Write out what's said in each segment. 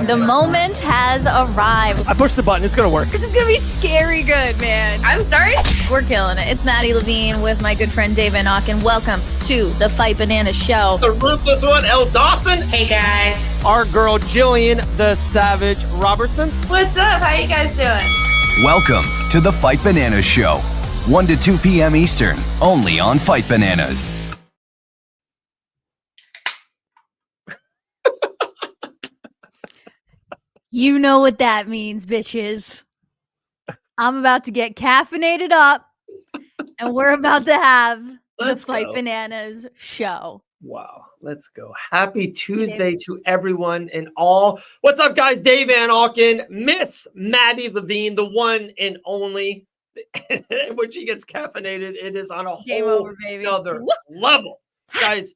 The moment has arrived. I pushed the button. It's going to work. This is going to be scary good, man. I'm sorry? We're killing it. It's Maddie Levine with my good friend David and Auken. Welcome to the Fight Bananas Show. The ruthless one, Elle Dawson. Hey, guys. Our girl, Gillian the Savage Robertson. What's up? How you guys doing? Welcome to the Fight Bananas Show. 1 to 2 p.m. Eastern, only on Fight Bananas. You know what that means, bitches. I'm about to get caffeinated up, and we're about to have the Fight Bananas Show. Wow, let's go. Happy Tuesday to everyone and all. What's up, guys? Dave Van Auken, Miss Maddie Levine, the one and only. When she gets caffeinated, it is on a whole other level. Guys,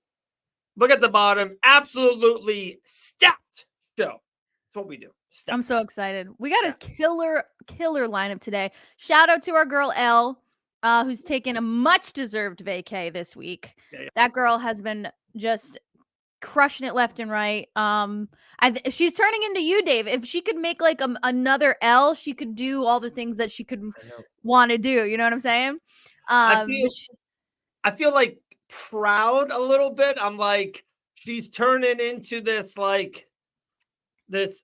look at the bottom. Absolutely stacked show. That's what we do. I'm so excited. We got a killer lineup today. Shout out to our girl Elle, who's taken a much deserved vacay this week. That girl has been just crushing it left and right. She's turning into you, Dave. If she could make like another Elle, she could do all the things that she could want to do. You know what I'm saying? I feel like proud a little bit. I'm like, she's turning into this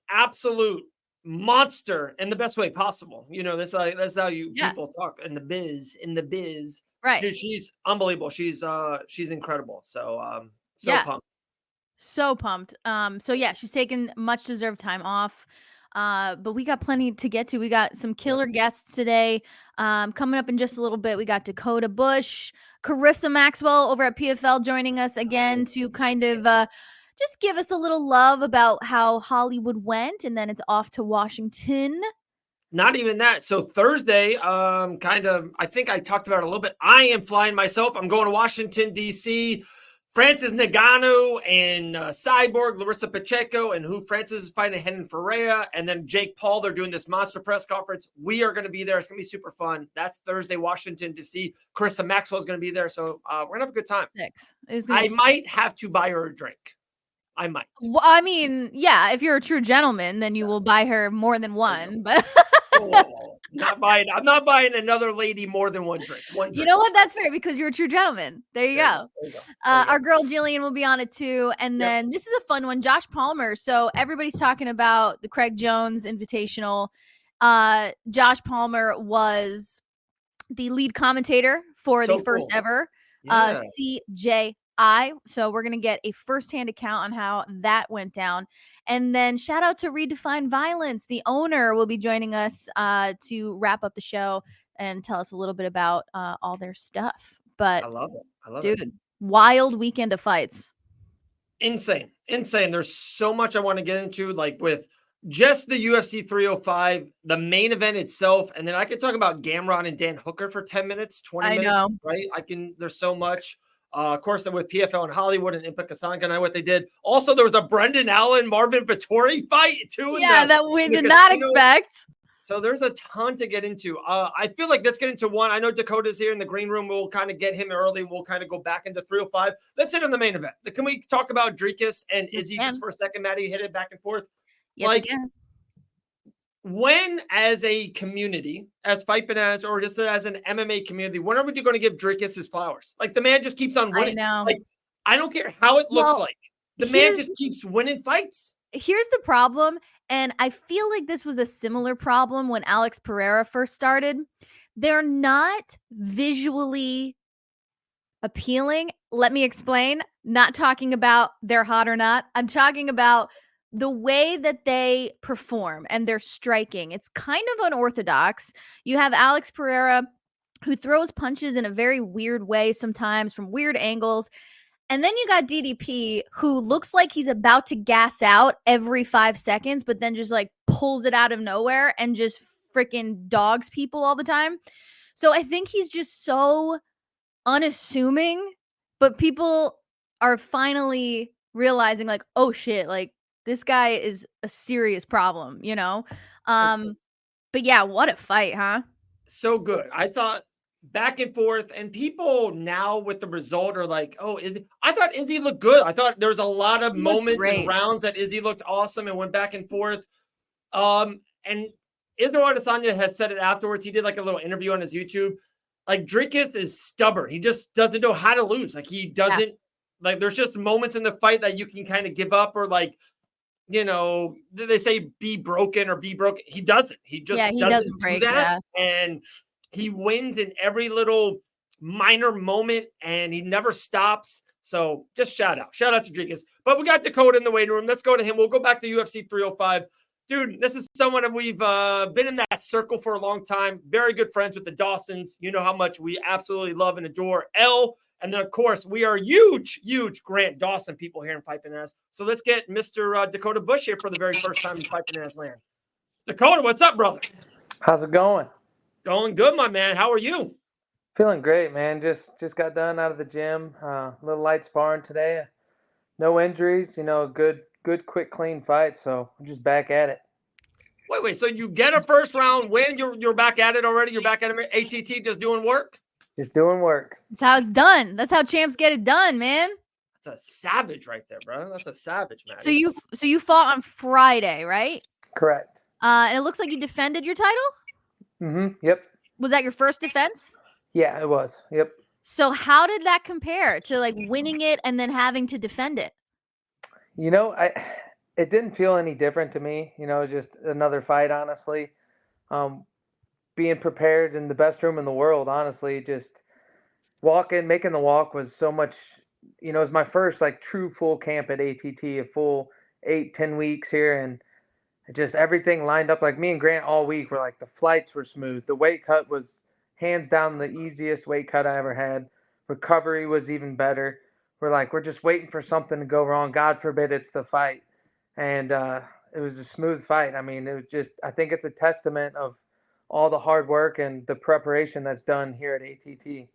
absolute monster in the best way possible. You know, that's how people talk in the biz. Right. Dude, she's unbelievable. She's incredible. So pumped. So pumped. She's taken much deserved time off. But we got plenty to get to. We got some killer guests today. Coming up in just a little bit, we got Dakota Bush, Karisa Maxwell over at PFL joining us again to kind of just give us a little love about how Hollywood went, and then it's off to Washington. Not even that. So Thursday, I think I talked about it a little bit. I am flying myself. I'm going to Washington, D.C. Francis Ngannou and Cyborg, Larissa Pacheco, and Francis is fighting Renan Ferreira, and then Jake Paul. They're doing this monster press conference. We are going to be there. It's going to be super fun. That's Thursday, Washington, D.C. Karisa Maxwell is going to be there. So we're going to have a good time. I might have to buy her a drink. I might. Well, I mean, yeah, if you're a true gentleman, then you will buy her more than one. But I'm not buying another lady more than one drink. You know what? That's fair because you're a true gentleman. There you go. Our girl Gillian will be on it too. And then this is a fun one. Josh Palmer. So everybody's talking about the Craig Jones Invitational. Josh Palmer was the lead commentator for the first ever CJ. So we're going to get a firsthand account on how that went down. And then shout out to Redefince Violence. The owner will be joining us to wrap up the show and tell us a little bit about all their stuff. But I love it. Dude, wild weekend of fights. Insane. There's so much I want to get into, like with just the UFC 305, the main event itself. And then I could talk about Gamrot and Dan Hooker for 10 minutes, 20 minutes, right? There's so much. Of course, with PFL in Hollywood and Impa Kasanka and what they did. Also, there was a Brendan Allen, Marvin Vettori fight too. Yeah, that we did not expect. So there's a ton to get into. I feel like let's get into one. I know Dakota's here in the green room. We'll kind of get him early. We'll kind of go back into 305. Let's hit on the main event. Can we talk about Dricus and Izzy just for a second, Maddie? Hit it back and forth. Yes, when as a community, as Fight Bananas, or just as an MMA community, when are we going to give Dricus his flowers? Like the man just keeps on winning. I know. Like I don't care how it looks like. The man just keeps winning fights. Here's the problem, and I feel like this was a similar problem when Alex Pereira first started. They're not visually appealing. Let me explain. Not talking about they're hot or not. I'm talking about the way that they perform and they're striking. It's kind of unorthodox. You have Alex Pereira who throws punches in a very weird way sometimes from weird angles. And then you got DDP who looks like he's about to gas out every 5 seconds, but then just like pulls it out of nowhere and just freaking dogs people all the time. So I think he's just so unassuming, but people are finally realizing like, oh shit, like this guy is a serious problem, you know? But yeah, what a fight, huh? So good. I thought back and forth, and people now with the result are like, oh, I thought Izzy looked good. I thought there was a lot of He looked moments and great. rounds that Izzy looked awesome and went back and forth. And Israel Adesanya has said it afterwards. He did like a little interview on his YouTube. Like, Dricus is stubborn. He just doesn't know how to lose. Like, he doesn't like, there's just moments in the fight that you can kind of give up, or like, you know, they say be broken or be broken. He doesn't. He just doesn't break, do that. And he wins in every little minor moment, and he never stops. So just shout out to Dricus. But we got Dakota in the waiting room. Let's go to him. We'll go back to UFC 305. Dude, this is someone that we've been in that circle for a long time. Very good friends with the Dawsons. You know how much we absolutely love and adore L. And then, of course, we are huge Grant Dawson people here in Fight Bananas. So let's get Mr. Dakota Bush here for the very first time in Fight Bananas land. Dakota, what's up, brother? How's it going? Going good, my man. How are you? Feeling great, man. Just got done out of the gym. A little light sparring today. No injuries. You know, good, quick, clean fight. So I'm just back at it. Wait. So you get a first round win. You're back at it already. You're back at it. ATT, just doing work. Just doing work. That's how it's done. That's how champs get it done, man. That's a savage right there, bro. That's a savage, man. So you fought on Friday, right? Correct. And it looks like you defended your title? Yep. Was that your first defense? Yeah, it was. Yep. So how did that compare to like winning it and then having to defend it? You know, it didn't feel any different to me. You know, just another fight, honestly. Being prepared in the best room in the world, honestly, just making the walk was so much, you know, it was my first like true full camp at ATT, a full 8-10 weeks here, and just everything lined up. Like, me and Grant all week were like, the flights were smooth. The weight cut was hands down the easiest weight cut I ever had. Recovery was even better. We're just waiting for something to go wrong. God forbid it's the fight. And it was a smooth fight. I mean, it was just, I think it's a testament of all the hard work and the preparation that's done here at ATT.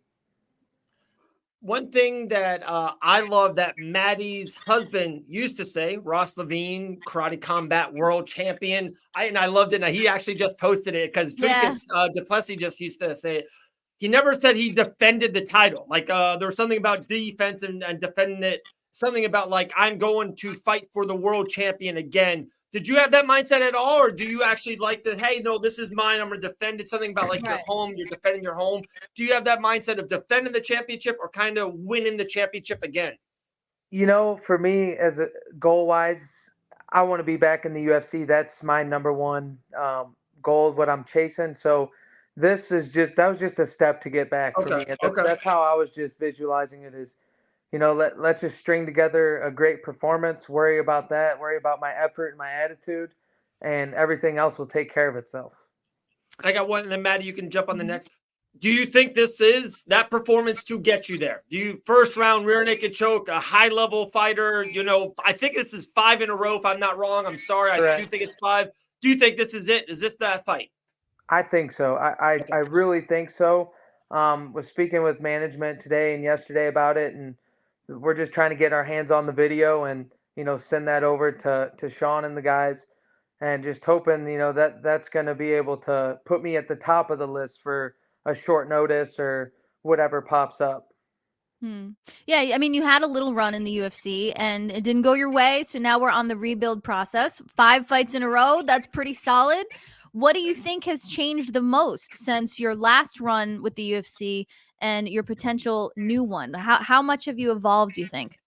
One thing that I love that Maddie's husband used to say, Ross Levine, karate combat world champion. I loved it. And he actually just posted it because Duplessis just used to say it. He never said he defended the title. Like, there was something about defense and defending it. Something about like, I'm going to fight for the world champion again. Did you have that mindset at all? Or do you actually like the, hey, no, this is mine, I'm going to defend it? Something about like your home, you're defending your home. Do you have that mindset of defending the championship or kind of winning the championship again? You know, for me, as a goal-wise, I want to be back in the UFC. That's my number one goal, what I'm chasing. So that was just a step to get back for me. And that's how I was just visualizing it is, you know, let's just string together a great performance, worry about my effort and my attitude, and everything else will take care of itself. I got one, and then Maddie, you can jump on the next. Do you think this is that performance to get you there? Do you first round rear naked choke, a high level fighter? You know, I think this is 5 in a row. If I'm not wrong, I'm sorry. Correct. I do think it's 5. Do you think this is it? Is this that fight? I think so. I really think so. Was speaking with management today and yesterday about it, and we're just trying to get our hands on the video and, you know, send that over to Sean and the guys, and just hoping, you know, that's going to be able to put me at the top of the list for a short notice or whatever pops up. Yeah, I mean, you had a little run in the UFC and it didn't go your way. So now we're on the rebuild process. 5 fights in a row. That's pretty solid. What do you think has changed the most since your last run with the UFC and your potential new one? How much have you evolved, you think?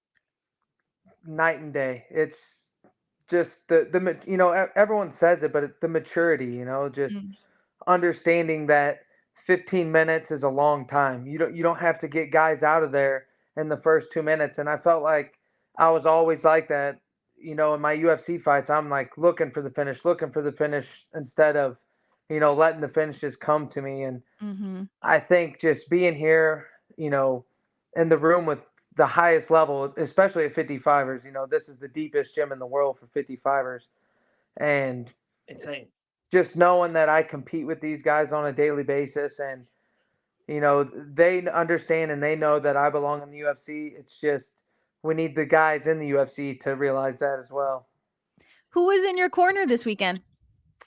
Night and day. It's just the you know, everyone says it, but the maturity, you know, just understanding that 15 minutes is a long time. You don't have to get guys out of there in the first 2 minutes. And I felt like I was always like that, you know, in my UFC fights. I'm like looking for the finish instead of, you know, letting the finishes come to me. And I think just being here, you know, in the room with the highest level, especially at 55ers, you know, this is the deepest gym in the world for 55ers. And insane. Just knowing that I compete with these guys on a daily basis, and, you know, they understand and they know that I belong in the UFC. It's just, we need the guys in the UFC to realize that as well. Who was in your corner this weekend?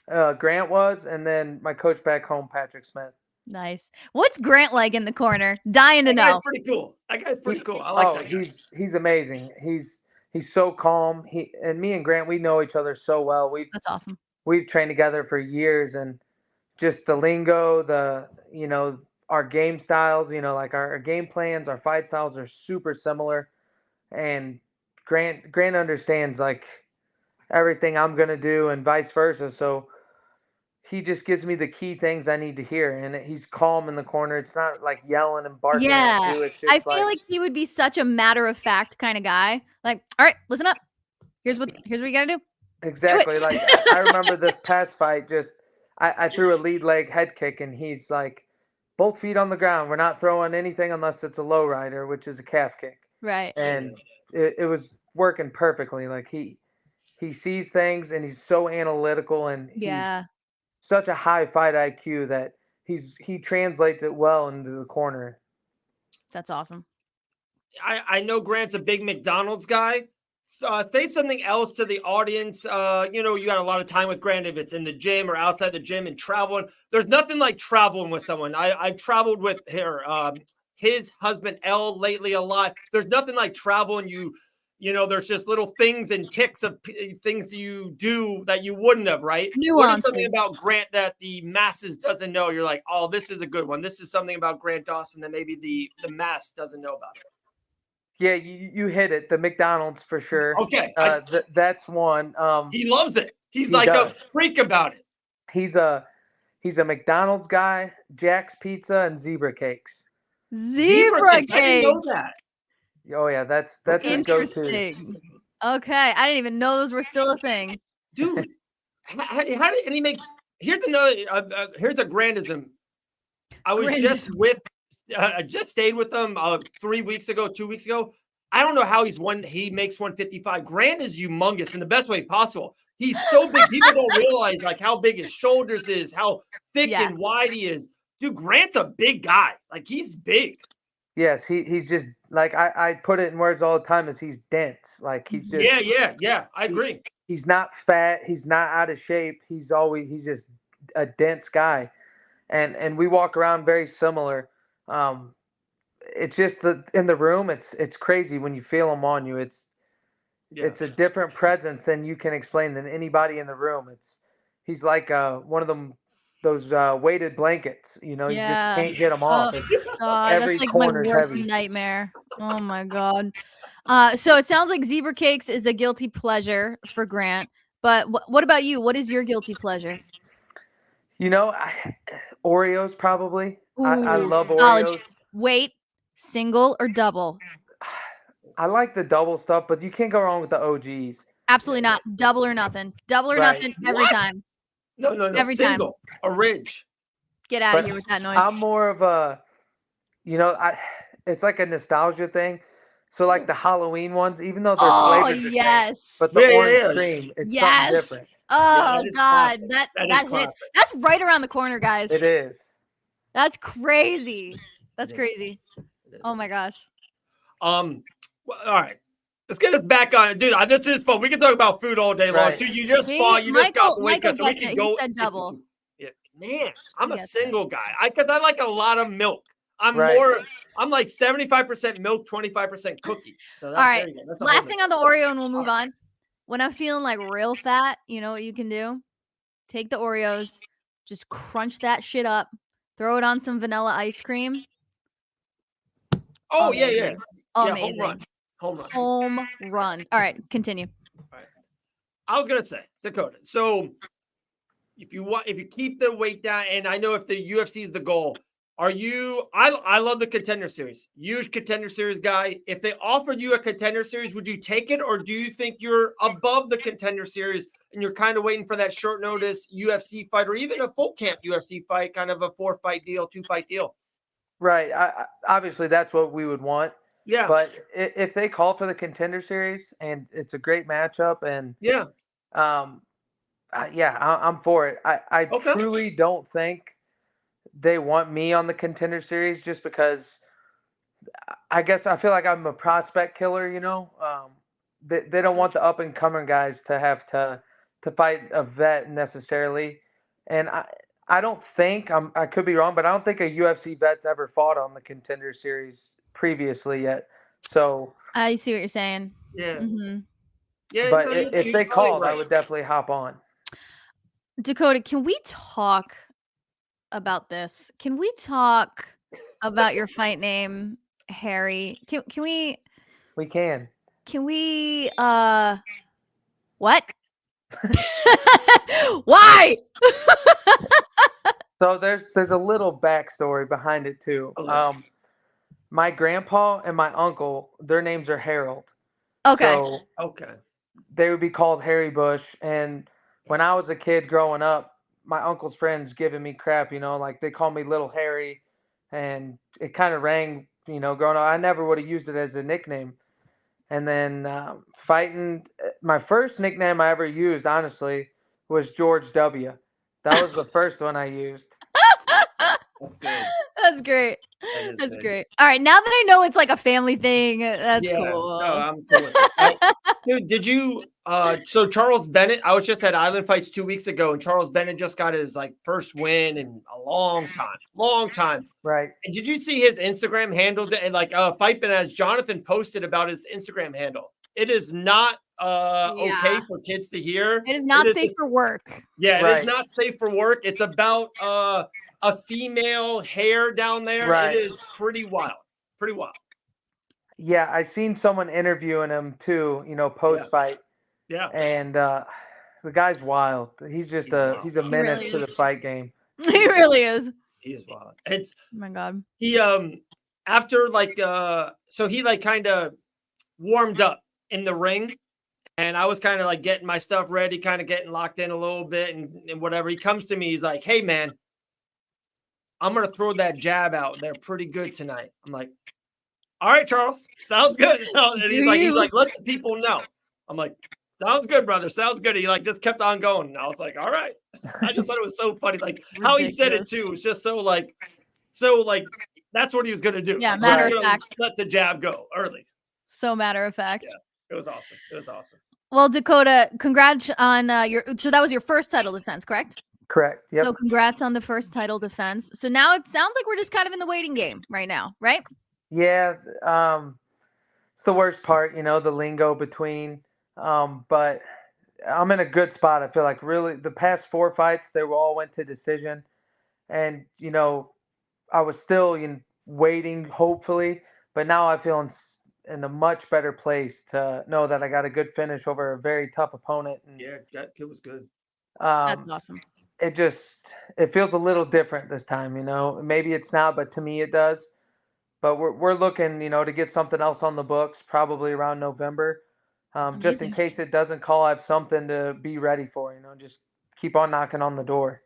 Grant was, and then my coach back home, Patrick Smith. Nice. What's Grant like in the corner? Dying to That guy's know. pretty cool. That guy's pretty cool. I like that guy. He's amazing. He's so calm. Me and Grant, we know each other so well. That's awesome. We've trained together for years, and just the lingo, our game styles, like our game plans, our fight styles are super similar. And Grant understands like everything I'm gonna do and vice versa. So he just gives me the key things I need to hear, and he's calm in the corner. It's not like yelling and barking at Yeah. you. It's I just feel like he would be such a matter of fact kind of guy. Like, all right, listen up. Here's what you gotta do. exactly like I remember this past fight. Just I threw a lead leg head kick, and he's like, both feet on the ground. We're not throwing anything unless it's a low rider, which is a calf kick. Right. And it was working perfectly. Like he sees things, and he's so analytical, and Yeah. he's such a high fight IQ that he translates it well into the corner. That's awesome. I know Grant's a big McDonald's guy. Say something else to the audience. You got a lot of time with Grant if it's in the gym or outside the gym and traveling. There's nothing like traveling with someone. I've traveled with his husband Elle lately a lot. There's nothing like traveling. There's just little things and ticks of things you do that you wouldn't have, right? Nuances. What is something about Grant that the masses doesn't know? You're like, oh, this is a good one. This is something about Grant Dawson that maybe the mass doesn't know about it. Yeah, you hit it. The McDonald's for sure. Okay. That's one. He loves it. He's He like does. a freak about it. He's a McDonald's guy, Jack's Pizza, and zebra cakes. Zebra cakes. I didn't know cakes. that. Oh yeah, that's his go-to. Interesting. Okay. I didn't even know those were still a thing. Dude. How did, and he makes, here's another, here's a grandism. I just stayed with him 2 weeks ago. I don't know how he makes 155. Grant is humongous in the best way possible. He's so big. People don't realize like how big his shoulders is, how thick and wide he is. Dude, Grant's a big guy. Like he's big. Yes, he's just like I put it in words all the time is he's dense. Like he's just Yeah. I agree. He's not fat, he's not out of shape. He's just a dense guy. And we walk around very similar. It's just in the room, it's crazy when you feel him on you. It's a different presence than you can explain than anybody in the room. He's like one of those weighted blankets. You just can't get him off. God, that's like my worst nightmare. Oh my God. So it sounds like zebra cakes is a guilty pleasure for Grant. But what about you? What is your guilty pleasure? Oreos probably. I love Oreos. College. Wait, single or double? I like the double stuff, but you can't go wrong with the OGs. Absolutely not. Double or nothing. Double or nothing every time. No. Every single. time. A ridge. Get out of here with that noise. I'm more of a, it's like a nostalgia thing. So like the Halloween ones, even though they're flavored the same, but the orange cream, it's something different. Oh God, that hits. Classic. That's right around the corner, guys. It is. That's crazy. That's crazy. Oh my gosh. Well, all right. Let's get us back on, dude. This is fun. We can talk about food all day long too. You just fought. You just got the weight cut, so we can go. He said double. Yeah, man, I'm a single guy. Because I like a lot of milk. I'm like 75% milk, 25% cookie. So that's, all right. there you go. That's last thing on the Oreo, and we'll move on. When I'm feeling like real fat, you know what you can do? Take the Oreos, just crunch that shit up, throw it on some vanilla ice cream. Oh, amazing. Yeah. Amazing. Home run. All right, continue. All right. I was gonna say, Dakota. So if you keep the weight down, and I know if the UFC is the goal, I love the Contender Series. Huge Contender Series guy. If they offered you a Contender Series, would you take it, or do you think you're above the Contender Series and you're kind of waiting for that short notice UFC fight, or even a full camp UFC fight, kind of a 4-fight deal, 2-fight deal? Right. Obviously, that's what we would want. Yeah. But if they call for the Contender Series and it's a great matchup, and I'm for it. I truly don't think they want me on the Contender Series just because I guess I feel like I'm a prospect killer. They don't want the up and coming guys to have to fight a vet necessarily, and I don't think I could be wrong, but I don't think a UFC vet's ever fought on the Contender Series previously yet. So I see what you're saying. Yeah. Mm-hmm. Yeah. but No, if you're they probably called, I right. would definitely hop on. Dakota, can we talk about this? Can we talk about your fight name, Harry? Can we We can. what? Why? So there's a little backstory behind it too. Okay. My grandpa and my uncle, their names are Harold. Okay. So Okay. they would be called Harry Bush. And when I was a kid growing up, my uncle's friends giving me crap, like they call me Little Harry, and it kind of rang, growing up. I never would have used it as a nickname. And then fighting, my first nickname I ever used, honestly, was George W. That was the first one I used. That's good. That's great. That is That's good. great. All right, now that I know it's like a family thing, that's Yeah. cool. No, I'm cool with it. Dude, did you so Charles Bennett, I was just at Island Fights 2 weeks ago, and Charles Bennett just got his first win in a long time. Long time. Right. And did you see his Instagram handle? And Fight as Jonathan posted about his Instagram handle. It is not okay for kids to hear. It is not safe for work. Yeah, it Right. is not safe for work. It's about a female hair down there. Right. It is pretty wild. Pretty wild. Yeah, I seen someone interviewing him too, post fight. Yeah. And the guy's wild. He's just wild. he's a menace really to is. the fight game. He really is. He is wild. It's Oh my god. he after so he kind of warmed up in the ring, and I was kind of getting my stuff ready, kind of getting locked in a little bit and whatever. He comes to me, he's like, "Hey man, I'm gonna throw that jab out there pretty good tonight." I'm like, "All right, Charles, sounds good." And he's like, "Let the people know." I'm like, "Sounds good, brother. Sounds good." He just kept on going. And I was like, "All right." I just thought it was so funny, how he said it too. It's just so that's what he was gonna do. Yeah, matter of fact. Let the jab go early. So matter of fact. Yeah, it was awesome. It was awesome. Well, Dakota, congrats on so that was your first title defense, correct? Correct. Yep. So congrats on the first title defense. So now it sounds like we're just kind of in the waiting game right now, right? Yeah, it's the worst part, the lingo between. But I'm in a good spot. I feel like really the past 4 fights, they all went to decision. And, I was still waiting, hopefully. But now I feel in a much better place to know that I got a good finish over a very tough opponent. And, Yeah, that kid was good. That's awesome. It feels a little different this time, Maybe it's not, but to me it does. But we're looking, to get something else on the books probably around November. Just in case it doesn't call, I have something to be ready for, just keep on knocking on the door.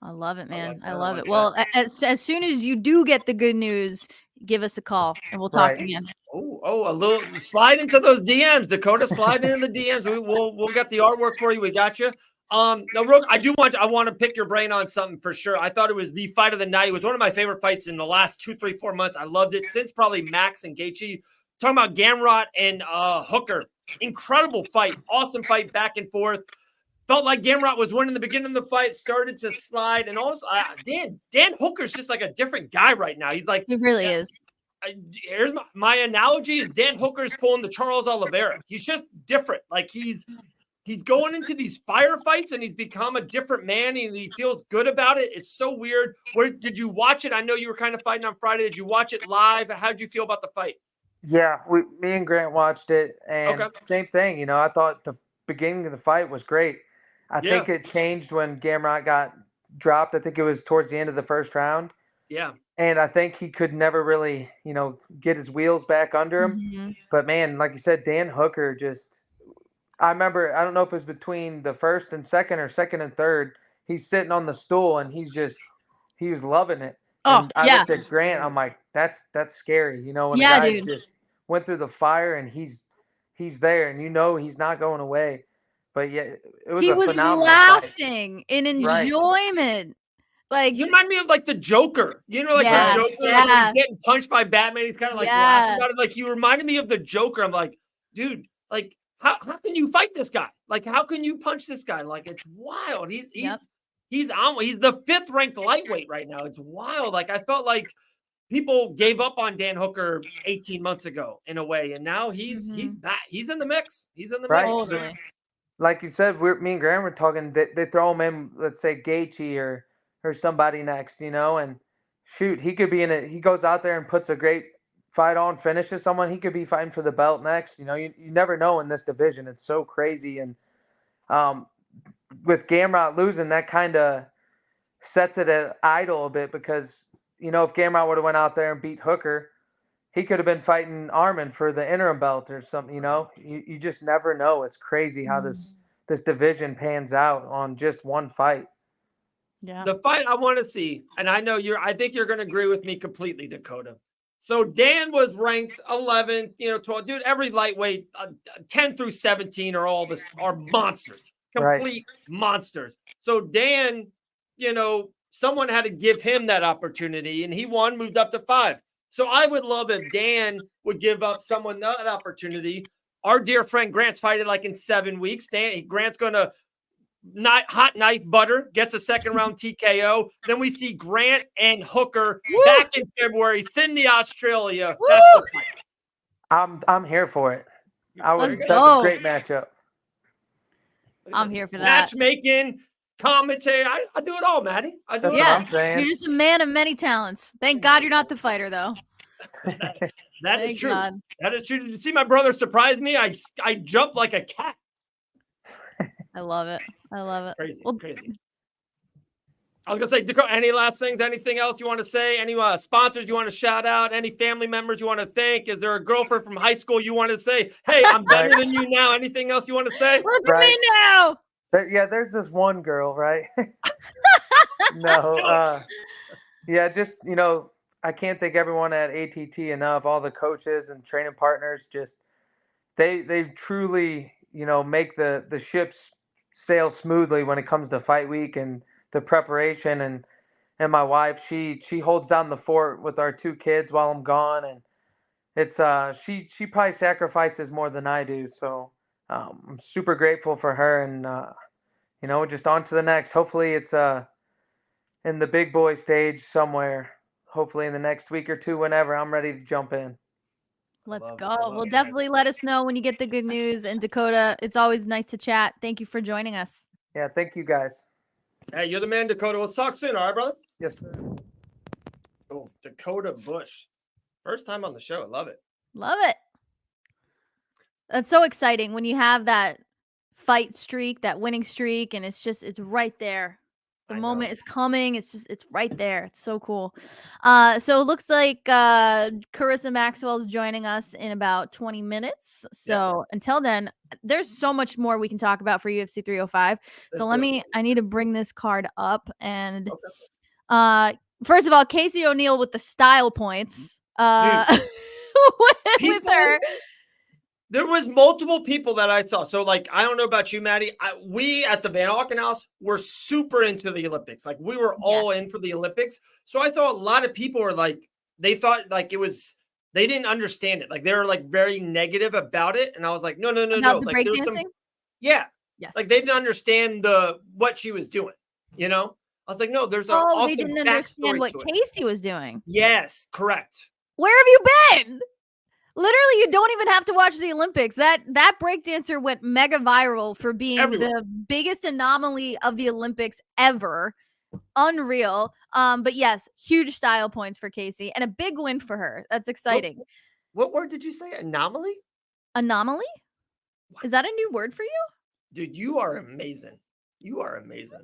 I love it, man. I love it. Well, as soon as you do get the good news, give us a call and we'll talk again. Oh, a little slide into those DMs, Dakota. Slide into the DMs. We'll get the artwork for you. We got you. Now, Rook, I want to pick your brain on something for sure. I thought it was the fight of the night. It was one of my favorite fights in the last 2, 3, 4 months. I loved it since probably Max and Gaethje. Talking about Gamrot and Hooker. Incredible fight. Awesome fight back and forth. Felt like Gamrot was winning the beginning of the fight, started to slide. And also, Dan Hooker's just like a different guy right now. He's like, he really is. Here's my analogy is Dan Hooker's pulling the Charles Oliveira. He's just different. He's going into these firefights and he's become a different man and he feels good about it. It's so weird. Where did you watch it? I know you were kind of fighting on Friday. Did you watch it live? How did you feel about the fight? Yeah, me and Grant watched it, and same thing. I thought the beginning of the fight was great. I think it changed when Gamrot got dropped. I think it was towards the end of the first round. Yeah. And I think he could never really, get his wheels back under him. Mm-hmm. But, man, like you said, Dan Hooker I remember, I don't know if it was between the first and second or second and third, he's sitting on the stool and he was loving it. Oh, and I looked at Grant, I'm like, that's scary. When a guy just went through the fire and he's there and he's not going away. But yeah, it was he a was phenomenal laughing fight. in enjoyment. You remind me of the Joker. The Joker. He's getting punched by Batman. He's kind of laughing about it. You reminded me of the Joker. I'm like, dude, how can you fight this guy? How can you punch this guy? It's wild. He's He's the 5th ranked lightweight right now. It's wild. Like I felt like people gave up on Dan Hooker 18 months ago in a way, and now he's back. He's in the mix. He's in the mix. Totally. Like you said, me and Graham were talking. They throw him in, let's say Gaethje or somebody next, and shoot, he could be in it. He goes out there and puts a great fight on, finishes someone. He could be fighting for the belt next. You never know in this division. It's so crazy, and with Gamrot losing, that kind of sets it at idle a bit because if Gamrot would have went out there and beat Hooker, he could have been fighting Arman for the interim belt or something. You just never know. It's crazy how this division pans out on just one fight. Yeah. The fight I want to see, and I think you're going to agree with me completely, Dakota. So Dan was ranked 11th, 12. Dude, every lightweight, 10 through 17 are monsters, complete monsters. So Dan, someone had to give him that opportunity, and he won, moved up to 5. So I would love if Dan would give up someone that opportunity. Our dear friend Grant's fighting like in 7 weeks. Grant's going to hot knife butter, gets a second round TKO. Then we see Grant and Hooker back in February, Sydney, Australia. That's the fight. I'm here for it. That's a great matchup. I'm here for that. Matchmaking, commentary. I do it all, Maddie. I do it all. You're just a man of many talents. Thank God you're not the fighter, though. That is true. God. That is true. Did you see my brother surprise me? I jumped like a cat. I love it. Crazy. Crazy. I was going to say, Dakota, any last things? Anything else you want to say? Any sponsors you want to shout out? Any family members you want to thank? Is there a girlfriend from high school you want to say, hey, I'm better than you now? Anything else you want to say? Look at me now. There's this one girl, right? No. Just, I can't thank everyone at ATT enough. All the coaches and training partners, just they truly, make the ships sail smoothly when it comes to fight week and the preparation. And my wife, she holds down the fort with our 2 kids while I'm gone, and it's she probably sacrifices more than I do. So I'm super grateful for her, and just on to the next. Hopefully it's in the big boy stage somewhere. Hopefully in the next week or 2, whenever I'm ready to jump in. Let's go. Well, definitely let us know when you get the good news. And Dakota, it's always nice to chat. Thank you for joining us. Yeah, thank you guys. Hey, you're the man, Dakota. Let's talk soon, all right, brother? Yes, sir. Oh, Dakota Bush. First time on the show. I love it. Love it. That's so exciting when you have that fight streak, that winning streak, and it's right there. The moment is coming. It's right there. It's so cool. So it looks like Karisa Maxwell is joining us in about 20 minutes. So until then, there's so much more we can talk about for UFC 305. I need to bring this card up. And first of all, Casey O'Neill with the style points with her. There was multiple people that I saw. So, I don't know about you, Maddie. We at the Van Auken house were super into the Olympics. We were all in for the Olympics. So I saw a lot of people were they thought they didn't understand it. They were very negative about it. And I was like, no. About the breakdancing? Yeah. Yes. They didn't understand what she was doing. I was like, no, there's they didn't understand what Casey was doing. Yes, correct. Where have you been? Literally, you don't even have to watch the Olympics. That breakdancer went mega viral for being the biggest anomaly of the Olympics ever. Unreal. But yes, huge style points for Casey and a big win for her. That's exciting. What word did you say? Anomaly? Anomaly? Is that a new word for you? Dude, you are amazing. You are amazing.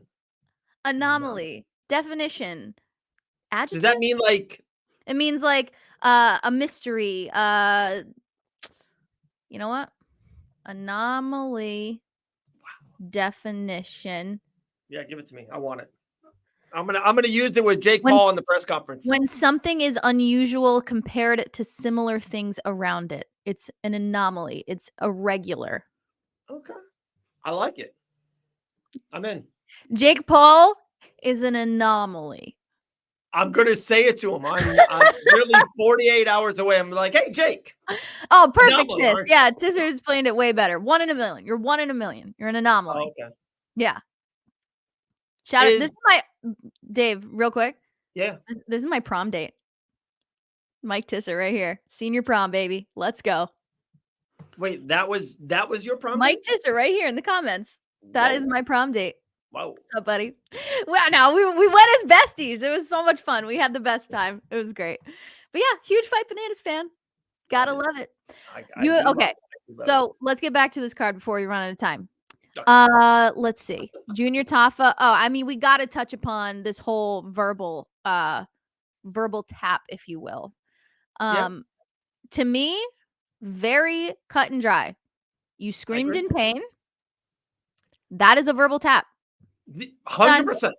Anomaly. Definition. Adjective? Does that mean It means a mystery. You know what? Anomaly. Definition. Yeah, give it to me. I want it. I'm gonna use it with Jake Paul in the press conference. When something is unusual compared to similar things around it, it's an anomaly. It's irregular. Okay, I like it. I'm in. Jake Paul is an anomaly. I'm gonna say it to him. I'm really 48 hours away. I'm like, hey, Jake. Oh, perfect. Yeah, Tisser explained it way better. 1 in a million. You're 1 in a million. You're an anomaly. Oh, okay. Yeah. Shout out. This is my Dave, real quick. Yeah. This is my prom date. Mike Tisser right here. Senior prom, baby. Let's go. Wait, that was your prom Mike date? Tisser right here in the comments. That is my prom date. Wow. What's up, buddy? Well, no, we went as besties. It was so much fun. We had the best time. It was great. But yeah, huge Fight Bananas fan. Gotta love it. Okay. So let's get back to this card before we run out of time. Let's see. Junior Tafa. Oh, I mean, we gotta touch upon this whole verbal tap, if you will. To me, very cut and dry. You screamed in pain. That is a verbal tap. 100%.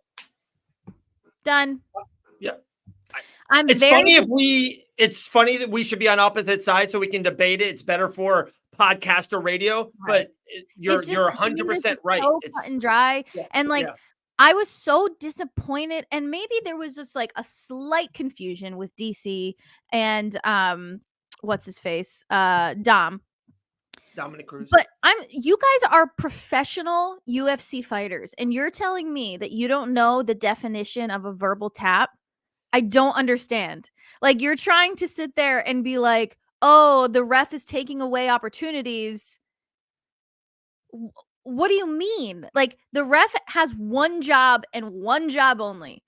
Done. Yeah. It's funny that we should be on opposite sides so we can debate it. It's better for podcast or radio, right. But you're 100% right. So cut and dry. Yeah, and I was so disappointed, and maybe there was just like a slight confusion with DC and what's his face? Dominic Cruz. But you guys are professional UFC fighters, and you're telling me that you don't know the definition of a verbal tap? I don't understand. Like, you're trying to sit there and be like, oh, the ref is taking away opportunities. What do you mean? Like, the ref has one job and one job only: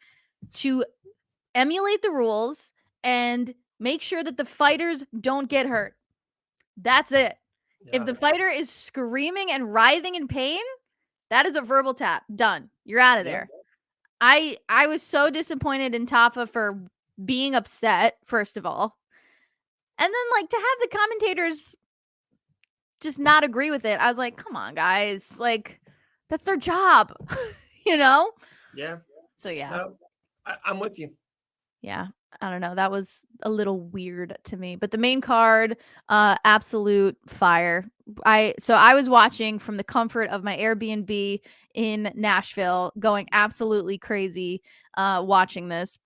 to emulate the rules and make sure that the fighters don't get hurt. That's it. Yeah. If the fighter is screaming and writhing in pain, that is a verbal tap. Done. You're out of there. I was so disappointed in Tafa for being upset, first of all. And then, to have the commentators just not agree with it, I was like, come on, guys. Like, that's their job, you know? Yeah. So, yeah. No, I'm with you. Yeah. I don't know. That was a little weird to me. But the main card, absolute fire. I was watching from the comfort of my Airbnb in Nashville, going absolutely crazy watching this.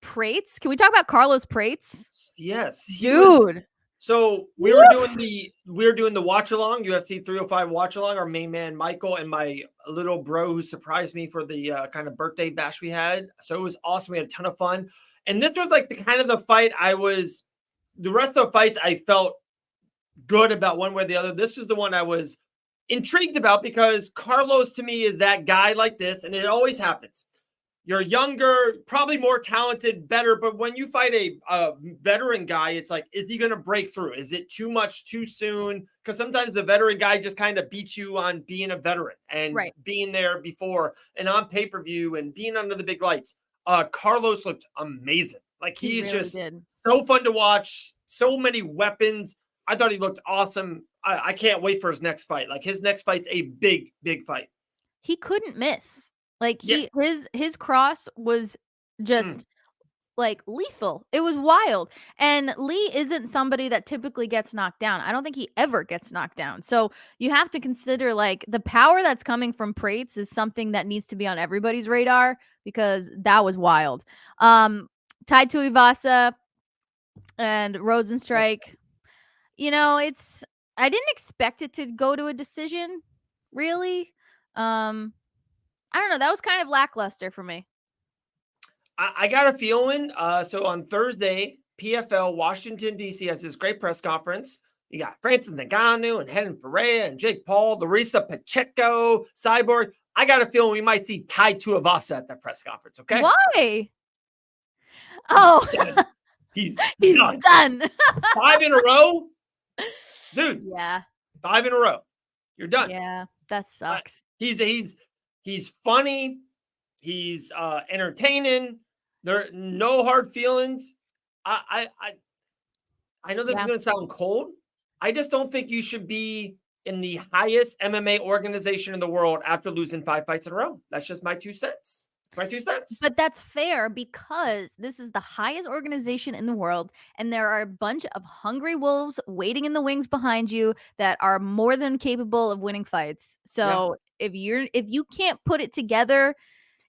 Prates. Can we talk about Carlos Prates? Yes. Dude. So we were doing the watch along, UFC 305 watch along. Our main man Michael and my little bro who surprised me for the kind of birthday bash we had. So it was awesome. We had a ton of fun. And this was like the fight the rest of the fights I felt good about one way or the other. This is the one I was intrigued about because Carlos to me is that guy like this, and it always happens. You're younger, probably more talented, better. But when you fight a veteran guy, it's like, is he going to break through? Is it too much too soon? Because sometimes the veteran guy just kind of beats you on being a veteran and being there before and on pay-per-view and being under the big lights. Carlos looked amazing. Like, he's really just so fun to watch. So many weapons. I thought he looked awesome. I can't wait for his next fight. Like, his next fight's a big, big fight. He couldn't miss. Like, his cross was just lethal. It was wild. And Lee isn't somebody that typically gets knocked down. I don't think he ever gets knocked down. So you have to consider the power that's coming from Prates is something that needs to be on everybody's radar, because that was wild. Tai Tuivasa and Rosenstrike, I didn't expect it to go to a decision, really. I don't know. That was kind of lackluster for me. I got a feeling. So on Thursday, PFL Washington, D.C. has this great press conference. You got Francis Ngannou and Renan Ferreira and Jake Paul, Larissa Pacheco, Cyborg. I got a feeling we might see Tai Tuivasa at that press conference, okay? Why? Oh. He's done. 5 in a row? Dude. Yeah. 5 in a row. You're done. Yeah, that sucks. He's funny. He's entertaining. There are no hard feelings. I know that's going to sound cold. I just don't think you should be in the highest MMA organization in the world after losing 5 fights in a row. That's just my 2 cents. It's my 2 cents. But that's fair, because this is the highest organization in the world, and there are a bunch of hungry wolves waiting in the wings behind you that are more than capable of winning fights. So if you can't put it together,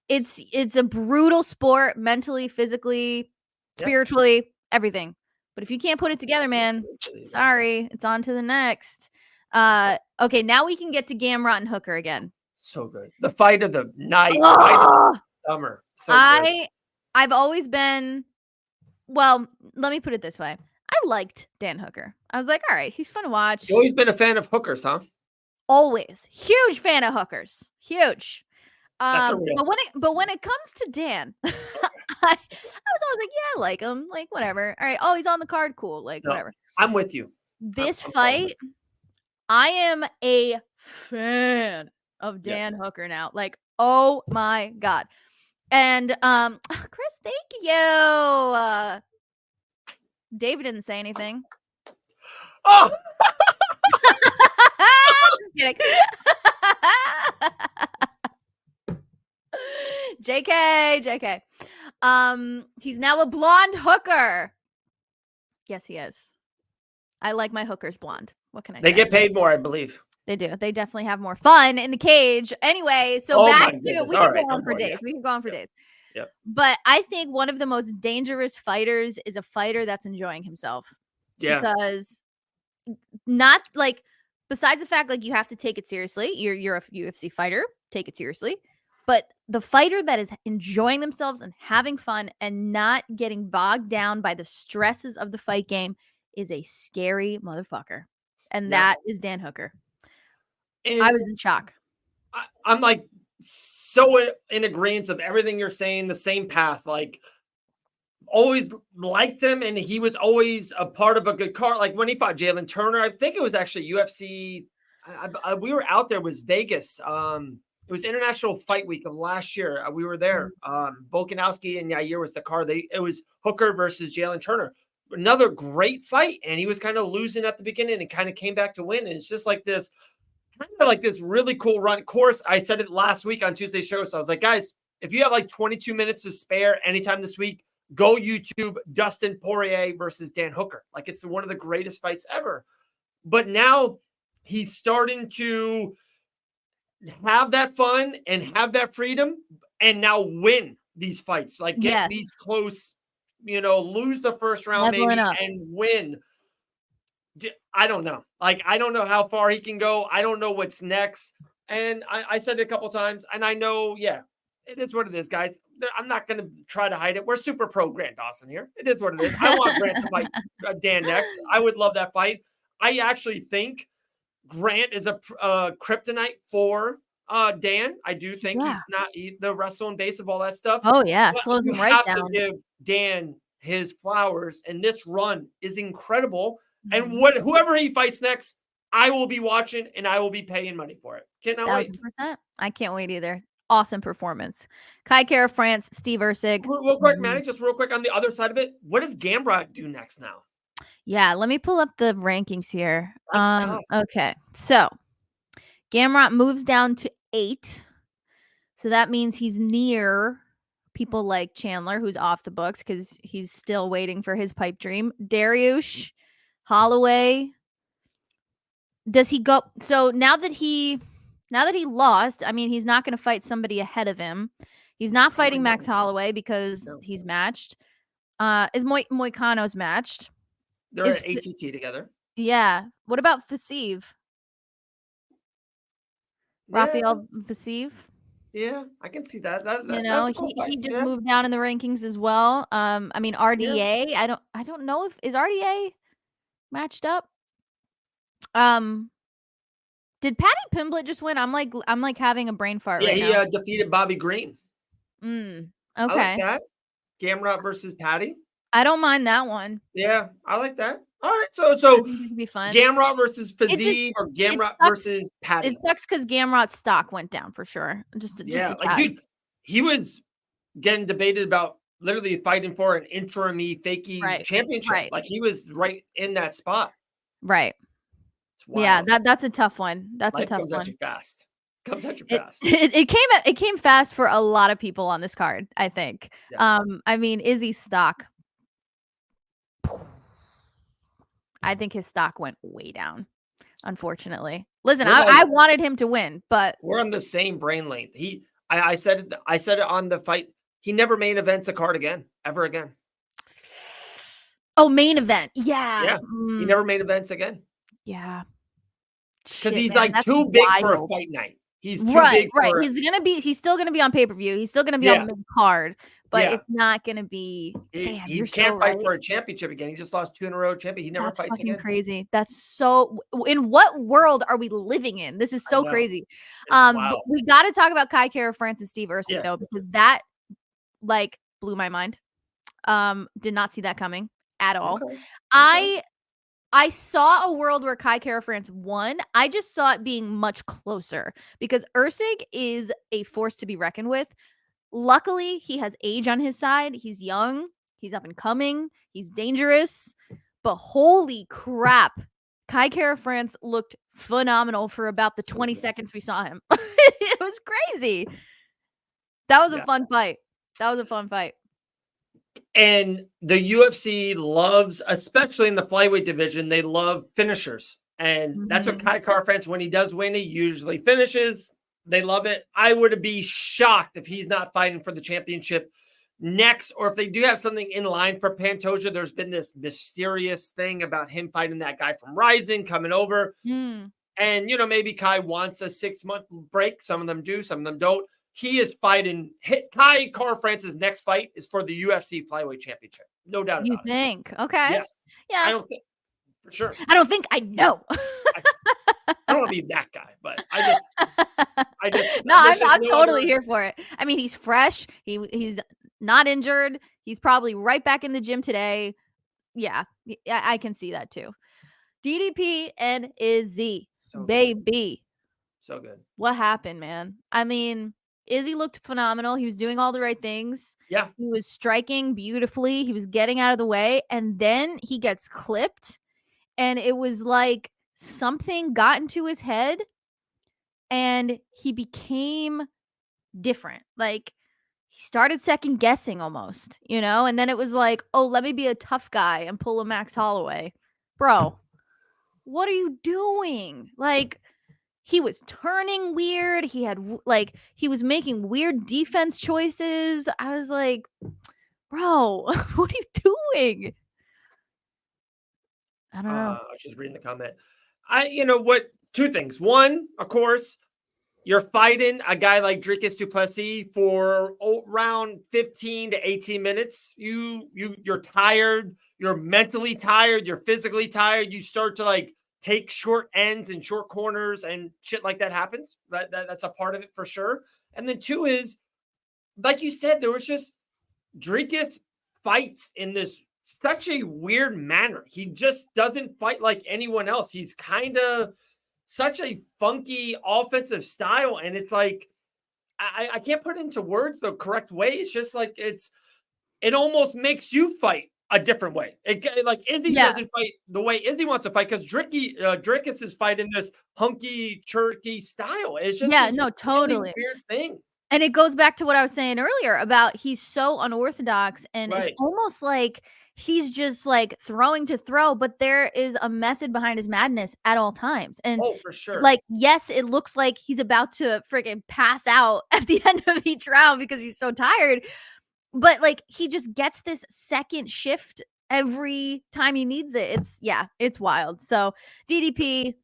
it's a brutal sport, mentally, physically, spiritually, everything. But if you can't put it together, man, sorry, it's on to the next. Okay, now we can get to Gamrot and Hooker again. So good. The fight of the night, fight of the summer. So good. I've always been, well, let me put it this way. I liked Dan Hooker. I was like, all right, he's fun to watch. You've always been a fan of hookers, huh? Always. Huge fan of hookers. Huge. That's a real. But when it comes to Dan, I was always like, yeah, I like him. Like, whatever. All right. Oh, he's on the card. Cool. Like, whatever. I'm with you. This fight, I am a fan of Dan Hooker now. Like, oh my God. And Chris, thank you. David didn't say anything. Oh, just kidding. JK. He's now a blonde hooker. Yes, he is. I like my hookers blonde. What can I say? They get paid more, I believe. They do. They definitely have more fun in the cage. Anyway, so back to we can go on for days. Yeah. We can go on for days. Yep. But I think one of the most dangerous fighters is a fighter that's enjoying himself. Yeah. Because not like, besides the fact like you have to take it seriously. You're a UFC fighter. Take it seriously. But the fighter that is enjoying themselves and having fun and not getting bogged down by the stresses of the fight game is a scary motherfucker. And that is Dan Hooker. And I was in shock. I'm like so in agreement of everything you're saying, the same path. Like, always liked him, and he was always a part of a good card. Like when he fought Jalen Turner, I think it was actually UFC. We were out there, it was Vegas. It was International Fight Week of last year. We were there. Volkanovski and Yair was the card. It was Hooker versus Jalen Turner. Another great fight, and he was kind of losing at the beginning and kind of came back to win. And it's just like this, kind of like this really cool run. Of course, I said it last week on Tuesday's show. So I was like, guys, if you have like 22 minutes to spare anytime this week, go YouTube Dustin Poirier versus Dan Hooker. Like, it's one of the greatest fights ever. But now he's starting to have that fun and have that freedom and now win these fights. Like, get these close, lose the first round maybe and win. I don't know. Like, I don't know how far he can go. I don't know what's next. And I said it a couple times, and I know, it is what it is, guys. I'm not going to try to hide it. We're super pro Grant Dawson here. It is what it is. I want Grant to fight Dan next. I would love that fight. I actually think Grant is a kryptonite for Dan. I do think he's not the wrestling base of all that stuff. Oh, yeah. Slows him right down. To give Dan his flowers, and this run is incredible. And whoever he fights next, I will be watching and I will be paying money for it. Cannot wait. 1,000%. I can't wait either. Awesome performance. Kai Kara France, Steve Erceg. Real quick, Maddie, just real quick on the other side of it. What does Gamrot do next now? Yeah, let me pull up the rankings here. Okay, so Gamrot moves down to 8. So that means he's near people like Chandler, who's off the books because he's still waiting for his pipe dream. Dariush, Holloway. Does he go? So now that he lost, I mean, he's not going to fight somebody ahead of him. He's not fighting Max Holloway because he's matched. Is Moicano's matched? They're at ATT together. Yeah. What about Fasiv? Rafael Fasiv? Yeah, I can see that. He just moved down in the rankings as well. I mean, RDA. Yeah. I don't know if is RDA matched up. Did Patty Pimblett just win? I'm like having a brain fart right now. Yeah, he defeated Bobby Green. Okay. I like that. Gamrot versus Patty. I don't mind that one. Yeah, I like that. All right, so it could be fun. Gamrot versus Faziev or Gamrot versus Patty. It sucks because Gamrot's stock went down for sure. Just a tad. Dude, he was getting debated about literally fighting for an interim-y, fakey championship. Right. Like, he was right in that spot. Right. Yeah, that's a tough one. That's a tough one. Comes at you fast. It came fast for a lot of people on this card, I think. Yeah. I mean, Izzy's stock. I think his stock went way down, unfortunately. Listen, I wanted him to win, but we're on the same brain length. I said it on the fight. He never main events a card ever again. Oh, main event. Yeah. Yeah. He never main events again. Yeah. Because he's like too big for a fight night. He's too big for He's still gonna be on pay-per-view. He's still gonna be on the main card, but it's not gonna be. He can't fight for a championship again. He just lost 2 in a row champion. He never fights again. Crazy. That's so. In what world are we living in? This is so crazy. But we got to talk about Kai Kara France and Steve Erceg though, because that blew my mind. Did not see that coming at all. Okay. I saw a world where Kai Kara France won. I just saw it being much closer because Erceg is a force to be reckoned with. Luckily, he has age on his side. He's young. He's up and coming. He's dangerous. But holy crap, Kai Kara France looked phenomenal for about the 20 seconds we saw him. It was crazy. That was a fun fight. And the UFC loves, especially in the flyweight division, they love finishers. And that's what Kai Kara France, when he does win, he usually finishes. They love it. I would be shocked if he's not fighting for the championship next, or if they do have something in line for Pantoja. There's been this mysterious thing about him fighting that guy from Rising coming over. And, maybe Kai wants a 6-month break. Some of them do, some of them don't. He is fighting. Kai Kara France's next fight is for the UFC Flyweight Championship. No doubt about it. You think? Okay. Yes. Yeah. I don't think, for sure. I don't think I know. I don't want to be that guy, but I just. No, I'm totally here for it. I mean, he's fresh. He's not injured. He's probably right back in the gym today. Yeah, I can see that too. DDP and Izzy, baby. So good. What happened, man? I mean, Izzy looked phenomenal. He was doing all the right things. Yeah. He was striking beautifully. He was getting out of the way. And then he gets clipped. And it was like something got into his head. And he became different. Like, he started second guessing almost, And then it was like, oh, let me be a tough guy and pull a Max Holloway. Bro, what are you doing? Like, he was turning weird. He was making weird defense choices. I was like, bro, what are you doing? I don't know. I was just reading the comment. Two things. One, of course, you're fighting a guy like Dricus du Plessis for around 15 to 18 minutes. You're tired. You're mentally tired. You're physically tired. You start to take short ends and short corners and shit like that happens. That's a part of it for sure. And then 2 is, like you said, there was just Dricus fights in this such a weird manner. He just doesn't fight like anyone else. He's kind of such a funky offensive style. And it's like, I can't put it into words the correct way. It's just like, it almost makes you fight a different way. Izzy doesn't fight the way Izzy wants to fight because Dricus is fighting this hunky, churky style. It's just totally really weird thing. And it goes back to what I was saying earlier about he's so unorthodox, and it's almost like he's just throwing to throw, but there is a method behind his madness at all times. And for sure. Yes, it looks like he's about to freaking pass out at the end of each round because he's so tired. But he just gets this second shift every time he needs it. It's wild. So DDP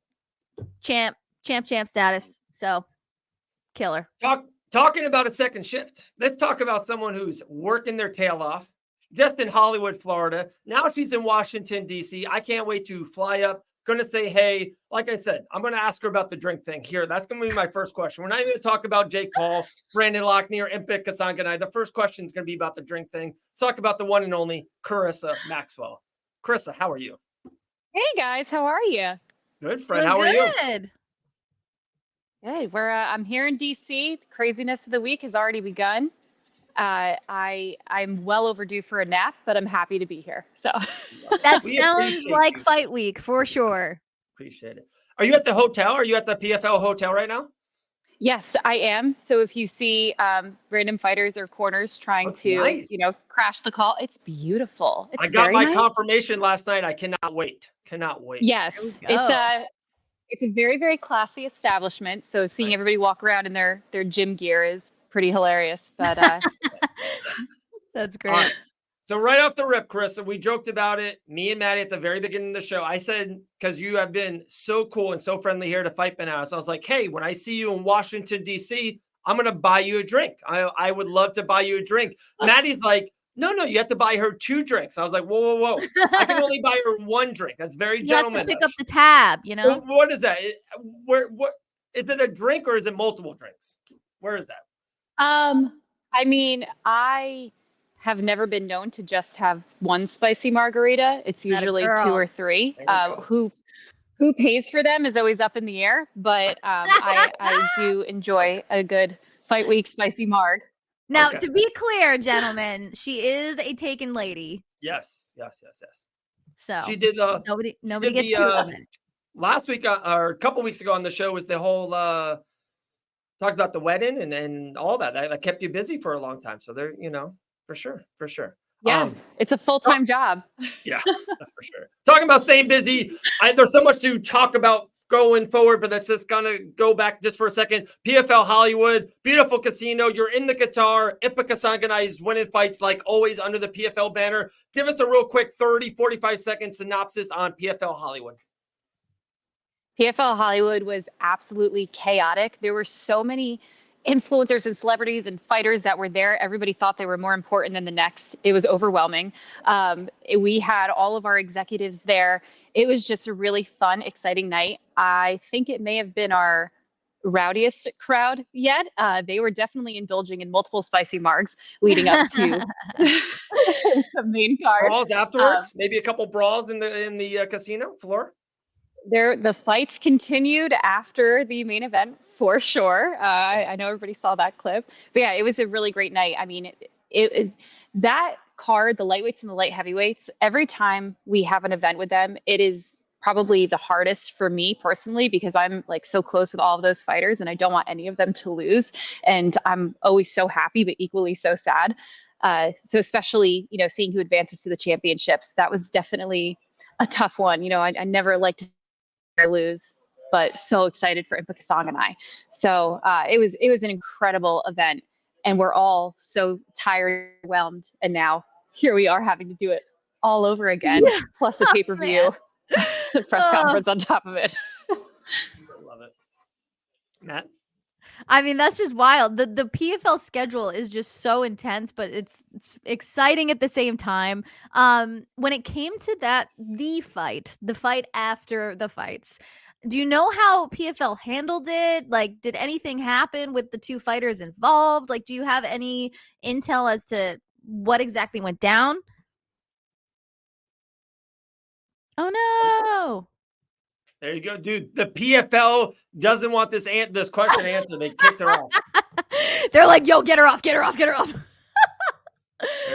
champ status. So killer. Talking about a second shift. Let's talk about someone who's working their tail off just in Hollywood, Florida. Now she's in Washington, D.C. I can't wait to fly up. Going to say, hey, like I said, I'm going to ask her about the drink thing here. That's going to be my first question. We're not even going to talk about Jake Paul, Brandon Lockney, or Impic Kasanganai. The first question is going to be about the drink thing. Let's talk about the one and only Karisa Maxwell. Karisa, how are you? Hey, guys. How are you? Good, friend. How are you? Good. Hey, I'm here in D.C. The craziness of the week has already begun. I'm well overdue for a nap, but I'm happy to be here. So that sounds like fight week for sure. Appreciate it. Are you at the hotel? Are you at the PFL hotel right now? Yes, I am. So if you see random fighters or corners trying to, crash the call, it's beautiful. I got my confirmation last night. I cannot wait. Yes, it's a very, very classy establishment. So seeing everybody walk around in their gym gear is pretty hilarious. But that's great. So right off the rip, Karisa, we joked about it. Me and Maddie at the very beginning of the show. I said, because you have been so cool and so friendly here to Fight Bananas, I was like, hey, when I see you in Washington, D.C., I'm going to buy you a drink. I would love to buy you a drink. Maddie's like, no, you have to buy her 2 drinks. I was like, whoa. I can only buy her 1 drink. That's very gentlemanly. Pick up the tab, you know? What is that? What is it, a drink or is it multiple drinks? Where is that? I mean, I have never been known to just have 1 spicy margarita. It's usually 2 or 3. Who pays for them is always up in the air, but I do enjoy a good Fight Week spicy marg. Now, to be clear, gentlemen, she is a taken lady. Yes. So she did. Nobody gets too last week or a couple weeks ago on the show was the whole talked about the wedding and all that. That kept you busy for a long time. So there, for sure. Yeah, it's a full-time job. Yeah, that's for sure. Talking about staying busy, there's so much to talk about going forward, but that's just gonna go back just for a second. PFL Hollywood, beautiful casino. You're in the Qatar. Ipika Sanganai is winning fights like always under the PFL banner. Give us a real quick 30, 45-second synopsis on PFL Hollywood. PFL Hollywood was absolutely chaotic. There were so many influencers and celebrities and fighters that were there. Everybody thought they were more important than the next. It was overwhelming. We had all of our executives there. It was just a really fun, exciting night. I think it may have been our rowdiest crowd yet. They were definitely indulging in multiple spicy margs leading up to the main card. Brawls afterwards? Maybe a couple brawls in the casino floor? The fights continued after the main event for sure. I know everybody saw that clip, but yeah, it was a really great night. I mean, that card, the lightweights and the light heavyweights, every time we have an event with them, it is probably the hardest for me personally because I'm like so close with all of those fighters and I don't want any of them to lose. And I'm always so happy, but equally so sad. So especially, seeing who advances to the championships, that was definitely a tough one. I never like to lose, but so excited for Ipika Sanganai. So it was an incredible event, and we're all so tired, overwhelmed, and now here we are having to do it all over again, plus a pay-per-view press conference on top of it. Love it, Matt. I mean, that's just wild. The PFL schedule is just so intense, but it's exciting at the same time. When it came to the fight after the fights, do you know how PFL handled it? Like, did anything happen with the 2 fighters involved? Like, do you have any intel as to what exactly went down? Oh no. There you go, dude. The PFL doesn't want this question answered. They kicked her off. They're like, yo, get her off. There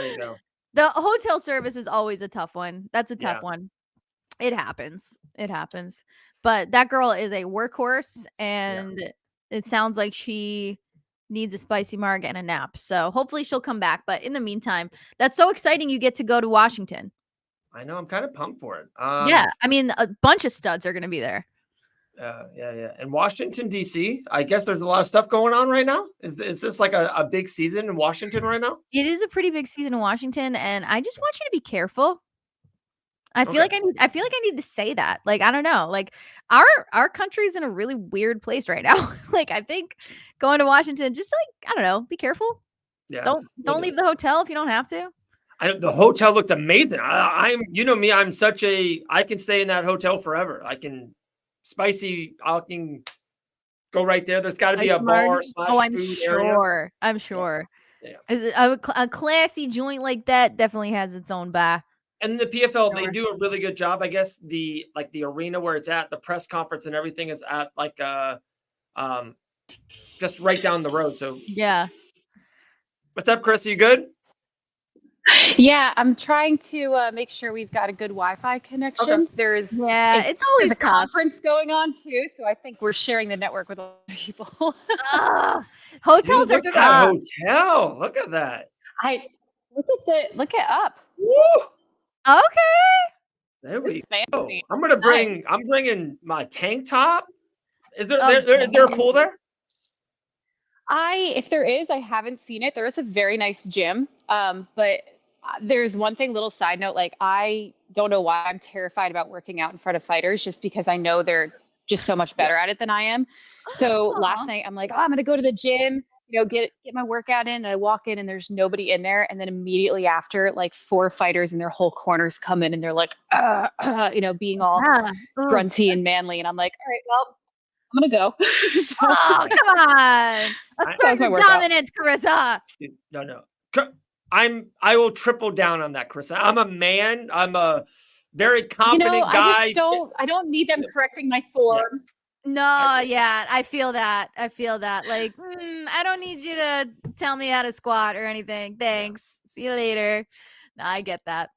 you go. The hotel service is always a tough one. That's a tough one. It happens. But that girl is a workhorse, and it sounds like she needs a spicy marg and a nap. So hopefully she'll come back. But in the meantime, that's so exciting. You get to go to Washington. I know. I'm kind of pumped for it. Yeah. I mean, a bunch of studs are going to be there. Yeah. And Washington, D.C., I guess there's a lot of stuff going on right now. Is this like a big season in Washington right now? It is a pretty big season in Washington, and I just want you to be careful. I feel like I need to say that. Like, I don't know. Like, our country's in a really weird place right now. Like, I think going to Washington, just like, I don't know, be careful. Yeah. Don't leave the hotel if you don't have to. The hotel looked amazing. I'm me. I can stay in that hotel forever. I can go right there. There's got to be a bar / I'm food sure. area. I'm sure. Yeah. A classy joint like that definitely has its own bar. And the PFL, they do a really good job. I guess the arena where it's at, the press conference and everything is at just right down the road. So yeah. What's up, Chris? Are you good? Yeah, I'm trying to make sure we've got a good Wi-Fi connection. Okay. It's always a conference going on too, so I think we're sharing the network with a lot of people. Hotels Dude, are tough. That hotel. Look at that. Look it up. Woo! Okay. There we go. I'm bringing my tank top. Is there a pool there? If there is, I haven't seen it. There is a very nice gym, but There's one thing, little side note, like I don't know why I'm terrified about working out in front of fighters, just because I know they're just so much better at it than I am. So last night I'm like, oh, I'm going to go to the gym, get my workout in. And I walk in and there's nobody in there. And then immediately after, like 4 fighters and their whole corners come in and they're like, being all grunty and manly. And I'm like, all right, well, I'm going to go. So, Oh, come on. Assert your dominance, Karisa. No. I will triple down on that, Karisa. I'm a man. I'm a very confident guy. I don't need them correcting my form. No, yeah, I feel that. Like, I don't need you to tell me how to squat or anything. Thanks. See you later. No, I get that.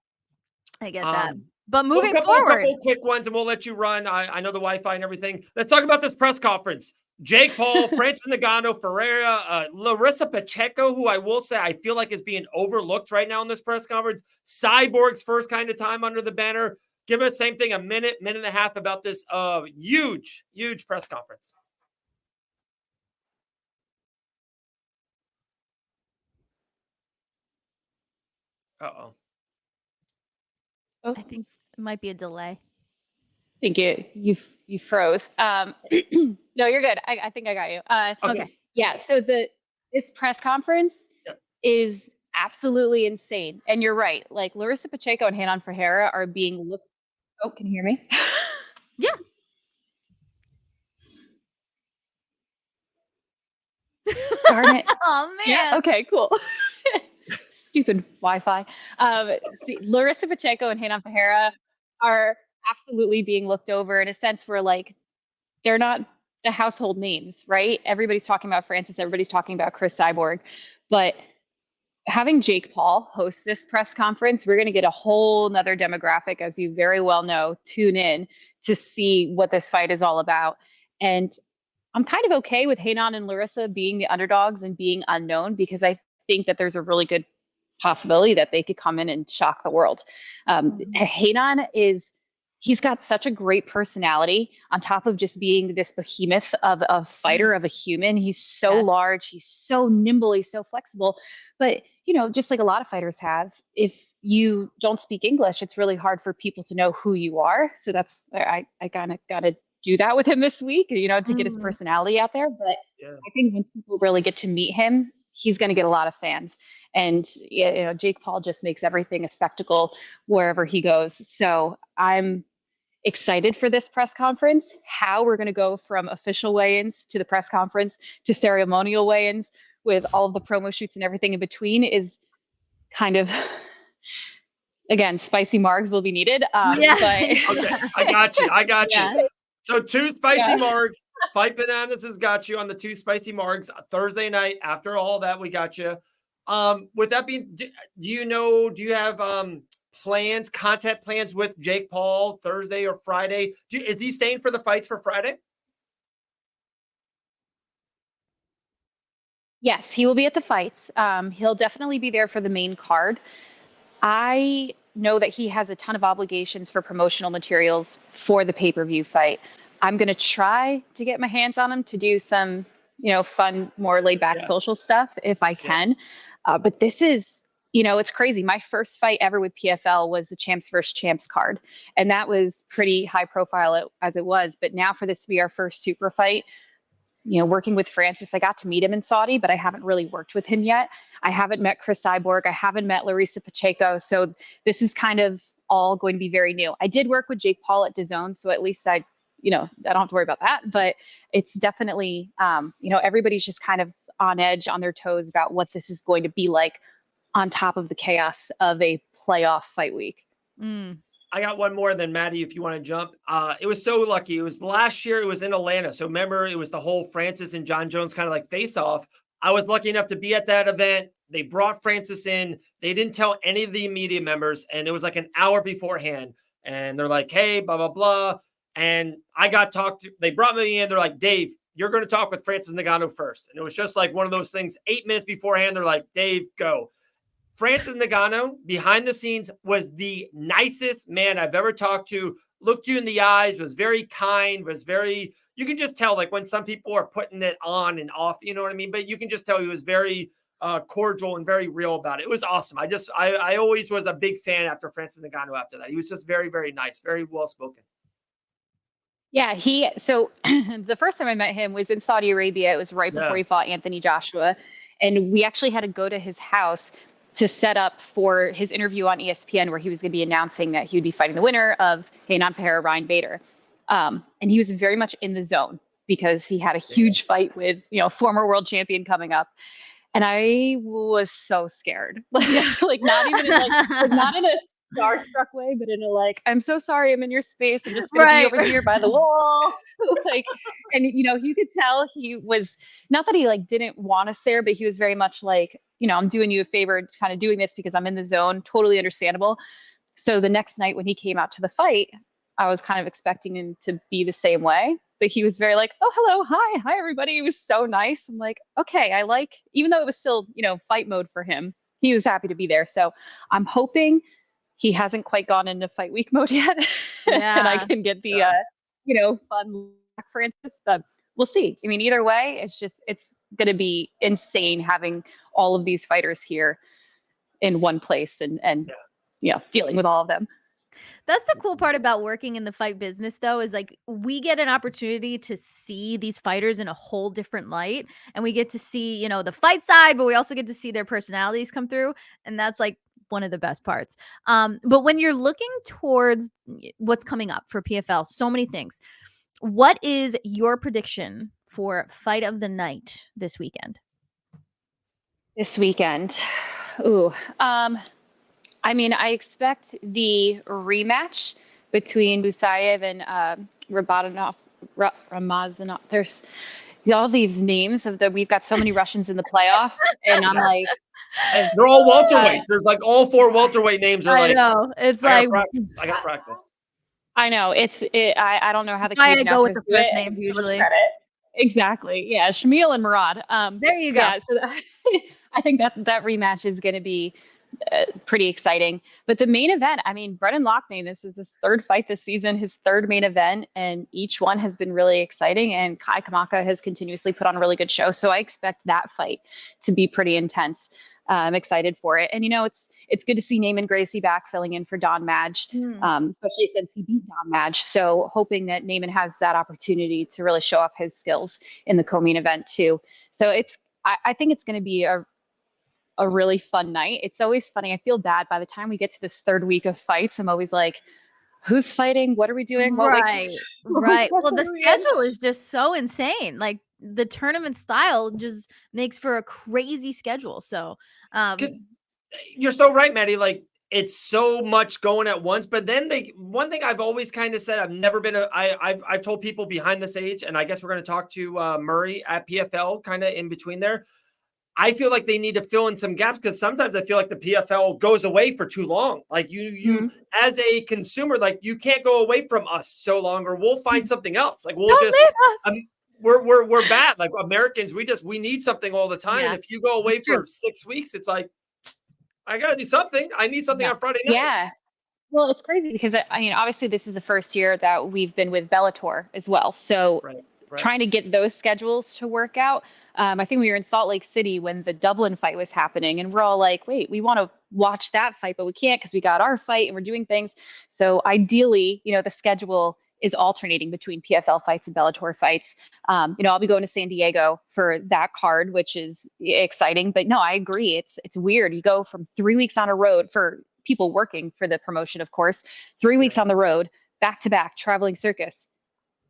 But moving forward, a couple quick ones, and we'll let you run. I know the Wi-Fi and everything. Let's talk about this press conference. Jake Paul, Francis Ngannou, Ferreira, Larissa Pacheco, who I will say I feel like is being overlooked right now in this press conference. Cyborg's first kind of time under the banner. Give us same thing, a minute and a half about this huge press conference. Uh-oh. Oh. I think it might be a delay. Thank you. You froze. No, you're good. I think I got you. Okay. Yeah. So this press conference is absolutely insane. And you're right. Like Larissa Pacheco and Hanan Ferreira are being looked. Oh, can you hear me? Yeah. Darn it. Oh man. Yeah. Okay. Cool. Stupid Wi-Fi. Larissa Pacheco and Hanan Ferreira are absolutely being looked over in a sense where like they're not the household names, right? Everybody's talking about Francis, everybody's talking about Chris Cyborg, but having Jake Paul host this press conference, we're going to get a whole nother demographic, as you very well know, tune in to see what this fight is all about. And I'm kind of okay with Hanan and Larissa being the underdogs and being unknown, because I think that there's a really good possibility that they could come in and shock the world. Hanan he's got such a great personality on top of just being this behemoth of a fighter, of a human. He's so large, he's so nimble, he's so flexible. But, just like a lot of fighters have, if you don't speak English, it's really hard for people to know who you are. So that's, I kind of got to do that with him this week, to get his personality out there. But I think once people really get to meet him, he's going to get a lot of fans. And, Jake Paul just makes everything a spectacle wherever he goes. So I'm excited for this press conference. How we're going to go from official weigh-ins to the press conference to ceremonial weigh-ins with all of the promo shoots and everything in between is kind of, again, spicy margs will be needed. But okay, I got you. So 2 spicy margs. Fight Bananas has got you on the 2 spicy margs Thursday night. After all that, we got you. With that being, do you have content plans with Jake Paul Thursday or Friday? Is he staying for the fights for Friday? Yes, he will be at the fights. He'll definitely be there for the main card. I know that he has a ton of obligations for promotional materials for the pay-per-view fight. I'm going to try to get my hands on him to do some, fun, more laid back social stuff if I can. But this is, it's crazy. My first fight ever with PFL was the Champs vs. Champs card. And that was pretty high profile as it was. But now for this to be our first super fight, working with Francis, I got to meet him in Saudi, but I haven't really worked with him yet. I haven't met Chris Cyborg. I haven't met Larissa Pacheco. So this is kind of all going to be very new. I did work with Jake Paul at DAZN, so at least I don't have to worry about that. But it's definitely, everybody's just kind of on edge, on their toes about what this is going to be like on top of the chaos of a playoff fight week. I got one more than Maddie, if you want to jump. It was so lucky. It was last year. It was in Atlanta. So remember, it was the whole Francis and John Jones kind of like face off. I was lucky enough to be at that event. They brought Francis in. They didn't tell any of the media members. And it was like an hour beforehand. And they're like, hey, blah, blah, blah. And I got talked to. They brought me in. They're like, Dave, you're going to talk with Francis Ngannou first. And it was just like one of those things. 8 minutes beforehand, they're like, Dave, go. Francis Ngannou, behind the scenes, was the nicest man I've ever talked to, looked you in the eyes, was very kind, you can just tell, like, when some people are putting it on and off, you know what I mean? But you can just tell he was very cordial and very real about it. It was awesome. I always was a big fan after Francis Ngannou after that. He was just very, very nice, very well spoken. Yeah, so the first time I met him was in Saudi Arabia. It was right before he fought Anthony Joshua. And we actually had to go to his house to set up for his interview on ESPN, where he was going to be announcing that he would be fighting the winner of Kaynan Ferreira, Ryan Bader. And he was very much in the zone because he had a huge fight with, former world champion coming up. And I was so scared, like not even not in a starstruck way, but in a I'm so sorry, I'm in your space. I'm just gonna be over here by the wall. And you could tell he was, not that he didn't want us there, but he was very much I'm doing you a favor, kind of doing this because I'm in the zone. Totally understandable. So the next night when he came out to the fight, I was kind of expecting him to be the same way. But he was very oh, hello, hi everybody. It was so nice. I'm like, okay, even though it was still, fight mode for him, he was happy to be there. So I'm hoping he hasn't quite gone into fight week mode yet. And I can get the, fun Francis, but we'll see. I mean, either way, it's going to be insane having all of these fighters here in one place and dealing with all of them. That's the cool part about working in the fight business, though, is we get an opportunity to see these fighters in a whole different light, and we get to see, the fight side, but we also get to see their personalities come through. And that's one of the best parts. But when you're looking towards what's coming up for PFL, so many things, what is your prediction for fight of the night this weekend? Ooh, I expect the rematch between Busayev and Ramazanov. There's all these names we've got so many Russians in the playoffs, and I'm they're all welterweights. There's all 4 welterweight names are I know. It's I got practice. I know. I don't know how the I go with the first name usually. Exactly. Yeah, Shamil and Murad. There you go. Yeah, so I think that rematch is going to be pretty exciting. But the main event, Brendan Loughnane, this is his 3rd fight this season, his 3rd main event, and each one has been really exciting. And Kai Kamaka has continuously put on a really good show. So I expect that fight to be pretty intense. I'm excited for it. And, it's good to see Naaman Gracie back filling in for Don Madge, especially since he beat Don Madge. So hoping that Naaman has that opportunity to really show off his skills in the co-main event too. So I think it's going to be a really fun night. It's always funny. I feel bad by the time we get to this 3rd week of fights. I'm always like, who's fighting? What are we doing? Right. Well, the schedule is just so insane. The tournament style just makes for a crazy schedule. So, you're so right, Maddie. It's so much going at once. But then one thing I've always kind of said, I've never been I've told people behind the stage, and I guess we're going to talk to Murray at PFL kind of in between there. I feel like they need to fill in some gaps because sometimes I feel like the PFL goes away for too long. You as a consumer, you can't go away from us so long, or we'll find something else. We'll Don't leave us. We're bad. Americans, we need something all the time. Yeah, and if you go away for 6 weeks, it's I got to do something. I need something on Friday night. Yeah. Well, it's crazy because obviously this is the first year that we've been with Bellator as well. So trying to get those schedules to work out. I think we were in Salt Lake City when the Dublin fight was happening, and we're all like, wait, we want to watch that fight, but we can't because we got our fight and we're doing things. So ideally, the schedule is alternating between PFL fights and Bellator fights. I'll be going to San Diego for that card, which is exciting. But no, I agree. It's weird. You go from 3 weeks on a road for people working for the promotion, of course, 3 weeks on the road, back to back traveling circus.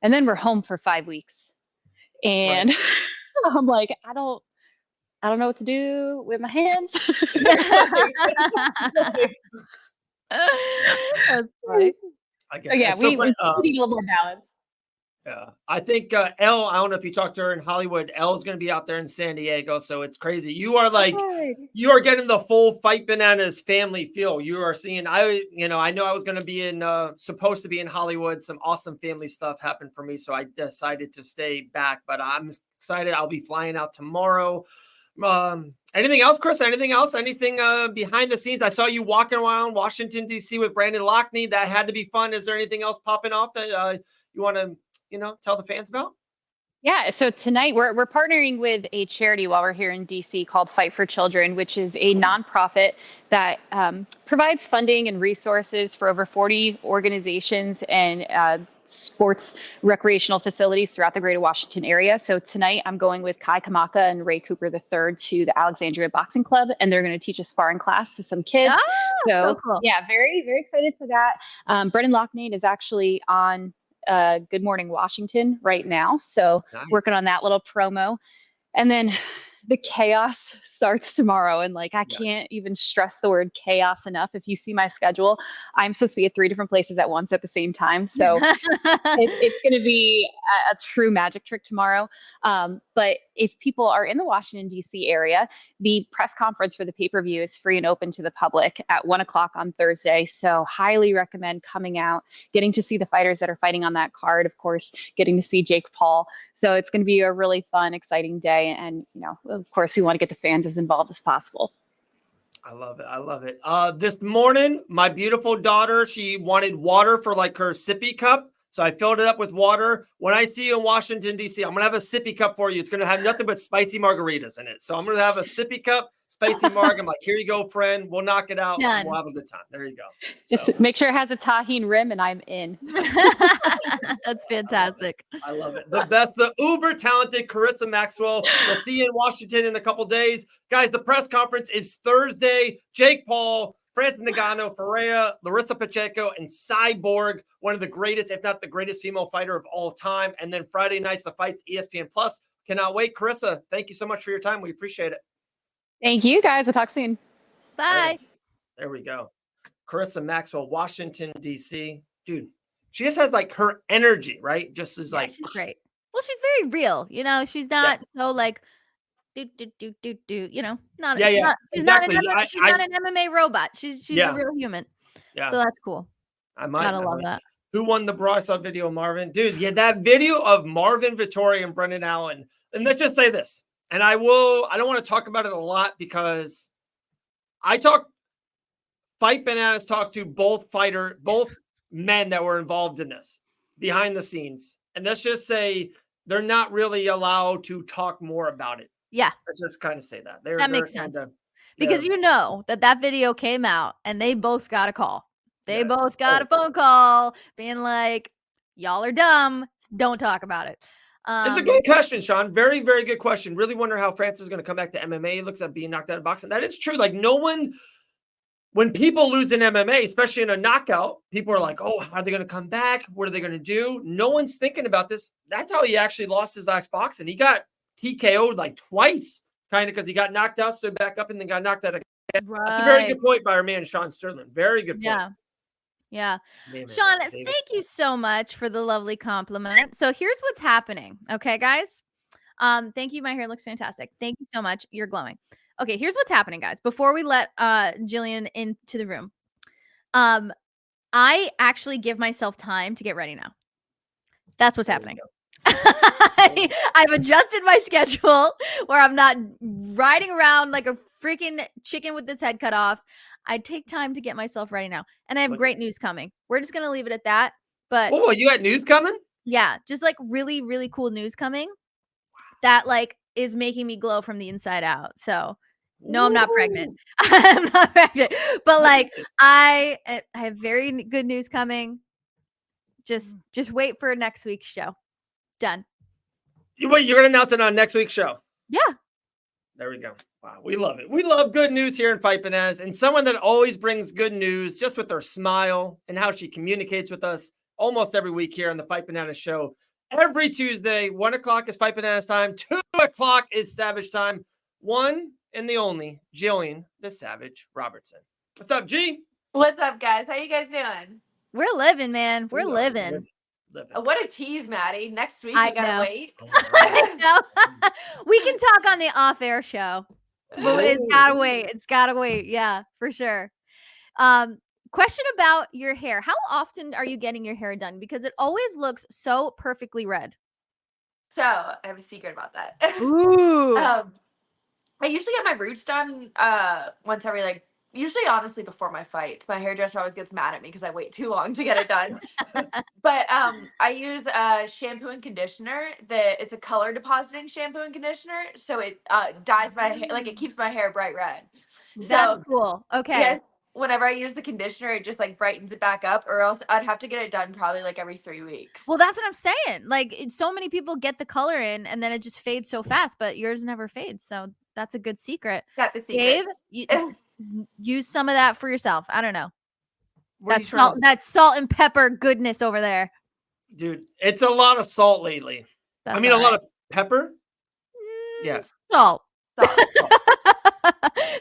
And then we're home for 5 weeks. And I'm like, I don't know what to do with my hands. That's funny. We need a little more balance. Yeah, I think Elle, I don't know if you talked to her in Hollywood. Elle's going to be out there in San Diego, so it's crazy. You are you are getting the full Fight Bananas family feel. You are seeing. I know I was going to be supposed to be in Hollywood. Some awesome family stuff happened for me, so I decided to stay back. But I'm excited. I'll be flying out tomorrow. Anything else, Chris? Anything else? Anything behind the scenes? I saw you walking around Washington, D.C. with Brandon Loughnane. That had to be fun. Is there anything else popping off that you want to, tell the fans about? Yeah, so tonight we're partnering with a charity while we're here in DC called Fight for Children, which is a nonprofit that provides funding and resources for over 40 organizations and sports recreational facilities throughout the greater Washington area. So tonight I'm going with Kai Kamaka and Ray Cooper III to the Alexandria Boxing Club, and they're going to teach a sparring class to some kids. So cool. Yeah, very, very excited for that. Brendan Loughnane is actually on Good Morning Washington right now. So working on that little promo. And then the chaos starts tomorrow. And like, I can't even stress the word chaos enough. If you see my schedule, I'm supposed to be at 3 different places at once at the same time. So it's going to be a true magic trick tomorrow. But if people are in the Washington, D.C. area, the press conference for the pay-per-view is free and open to the public at 1:00 on Thursday. So highly recommend coming out, getting to see the fighters that are fighting on that card, of course, getting to see Jake Paul. So it's going to be a really fun, exciting day. And, you know, of course, we want to get the fans as involved as possible. I love it. I love it. This morning, my beautiful daughter, she wanted water for like her sippy cup. So I filled it up with water. When I see you in Washington, D.C., I'm going to have a sippy cup for you. It's going to have nothing but spicy margaritas in it. So I'm going to have a sippy cup, spicy marg. I'm like, here you go, friend. We'll knock it out. Done. We'll have a good time. There you go. Just make sure it has a tahine rim and I'm in. That's fantastic. I love it. The best, the uber talented Karisa Maxwell. We'll see you in Washington in a couple days. Guys, the press conference is Thursday. Jake Paul, Francis Ngannou, Ferreira, Larissa Pacheco, and Cyborg, one of the greatest, if not the greatest female fighter of all time. And then Friday nights, the fights, ESPN Plus. Cannot wait. Karisa, thank you so much for your time. We appreciate it. Thank you, guys. We'll talk soon. Bye. There we go. Karisa Maxwell, Washington, D.C. Dude, she just has like her energy, right? Just as like. She's great. Well, she's very real. You know, she's not so like, you know, she's not an MMA robot. She's a real human. Yeah. So that's cool. Gotta love that. Who won the brawl? I saw video of Marvin. Dude, yeah, that video of Marvin Vettori and Brendan Allen. And let's just say this. And I don't want to talk about it a lot because Fight Bananas talked to both men that were involved in this behind the scenes. And let's just say they're not really allowed to talk more about it. Yeah. Let's just kind of say that. That makes sense. Because you know that video came out and they both got a call. They both got a phone call being like, y'all are dumb. Don't talk about it. It's a good question, Sean. Very, very good question. Really wonder how Francis is going to come back to MMA. He looks at being knocked out of boxing. That is true. Like when people lose in MMA, especially in a knockout, people are like, oh, how are they going to come back? What are they going to do? No one's thinking about this. That's how he actually lost his last boxing. He got TKO'd like twice, kind of because he got knocked out, stood back up, and then got knocked out again. Right. That's a very good point by our man, Sean Sterling. Very good point. Yeah. Sean, thank you so much for the lovely compliment. So here's what's happening. Okay, guys. Thank you. My hair looks fantastic. Thank you so much. You're glowing. Okay, here's what's happening, guys. Before we let Gillian into the room, I actually give myself time to get ready now. That's what's happening. I've adjusted my schedule where I'm not riding around like a freaking chicken with this head cut off. I take time to get myself ready now. And I have great news coming. We're just going to leave it at that. But oh, you got news coming? Yeah, just like really, really cool news coming that like is making me glow from the inside out. So no, I'm not pregnant. I'm not pregnant. But like I have very good news coming. Just wait for next week's show. Done. Wait, you're going to announce it on next week's show? Yeah. There we go. Wow, we love it. We love good news here in Fight Bananas, and someone that always brings good news just with her smile and how she communicates with us almost every week here on the Fight Bananas show. Every Tuesday, 1:00 is Fight Bananas time, 2:00 is Savage time. One and the only Gillian the Savage Robertson. What's up, G? What's up, guys? How you guys doing? We're living, man. We're living. What a tease, Maddie. Next week, we gotta wait. I know. We can talk on the off-air show, but it's gotta wait. It's gotta wait. Yeah, for sure. Question about your hair. How often are you getting your hair done? Because it always looks so perfectly red. So I have a secret about that. Ooh. I usually get my roots done once every like usually honestly before my fights. My hairdresser always gets mad at me because I wait too long to get it done. But I use a shampoo and conditioner that it's a color depositing shampoo and conditioner, so it dyes my hair, like it keeps my hair bright red. That's So cool. Okay. yeah, whenever I use the conditioner, it just like brightens it back up, or else I'd have to get it done probably like every 3 weeks. Well, that's what I'm saying. Like, so many people get the color in and then it just fades so fast, but yours never fades. So that's a good secret. Got the Dave, secrets. use some of that for yourself. I don't know. What are you That's trying salt. That's salt and pepper goodness over there. Dude, it's a lot of salt lately. That's I mean, a all lot right. of pepper. Yeah. Salt. Salt.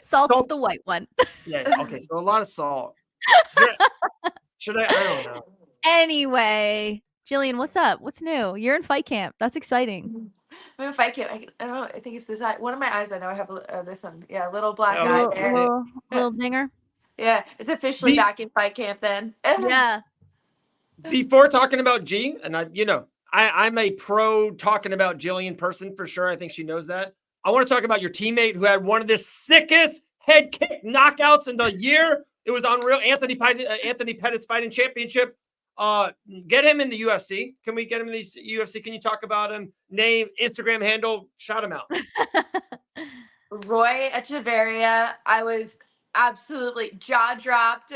Salt's Salt. the white one. Yeah. Okay. So a lot of salt. Should I? I don't know. Anyway, Gillian, what's up? What's new? You're in fight camp. That's exciting. I'm in fight camp. I don't know. I think it's this eye. One of my eyes. I know I have this one. Yeah, little black Oh, eye okay. there. Little dinger. Yeah, it's officially back in fight camp then. Yeah. Before talking about G, and I'm a pro talking about Gillian person for sure. I think she knows that. I want to talk about your teammate who had one of the sickest head kick knockouts in the year. It was unreal. Anthony Pettis fighting championship. Get him in the UFC. Can we get him in the UFC? Can you talk about him? Name, Instagram handle, shout him out. Roy Echeverria. I was absolutely jaw dropped.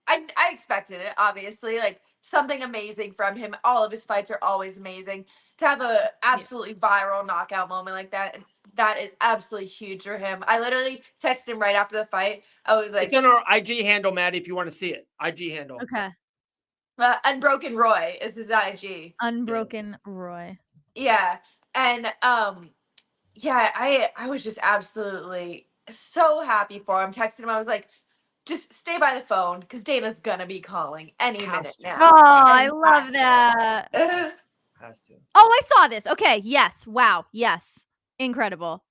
I expected it, obviously, like something amazing from him. All of his fights are always amazing. To have a absolutely viral knockout moment like that is absolutely huge for him. I literally texted him right after the fight. I was like, it's on our IG handle, Maddie, if you want to see it. IG handle. Okay. Unbroken Roy is his IG. Unbroken Roy. Yeah. And yeah, I was just absolutely so happy for him. Texted him, I was like, just stay by the phone because Dana's gonna be calling any minute now. Oh, I love that. Has to. Oh, I saw this. Okay. Yes. Wow. Yes. Incredible.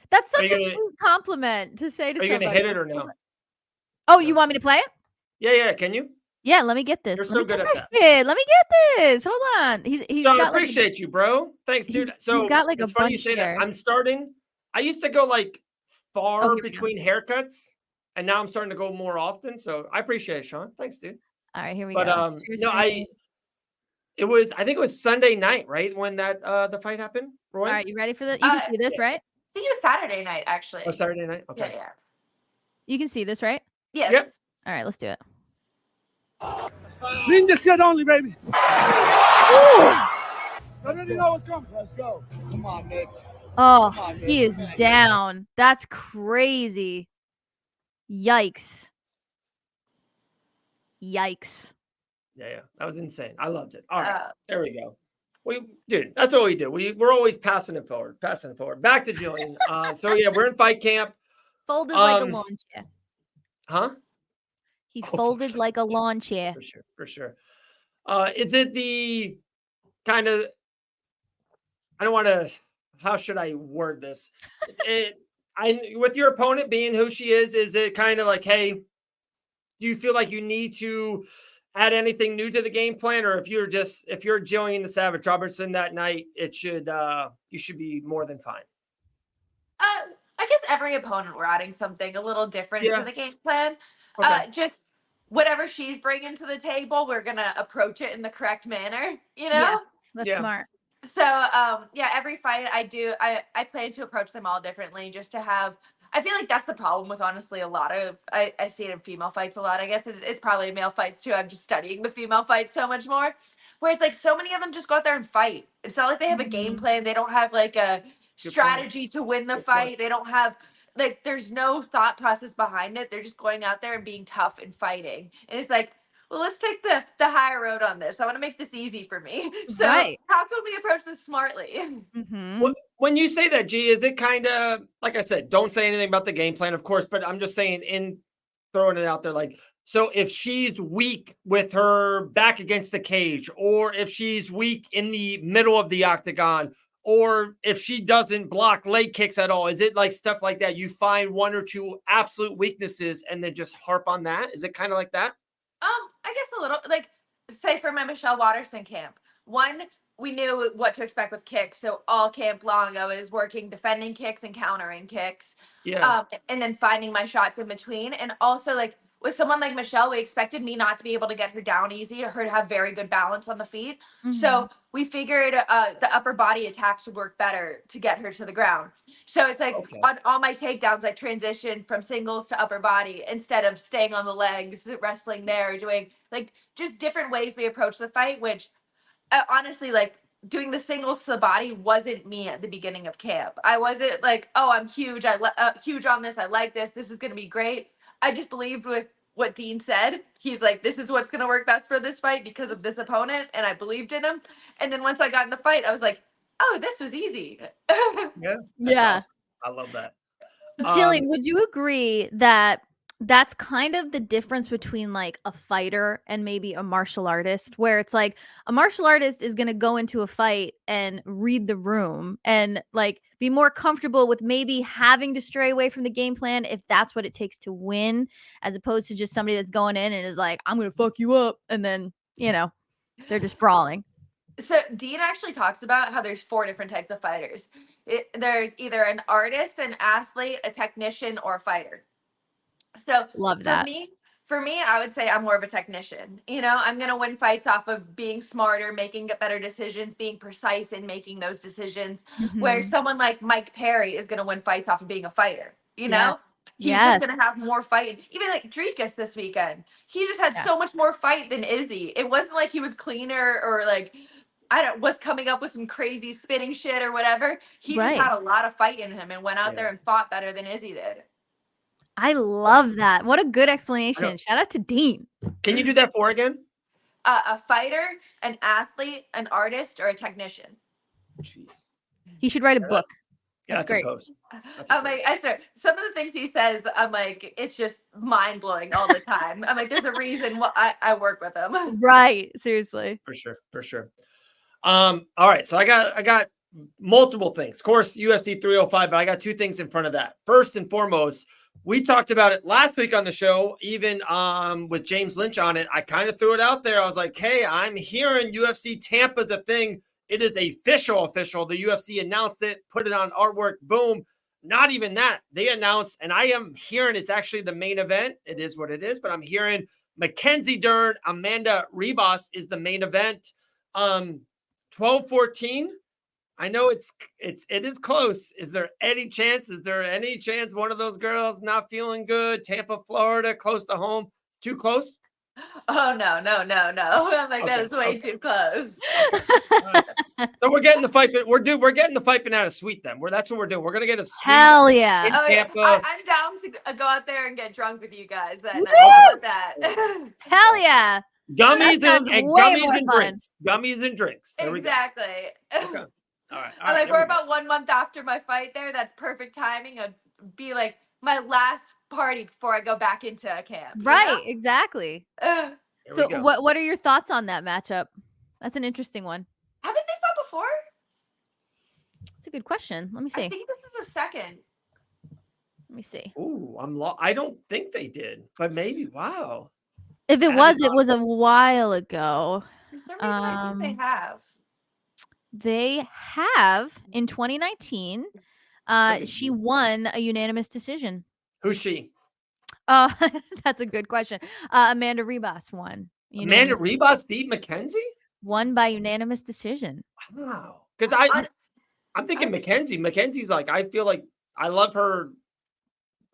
That's such a sweet compliment to say to somebody. Are you gonna hit it or no? Oh, you want me to play it? Yeah. Can you? Yeah, let me get this. You're so good at that. Shit. Let me get this. Hold on. He's John, got appreciate you, bro. Thanks, dude. So he's got like it's a funny you bunch say here. that. I'm starting. I used to go like far between haircuts, and now I'm starting to go more often. So I appreciate it, Sean. Thanks, dude. All right, here we go. But no, I think it was Sunday night, right? When that the fight happened. Roy? All right, you ready for this? You can see this, right? I think it was Saturday night, actually. Oh, Saturday night? Okay. Yeah. You can see this, right? Yes. Yep. All right, let's do it. Bring this shit only, baby. I already know what's coming. Let's go. Come on, Nick. Oh, he is down. That's crazy. Yikes. Yeah. That was insane. I loved it. All right. There we go. Dude, that's what we do. We're always passing it forward. Back to Gillian. So yeah, we're in fight camp. Folded like a lawn chair. Huh? He folded like a lawn chair. For sure. Is it the kind of, I don't want to, how should I word this? With your opponent being who she is it kind of like, hey, do you feel like you need to add anything new to the game plan? Or if you're Gillian the Savage Robertson that night, you should be more than fine. I guess every opponent we're adding something a little different to the game plan. Okay. Just whatever she's bringing to the table, we're gonna approach it in the correct manner. You know, yes, that's smart. So every fight I plan to approach them all differently, just to have. I feel like that's the problem with honestly a lot of I see it in female fights a lot. I guess it's probably male fights too. I'm just studying the female fights so much more. Whereas like so many of them just go out there and fight. It's not like they have a game plan. They don't have like a strategy to win the fight. They don't have like there's no thought process behind it. They're just going out there and being tough and fighting. And it's like, well, let's take the higher road on this. I want to make this easy for me. So how can we approach this smartly? Mm-hmm. Well, when you say that, G, is it kind of, like I said, don't say anything about the game plan, of course, but I'm just saying throwing it out there, like, so if she's weak with her back against the cage, or if she's weak in the middle of the octagon, or if she doesn't block leg kicks at all, is it like stuff like that? You find one or two absolute weaknesses and then just harp on that? Is it kind of like that? I guess a little, like, say for my Michelle Watterson camp, one we knew what to expect with kicks. So all camp long, I was working defending kicks and countering kicks. Yeah. And then finding my shots in between. And also, like, with someone like Michelle, we expected me not to be able to get her down easy, her to have very good balance on the feet. So we figured the upper body attacks would work better to get her to the ground. So it's like on all my takedowns, I transitioned from singles to upper body instead of staying on the legs, wrestling there, doing like just different ways we approach the fight, which honestly, like, doing the singles to the body wasn't me at the beginning of camp. I wasn't like, oh, I'm huge. Huge on this. I like this. This is going to be great. I just believed with what Dean said. He's like, this is what's going to work best for this fight because of this opponent. And I believed in him. And then once I got in the fight, I was like, oh, this was easy. Yeah. Awesome. I love that. Jillian, would you agree that that's kind of the difference between like a fighter and maybe a martial artist, where it's like a martial artist is going to go into a fight and read the room and like be more comfortable with maybe having to stray away from the game plan if that's what it takes to win, as opposed to just somebody that's going in and is like, I'm going to fuck you up. And then, you know, they're just brawling. So Dean actually talks about how there's 4 different types of fighters. There's either an artist, an athlete, a technician, or a fighter. So love that. For me, I would say I'm more of a technician. You know, I'm going to win fights off of being smarter, making better decisions, being precise in making those decisions. Where someone like Mike Perry is going to win fights off of being a fighter. You know, he's just going to have more fight. Even like Drekas this weekend, he just had so much more fight than Izzy. It wasn't like he was cleaner or like, was coming up with some crazy spinning shit or whatever. He just had a lot of fight in him and went out there and fought better than Izzy did. I love that. What a good explanation. Shout out to Dean. Can you do that 4 again? A fighter, an athlete, an artist, or a technician. Jeez. He should write a book. That's great. A post. I'm like, Esther, some of the things he says, I'm like, it's just mind blowing all the time. I'm like, there's a reason why I work with him. Right. Seriously. For sure. All right. So I got multiple things. Of course, UFC 305, but I got 2 things in front of that. First and foremost, we talked about it last week on the show, even with James Lynch on it. I kind of threw it out there. I was like, hey, I'm hearing UFC Tampa's a thing. It is official. The UFC announced it, put it on artwork. Boom. Not even that. They announced, and I am hearing it's actually the main event. It is what it is, but I'm hearing Mackenzie Dern, Amanda Ribas is the main event. 12-14. I know it is close. Is there any chance one of those girls not feeling good? Tampa, Florida, close to home. Too close? Oh, no. I'm like, that is way too close. So we're getting the fight. We're getting the fight banana suite then. That's what we're doing. We're going to get a suite. Hell yeah. In Tampa. I'm down to go out there and get drunk with you guys. That. Hell yeah. Gummies and drinks. There exactly. Okay. All right. I'm like, we're about 1 month after my fight there. That's perfect timing. It'd be like my last party before I go back into camp. Right, exactly. So what are your thoughts on that matchup? That's an interesting one. Haven't they fought before? That's a good question. Let me see. I think this is a second. Let me see. Ooh, I don't think they did, but maybe. Wow. If it was a while ago. For some reason, I think they have. They have in 2019. She won a unanimous decision. Who's she? That's a good question. Amanda Ribas won. Amanda Ribas beat Mackenzie? Won by unanimous decision. Wow. Because I'm thinking Mackenzie. Mackenzie's like, I feel like I love her.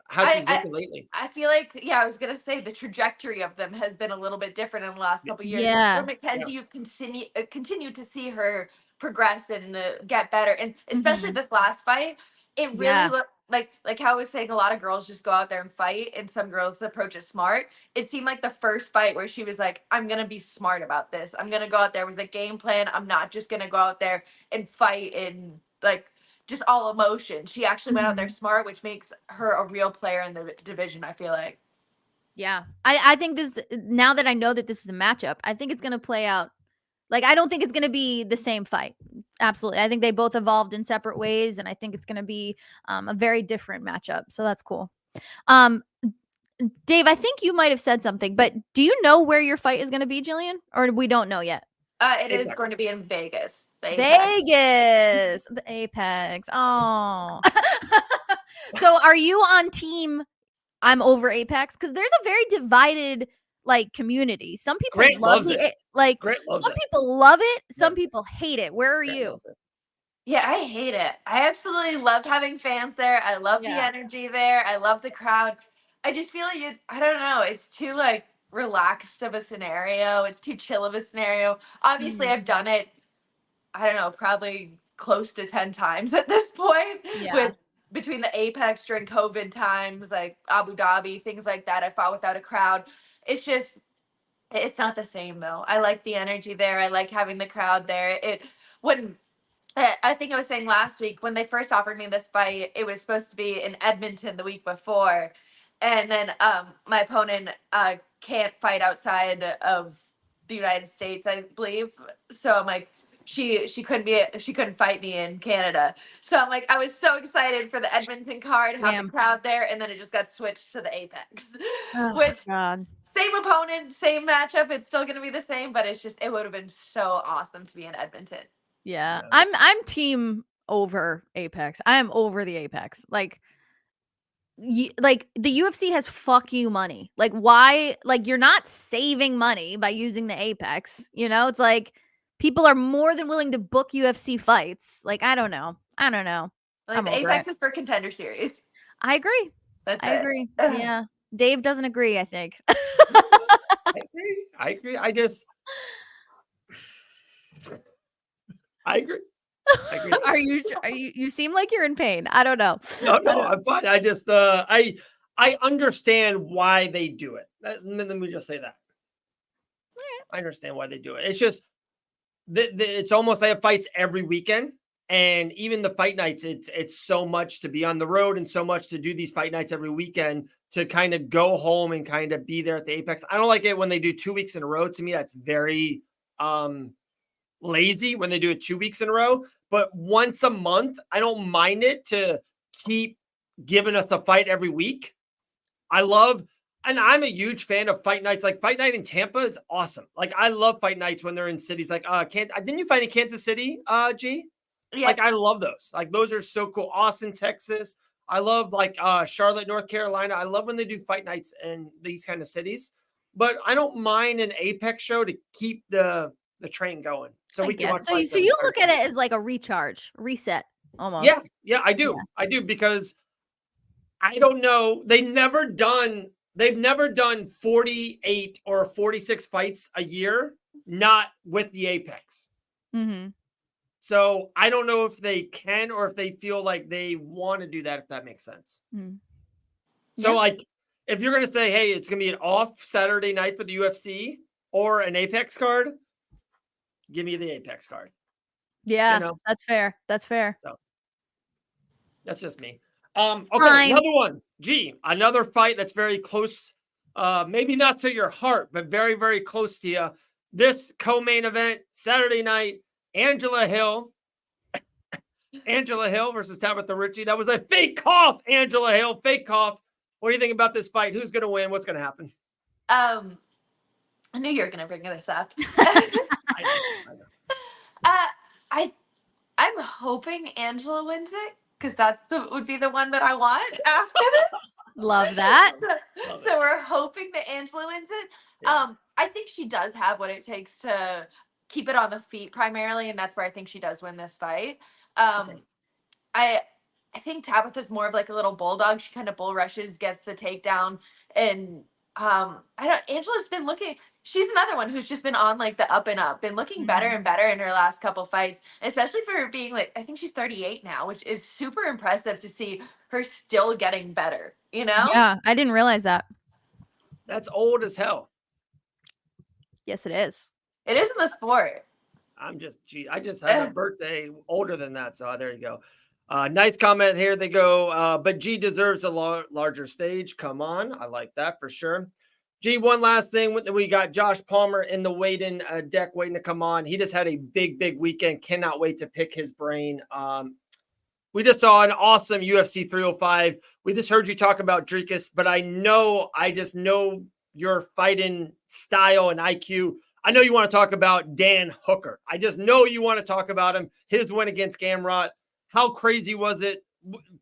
How she's looking lately. I feel like, I was gonna say the trajectory of them has been a little bit different in the last couple of years. Yeah. For Mackenzie, you've continued to see her progress and get better, and especially this last fight, it really looked like how I was saying. A lot of girls just go out there and fight, and some girls approach it smart. It seemed like the first fight where she was like, "I'm gonna be smart about this. I'm gonna go out there with a game plan. I'm not just gonna go out there and fight and like." Just all emotion. She actually went out there smart, which makes her a real player in the division, I feel like. Yeah. I think this, now that I know that this is a matchup, I think it's going to play out. Like, I don't think it's going to be the same fight. Absolutely. I think they both evolved in separate ways, and I think it's going to be a very different matchup. So that's cool. Dave, I think you might have said something, but do you know where your fight is going to be, Gillian? Or we don't know yet? It is Apex. going to be in Vegas. The Vegas, the Apex. Oh. So are you on team I'm over Apex? Because there's a very divided like community. Some people Grant love loves the it. like Grant loves some it. people love it, some Yeah. people hate it. Where are Grant you? loves it. Yeah, I hate it. I absolutely love having fans there. I love the Yeah. energy there. I love the crowd. I just feel like I don't know, it's too like relaxed of a scenario. It's too chill of a scenario. Obviously, Mhm. I've done it, I don't know, probably close to 10 times at this point Yeah. with between the Apex during COVID times, like Abu Dhabi, things like that. I fought without a crowd. It's just it's not the same though. I like the energy there. I like having the crowd there. It when I think I was saying last week when they first offered me this fight, it was supposed to be in Edmonton the week before, and then my opponent can't fight outside of the United States, I believe. So I'm like, she couldn't fight me in Canada. So I'm like, I was so excited for the Edmonton card, have Damn. the crowd there, and then it just got switched to the Apex, Oh which God. same opponent, same matchup. It's still gonna be the same, but it's just it would have been so awesome to be in Edmonton. Yeah. Yeah. I'm team over Apex. I am over the Apex. Like like the UFC has fuck you money. Like why like you're not saving money by using the Apex, you know? It's like people are more than willing to book UFC fights. Like I don't know. I don't know. Like I'm the over it. Apex is for Contender Series. I agree. That's I it. agree. Ugh. Yeah. Dave doesn't agree, I think. I agree. I agree. I agree. Are you seem like you're in pain. I don't know. No, I don't- I'm fine. I just I understand why they do it. Let me just say that. I understand why they do it. It's just it's almost they have fights every weekend, and even the fight nights, it's so much to be on the road and so much to do these fight nights every weekend to kind of go home and kind of be there at the Apex. I don't like it when they do 2 weeks in a row. To me, that's very lazy when they do it 2 weeks in a row. But once a month, I don't mind it to keep giving us a fight every week. I love, and I'm a huge fan of fight nights. Like fight night in Tampa is awesome. Like I love fight nights when they're in cities like didn't you fight in Kansas City, G? Yeah. Like I love those. Like those are so cool. Austin, Texas. I love like Charlotte, North Carolina. I love when they do fight nights in these kind of cities. But I don't mind an Apex show to keep the train going. So I we can guess. watch So fights so on you Saturday look at it night. as like a recharge, reset almost. Yeah, I do. Yeah. I do because I don't know. They've never done 48 or 46 fights a year, not with the Apex. Mm-hmm. So I don't know if they can or if they feel like they want to do that, if that makes sense. Mm. So Yeah. like if you're going to say, hey, it's going to be an off Saturday night for the UFC or an Apex card, give me the Apex card. Yeah, You know? that's fair. That's fair. So that's just me. Okay, Fine. another one. Another fight that's very close, maybe not to your heart, but very, very close to you. This co-main event, Saturday night, Angela Hill versus Tabitha Ritchie. That was a fake cough, Angela Hill, fake cough. What do you think about this fight? Who's going to win? What's going to happen? I knew you were gonna bring this up. I know. I'm hoping Angela wins it because would be the one that I want after this. Love that. So we're hoping that Angela wins it. Yeah. I think she does have what it takes to keep it on the feet primarily, and that's where I think she does win this fight. Okay. I think Tabitha's more of like a little bulldog. She kind of bull rushes, gets the takedown, and Angela's been looking. She's another one who's just been on like the up and up, been looking better and better in her last couple fights, especially for being like, I think she's 38 now, which is super impressive to see her still getting better, you know? Yeah, I didn't realize that. That's old as hell. Yes, it is. It is in the sport. I just had a birthday older than that. So there you go. Nice comment here. They go, but G deserves a larger stage. Come on. I like that for sure. G, one last thing. We got Josh Palmer in the waiting deck waiting to come on. He just had a big, big weekend. Cannot wait to pick his brain. We just saw an awesome UFC 305. We just heard you talk about Dricus, but I just know your fighting style and IQ. I know you want to talk about Dan Hooker. I just know you want to talk about him. His win against Gamrot. How crazy was it?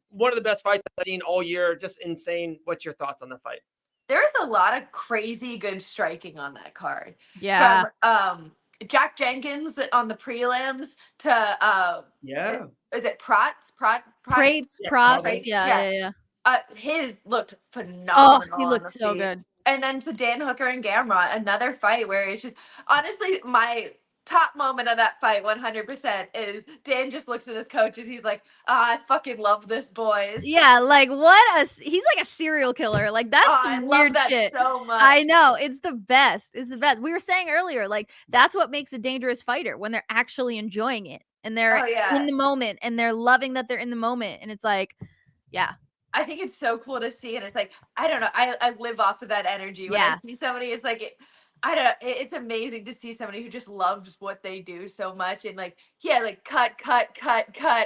One of the best fights I've seen all year. Just insane. What's your thoughts on the fight? There's a lot of crazy good striking on that card. Yeah. From Jack Jenkins on the prelims to is it Prates? Prates, Prots. Yeah. His looked phenomenal. Oh, he looked on the so feet. good. And then to Dan Hooker and Gamrot, another fight where it's just honestly my top moment of that fight 100% is Dan just looks at his coaches. He's like, I fucking love this, boys. Yeah, like he's like a serial killer. Like that's some weird shit. So much. I know, it's the best. It's the best. We were saying earlier, like that's what makes a dangerous fighter, when they're actually enjoying it and they're in the moment and they're loving that they're in the moment. And it's like, yeah. I think it's so cool to see, and it's like, I don't know, I live off of that energy. When I see somebody, it's like, it's amazing to see somebody who just loves what they do so much, and like, cut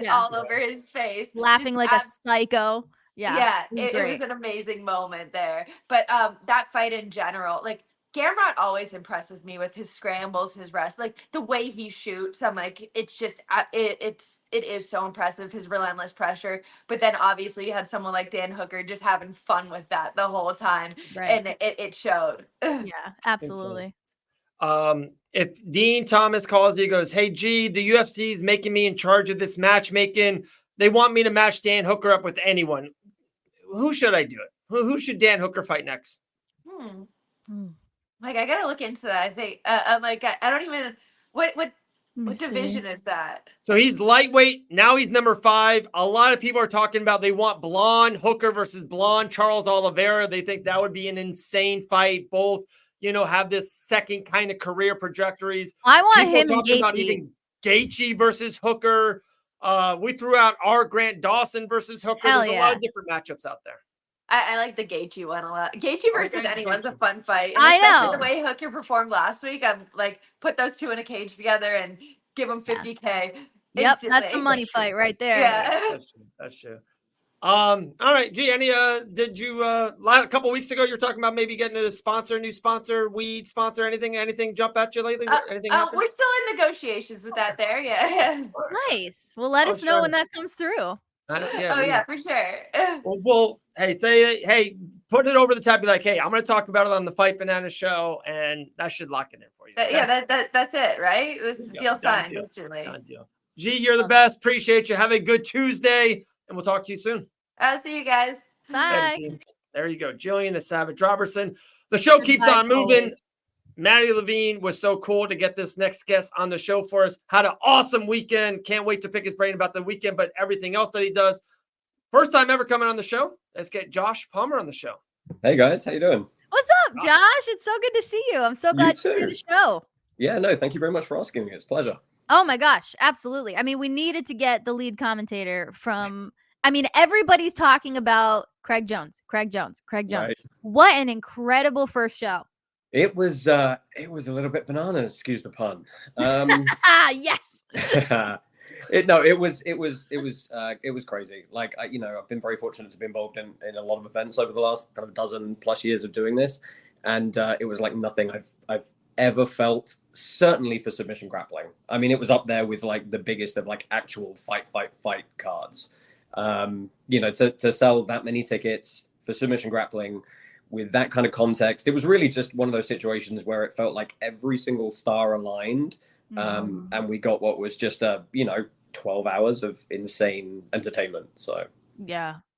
all over his face, laughing like a psycho. It was an amazing moment there. But that fight in general, like, Gamrot always impresses me with his scrambles, his rest, like the way he shoots. I'm like, it's just, it is so impressive, his relentless pressure. But then obviously you had someone like Dan Hooker just having fun with that the whole time, and it showed. Yeah, absolutely. If Dean Thomas calls you, he goes, "Hey G, the UFC is making me in charge of this matchmaking. They want me to match Dan Hooker up with anyone. Who should I do it? Who should Dan Hooker fight next?" Like, I gotta look into that. I think I'm like, I don't even what division is that? So he's lightweight. Now he's number 5. A lot of people are talking about they want blonde Hooker versus blonde Charles Oliveira. They think that would be an insane fight. Both, have this second kind of career trajectories. I want people him and Gaethje. About even Gaethje versus Hooker. We threw out our Grant Dawson versus Hooker. There's a lot of different matchups out there. I like the Gaethje one a lot. Gaethje versus anyone's a fun fight. And I know. The way Hooker performed last week, I'm like, put those two in a cage together and give them $50K. Yep, that's the money fight right there. Yeah, that's true. All right, G. Did you a couple weeks ago you were talking about maybe getting a new sponsor, weed sponsor, anything jump at you lately? Anything? We're still in negotiations with that. There, yeah. Nice. Well, let us know when that comes through. For sure. Well, hey, put it over the top. Be like, hey, I'm going to talk about it on the Fight Banana show, and that should lock it in for you. That's it, right? This is deal signed instantly. Done deal. G, you're the best. Appreciate you. Have a good Tuesday, and we'll talk to you soon. I'll see you guys. Bye. There you go, Gillian the Savage Robertson. The show keeps on moving. Always. Maddie Levine was so cool to get this next guest on the show for us. Had an awesome weekend. Can't wait to pick his brain about the weekend, but everything else that he does. First time ever coming on the show. Let's get Josh Palmer on the show. Hey guys, how you doing? What's up, Josh? It's so good to see you. I'm so glad you're on the show. Yeah, no, thank you very much for asking me. It's a pleasure. Oh my gosh, absolutely. I mean, we needed to get the lead commentator from. I mean, everybody's talking about Craig Jones. Right. What an incredible first show. It was a little bit bananas, excuse the pun. Yes. It was crazy. Like, I've been very fortunate to be involved in a lot of events over the last kind of dozen plus years of doing this, and it was like nothing I've ever felt. Certainly for submission grappling. I mean, it was up there with like the biggest of like actual fight cards. To sell that many tickets for submission grappling with that kind of context, it was really just one of those situations where it felt like every single star aligned, and we got what was just 12 hours of insane entertainment. So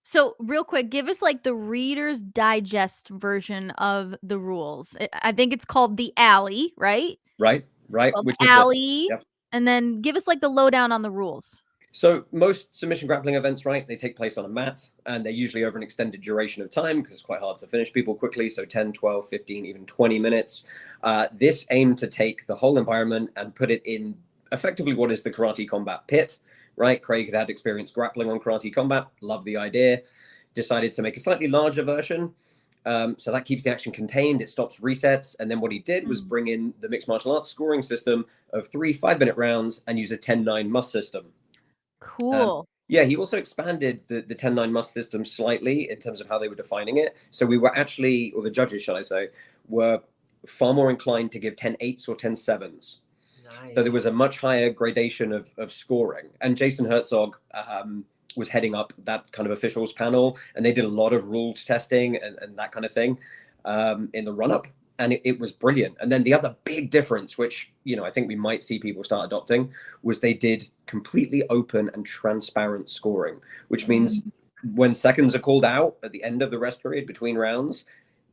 So real quick, give us like the Reader's Digest version of the rules. I think it's called the Alley, right? Right. Which Alley, yep. And then give us like the lowdown on the rules. So most submission grappling events, right, they take place on a mat, and they're usually over an extended duration of time because it's quite hard to finish people quickly. So 10, 12, 15, even 20 minutes. This aimed to take the whole environment and put it in effectively what is the Karate Combat pit, right? Craig had experience grappling on Karate Combat, loved the idea, decided to make a slightly larger version. So that keeps the action contained. It stops resets. And then what he did was bring in the mixed martial arts scoring system of 3 5-minute rounds and use a 10-9 must system. Cool. He also expanded the 10-9 must system slightly in terms of how they were defining it. So we were actually, or the judges, shall I say, were far more inclined to give 10-8s or 10-7s. So there was a much higher gradation of scoring. And Jason Herzog was heading up that kind of officials panel, and they did a lot of rules testing and that kind of thing in the run-up. And it was brilliant. And then the other big difference, which, I think we might see people start adopting, was they did completely open and transparent scoring, which means when seconds are called out at the end of the rest period between rounds,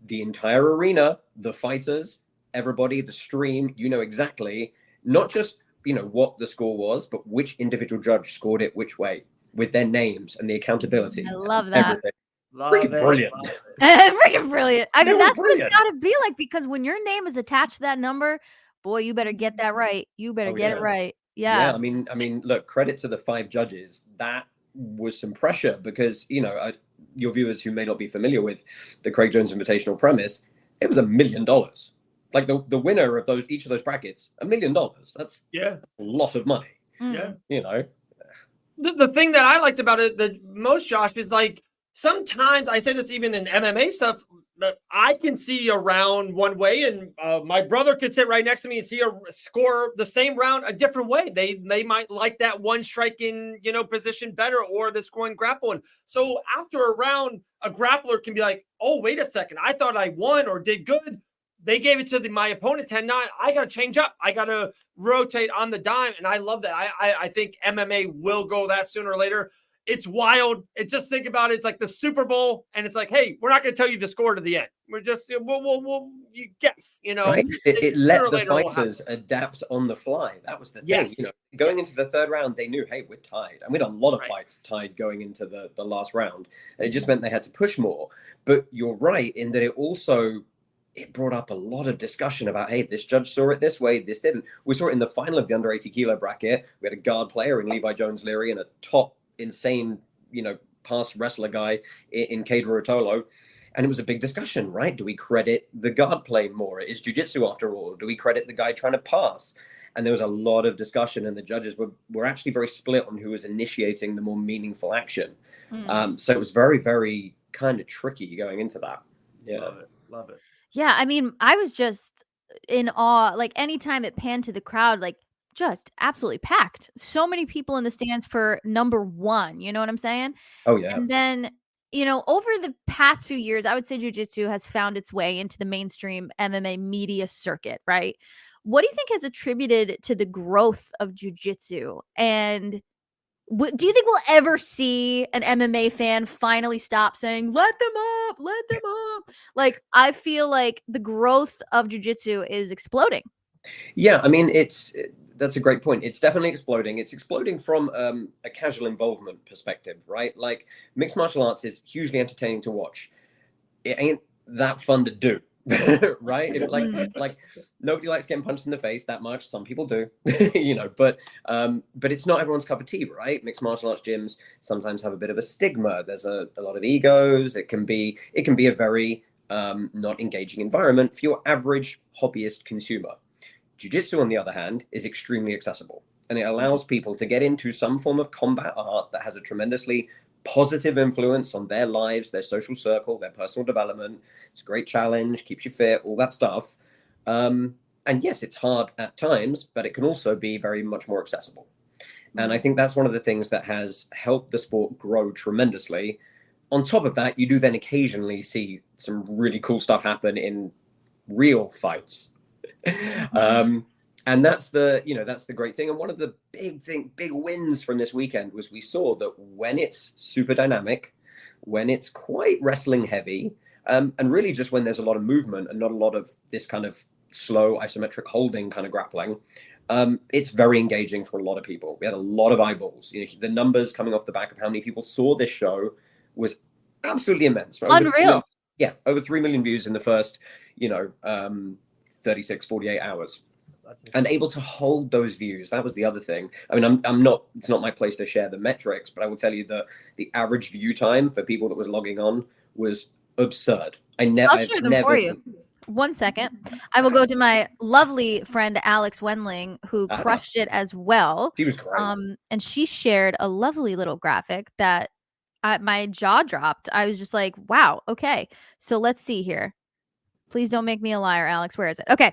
the entire arena, the fighters, everybody, the stream, exactly, not just, what the score was, but which individual judge scored it which way, with their names and the accountability. I love that. Everything. Freaking brilliant. Freaking brilliant. I mean, that's brilliant. what it's got to be like, because when your name is attached to that number, boy, you better get that right. You better get it right. Yeah. I mean, look, credit to the 5 judges. That was some pressure because, your viewers who may not be familiar with the Craig Jones Invitational premise, it was $1 million. Like the winner of each of those brackets, $1 million. That's a lot of money. Yeah. The thing that I liked about it the most, Josh, is like, sometimes I say this even in MMA stuff, that I can see a round one way, and my brother could sit right next to me and see a score the same round a different way. They might like that one striking, position better, or the scoring grappling. So after a round, a grappler can be like, "Oh, wait a second, I thought I won or did good. They gave it to my opponent 10-9. I got to change up. I got to rotate on the dime." And I love that. I think MMA will go that sooner or later. It's wild. Just think about it. It's like the Super Bowl, and it's like, hey, we're not going to tell you the score to the end. We're just, we'll you guess, Right? It let the fighters adapt on the fly. That was the thing. Going into the third round, they knew, hey, we're tied. And we had a lot of fights tied going into the last round. And it just meant they had to push more. But you're right in that it brought up a lot of discussion about, hey, this judge saw it this way, this didn't. We saw it in the final of the under 80 kilo bracket. We had a guard player in Levi Jones-Leary and a top insane, past wrestler guy in Cade Rotolo. And it was a big discussion, right? Do we credit the guard playing more? It is jiu-jitsu after all. Do we credit the guy trying to pass? And there was a lot of discussion, and the judges were actually very split on who was initiating the more meaningful action. So it was very, very kind of tricky going into that. Yeah. Love it. Yeah, I mean, I was just in awe. Like, anytime it panned to the crowd, like, just absolutely packed. So many people in the stands for number 1. You know what I'm saying? Oh, yeah. And then, over the past few years, I would say jiu-jitsu has found its way into the mainstream MMA media circuit, right? What do you think has attributed to the growth of jiu-jitsu? And do you think we'll ever see an MMA fan finally stop saying, let them up, let them up? Like, I feel like the growth of jiu-jitsu is exploding. Yeah, I mean, that's a great point. It's definitely exploding. It's exploding from a casual involvement perspective, right? Like, mixed martial arts is hugely entertaining to watch. It ain't that fun to do, right? Like nobody likes getting punched in the face that much. Some people do, but it's not everyone's cup of tea, right? Mixed martial arts gyms sometimes have a bit of a stigma. There's a lot of egos. It can be a very not engaging environment for your average hobbyist consumer. Jiu-jitsu, on the other hand, is extremely accessible, and it allows people to get into some form of combat art that has a tremendously positive influence on their lives, their social circle, their personal development. It's a great challenge, keeps you fit, all that stuff. And yes, it's hard at times, but it can also be very much more accessible. And I think that's one of the things that has helped the sport grow tremendously. On top of that, you do then occasionally see some really cool stuff happen in real fights. And that's the great thing. And one of the big wins from this weekend was we saw that when it's super dynamic, when it's quite wrestling heavy, and really just when there's a lot of movement and not a lot of this kind of slow isometric holding kind of grappling, it's very engaging for a lot of people. We had a lot of eyeballs. The numbers coming off the back of how many people saw this show was absolutely immense. Unreal. Over 3 million views in the first, 36, 48 hours. And able to hold those views. That was the other thing. I mean, it's not my place to share the metrics, but I will tell you that the average view time for people that was logging on was absurd. I'll share them for you. 1 second. I will go to my lovely friend Alex Wendling, who crushed it as well. She was great. And she shared a lovely little graphic that my jaw dropped. I was just like, wow, okay. So let's see here. Please don't make me a liar, Alex. Where is it? Okay.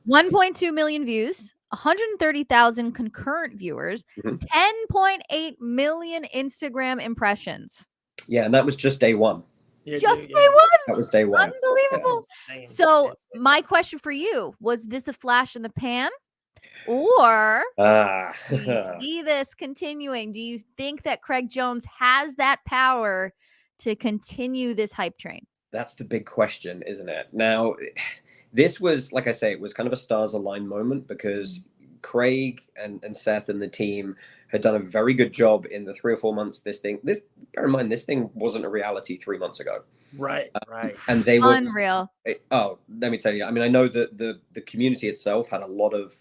1.2 million views, 130,000 concurrent viewers, Mhm. 10.8 million Instagram impressions. Yeah, and that was just day one. Yeah, Just dude, day yeah. one. That was day one. Unbelievable. That's insane. So It's my question for you, was this a flash in the pan? Or do you see this continuing? Do you think that Craig Jones has that power to continue this hype train? That's the big question, isn't it? Now, this was, like I say, it was kind of a stars aligned moment because Craig and Seth and the team had done a very good job in the 3 or 4 months. Bear in mind, this thing wasn't a reality 3 months ago. right, right. And they were Unreal. Oh, let me tell you. I mean, I know that the community itself had a lot of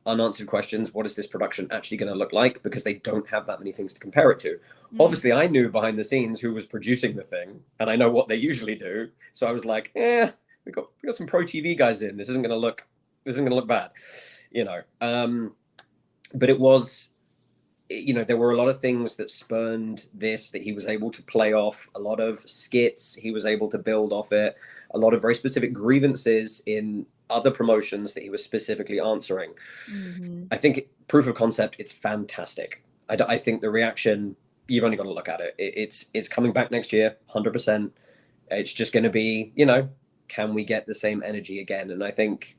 unanswered questions. What is this production actually going to look like? Because they don't have that many things to compare it to. Obviously, I knew behind the scenes who was producing the thing, and I know what they usually do. So I was like, we got some pro TV guys in. This isn't going to look bad, you know. But it was, you know, there were a lot of things that spurned this that he was able to play off. A lot of skits he was able to build off it. A lot of very specific grievances in other promotions that he was specifically answering. I think proof of concept, it's fantastic. I think the reaction, you've only got to look at it. It's coming back next year, 100%. It's just going to be, you know, can we get the same energy again? And I think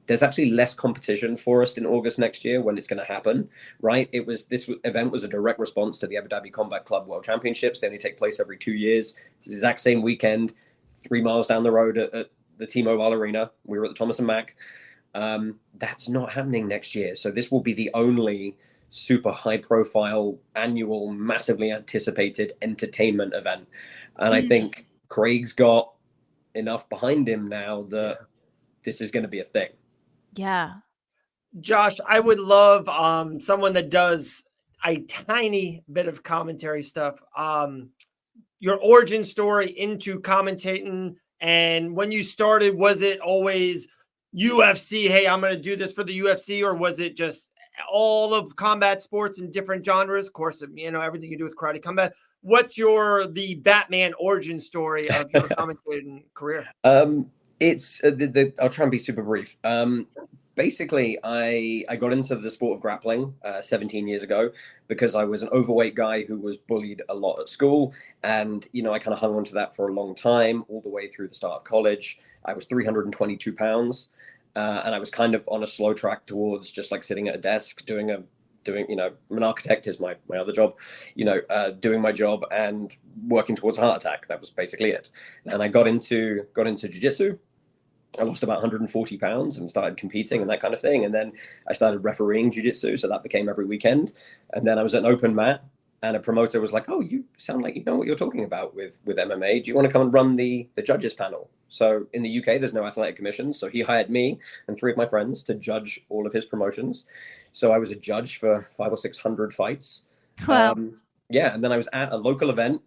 there's actually less competition for us in August next year when it's going to happen, right? This event was a direct response to the Abu Dhabi Combat Club World Championships. They only take place every 2 years. It's the exact same weekend, 3 miles down the road at the T-Mobile Arena. We were at the Thomas and Mack. That's not happening next year. So this will be the only super high profile annual, massively anticipated entertainment event. And I think Craig's got enough behind him now that this is going to be a thing. Yeah. Josh, I would love someone that does a tiny bit of commentary stuff. Your origin story into commentating, and when you started, was it always UFC? Hey, I'm going to do this for the UFC, or was it just all of combat sports in different genres? Of course, you know, everything you do with karate combat. What's the Batman origin story of your commentating career? It's I'll try and be super brief. Basically, I got into the sport of grappling 17 years ago because I was an overweight guy who was bullied a lot at school. And, you know, I kind of hung on to that for a long time, all the way through the start of college. I was 322 pounds. And I was kind of on a slow track towards just like sitting at a desk doing, you know, I'm an architect is my other job, you know, doing my job and working towards a heart attack. That was basically it. And I got into jiu-jitsu. I lost about 140 pounds and started competing and that kind of thing. And then I started refereeing jiu-jitsu. So that became every weekend. And then I was at an open mat and a promoter was like, oh, you sound like you know what you're talking about with MMA. Do you want to come and run the judges panel? So in the UK, there's no athletic commissions. So he hired me and 3 of my friends to judge all of his promotions. So I was a judge for 500 or 600 fights. Wow. And then I was at a local event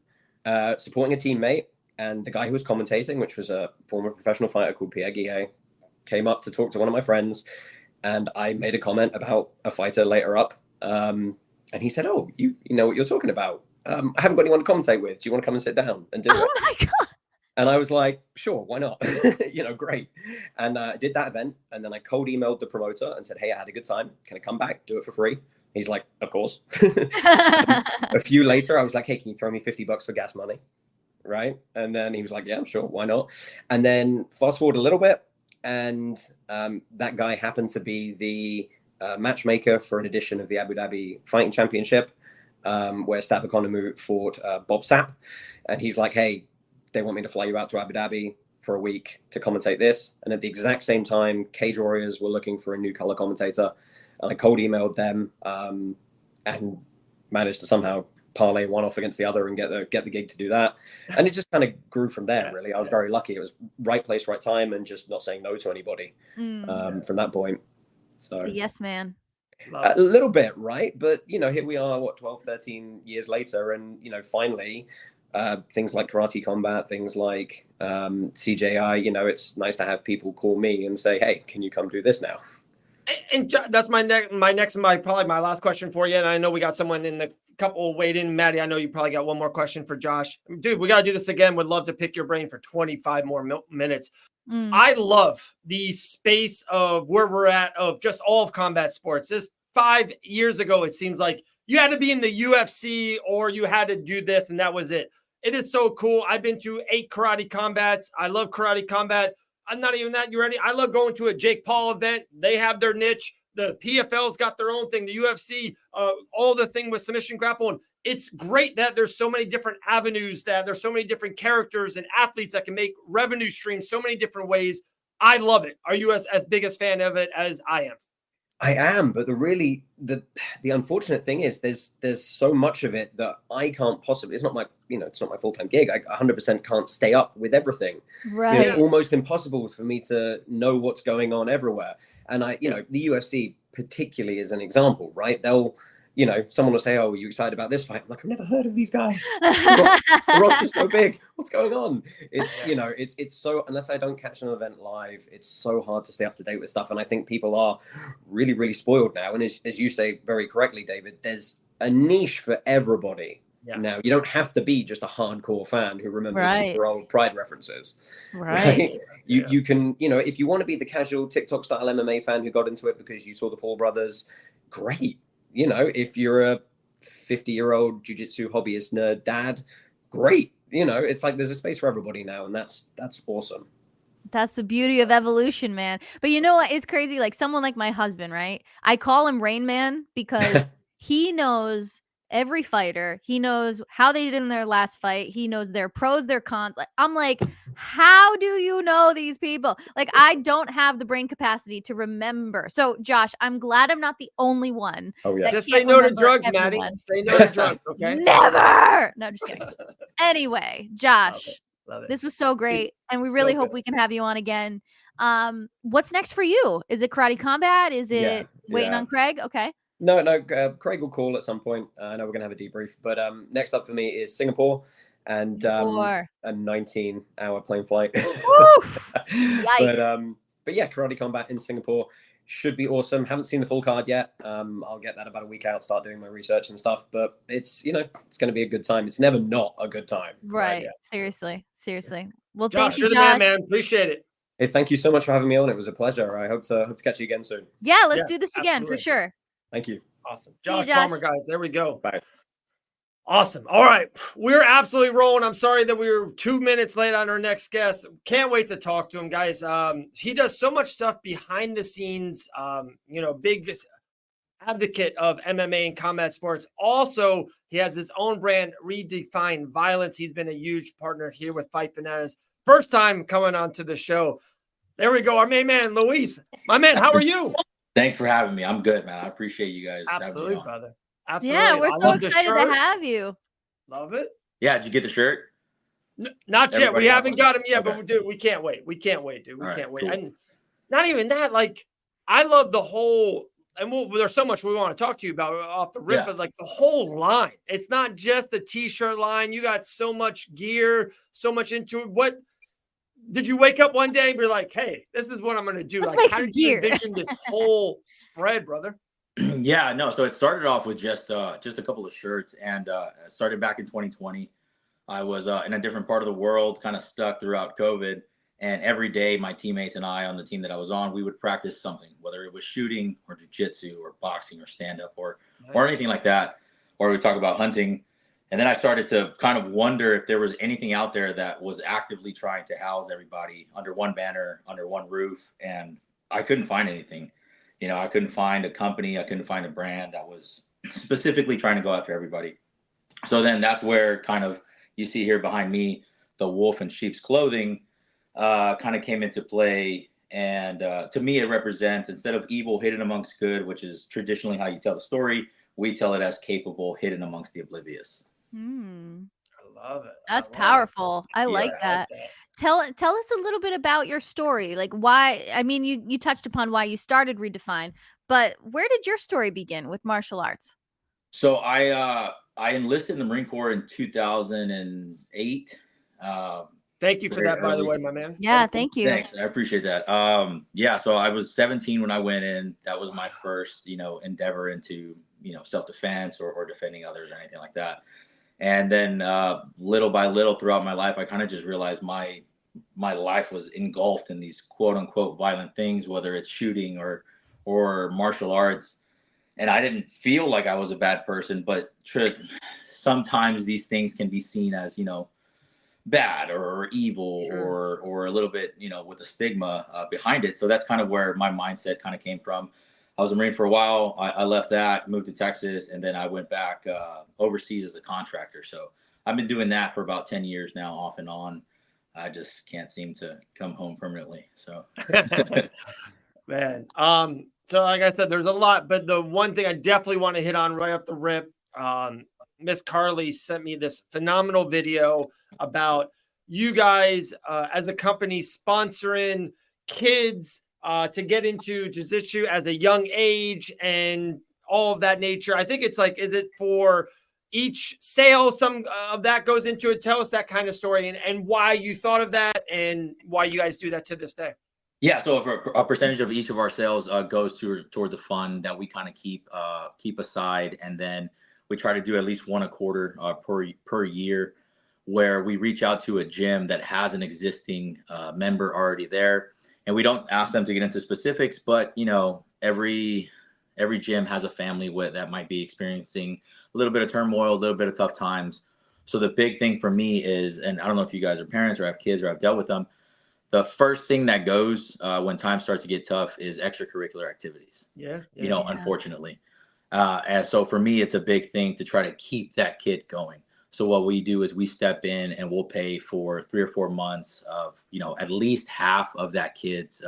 supporting a teammate. And the guy who was commentating, which was a former professional fighter called Pierre Guillet, came up to talk to one of my friends. And I made a comment about a fighter later up. And he said, oh, you know what you're talking about. I haven't got anyone to commentate with. Do you want to come and sit down and do it? Oh my God. And I was like, sure, why not? You know, great. And I did that event. And then I cold emailed the promoter and said, hey, I had a good time. Can I come back, do it for free? He's like, of course. A few later, I was like, hey, can you throw me $50 for gas money? Right. And then he was like, yeah, sure, why not? And then fast forward a little bit. And that guy happened to be the matchmaker for an edition of the Abu Dhabi Fighting Championship, where Stavikonamu fought Bob Sapp. And he's like, hey, they want me to fly you out to Abu Dhabi for a week to commentate this. And at the exact same time, Cage Warriors were looking for a new color commentator. And I cold emailed them and managed to somehow parlay one off against the other and get the gig to do that. And it just kind of grew from there, really. I was very lucky. It was right place, right time, and just not saying no to anybody from that point. So Yes, man. a little bit, right? But, you know, here we are, 12, 13 years later. And, you know, finally, things like Karate Combat, things like CJI, you know, it's nice to have people call me and say, hey, can you come do this now? And that's my probably my last question for you. And I know we got someone in the couple waiting. Maddie, I know you probably got one more question for Josh. Dude, we got to do this again. Would love to pick your brain for 25 more minutes. I love the space of where we're at of just all of combat sports. This 5 years ago, it seems like you had to be in the UFC or you had to do this and that was it. It is so cool. I've been to 8 karate combats. I love karate combat. I'm not even that. You ready? I love going to a Jake Paul event. They have their niche. The PFL's got their own thing. The UFC, all the thing with submission grapple. It's great that there's so many different avenues, that there's so many different characters and athletes that can make revenue streams so many different ways. I love it. Are you as big a fan of it as I am? I am, but the unfortunate thing is there's so much of it that I can't possibly. It's not my full-time gig. I 100% can't stay up with everything. Right. It's almost impossible for me to know what's going on everywhere. And the UFC particularly is an example, right? They'll, someone will say, "Oh, are you excited about this fight?" I'm like, I've never heard of these guys. The roster's so big. What's going on? It's it's so, unless I don't catch an event live, it's so hard to stay up to date with stuff. And I think people are really, really spoiled now. And as you say very correctly, David, there's a niche for everybody. Yeah. Now, you don't have to be just a hardcore fan who remembers super old Pride references. Right. You can, if you want to be the casual TikTok style MMA fan who got into it because you saw the Paul brothers, great. If you're a 50-year-old jiu-jitsu hobbyist nerd dad, great. It's like there's a space for everybody now, and that's awesome. That's the beauty of evolution, man. But you know what? It's crazy. Like someone like my husband, right? I call him Rain Man because he knows every fighter. He knows how they did in their last fight. He knows their pros, their cons. I'm like, how do you know these people? Like, I don't have the brain capacity to remember. So, Josh, I'm glad I'm not the only one. Oh, yeah. Just say no to drugs, Maddie. Say no to drugs, okay? Never. No, just kidding. Anyway, Josh, Love it. This was so great. And we really hope we can have you on again. What's next for you? Is it Karate Combat? Is it waiting on Craig? Okay. No, Craig will call at some point. I know we're going to have a debrief, but next up for me is Singapore and a 19-hour plane flight. Yikes. But yeah, Karate Combat in Singapore should be awesome. Haven't seen the full card yet. I'll get that about a week out, start doing my research and stuff, but it's, it's going to be a good time. It's never not a good time. Right. Seriously. Well, Josh, thank you, you're Josh. the man. Appreciate it. Hey, thank you so much for having me on. It was a pleasure. I hope to catch you again soon. Yeah, let's do this again for sure. Thank you. Awesome. Josh Palmer, guys. There we go. Bye. Awesome. All right. We're absolutely rolling. I'm sorry that we were 2 minutes late on our next guest. Can't wait to talk to him, guys. He does so much stuff behind the scenes, big advocate of MMA and combat sports. Also, he has his own brand, Redefince Violence. He's been a huge partner here with Fight Bananas. First time coming onto the show. There we go. Our main man, Luis. My man, how are you? Thanks for having me. I'm good, man. I appreciate you guys. Absolutely, brother. Absolutely. Yeah, we're so excited to have you. Love it. Yeah, did you get the shirt? Not yet. We haven't got him yet, but we can't wait. We can't wait, dude. We can't wait. Cool. And not even that, like, I love the whole, and there's so much we want to talk to you about off the rip, but like the whole line. It's not just the t-shirt line. You got so much gear, so much into it. What did you wake up one day and be like, hey, this is what I'm going to do? Let's like, make how some did you gear. envision this whole spread, brother? Yeah, no. So it started off with just a couple of shirts, and started back in 2020. I was in a different part of the world, kind of stuck throughout COVID. And every day, my teammates and I on the team that I was on, we would practice something, whether it was shooting or jiu-jitsu or boxing or stand-up or anything like that. Or we talk about hunting. And then I started to kind of wonder if there was anything out there that was actively trying to house everybody under one banner, under one roof. And I couldn't find anything. I couldn't find a company. I couldn't find a brand that was specifically trying to go after everybody. So then that's where kind of you see here behind me, the wolf in sheep's clothing kind of came into play. And to me, it represents, instead of evil hidden amongst good, which is traditionally how you tell the story, we tell it as capable hidden amongst the oblivious. I love it. That's powerful. I like that. Tell us a little bit about your story. Like why, I mean, you touched upon why you started Redefine, but where did your story begin with martial arts? So I enlisted in the Marine Corps in 2008. Thank you for that, by the way, my man. Yeah, thank you. Thanks. I appreciate that. Yeah, so I was 17 when I went in. That was my first, endeavor into, self-defense or defending others or anything like that. And then little by little throughout my life, I kind of just realized my life was engulfed in these quote unquote violent things, whether it's shooting or martial arts. And I didn't feel like I was a bad person, but sometimes these things can be seen as, bad or evil, Sure. or a little bit, with a stigma behind it. So that's kind of where my mindset kind of came from. I was a Marine for a while. I left that, moved to Texas, and then I went back overseas as a contractor. So I've been doing that for about 10 years now, off and on. I just can't seem to come home permanently. So, Man. So like I said, there's a lot, but the one thing I definitely want to hit on right off the rip, Miss Carly sent me this phenomenal video about you guys as a company sponsoring kids to get into jiu-jitsu as a young age and all of that nature. I think it's like, is it for each sale? Some of that goes into it. Tell us that kind of story and why you thought of that and why you guys do that to this day. yeah, so a percentage of each of our sales goes towards a fund that we kind of keep aside, and then we try to do at least one a quarter per year, where we reach out to a gym that has an existing member already there, and we don't ask them to get into specifics, but every gym has a family that might be experiencing a little bit of turmoil, a little bit of tough times. So the big thing for me is, and I don't know if you guys are parents or have kids or have dealt with them, the first thing that goes when times start to get tough is extracurricular activities. Yeah. Unfortunately. And so for me, it's a big thing to try to keep that kid going. So what we do is we step in and we'll pay for 3 or 4 months of, at least half of that kid's,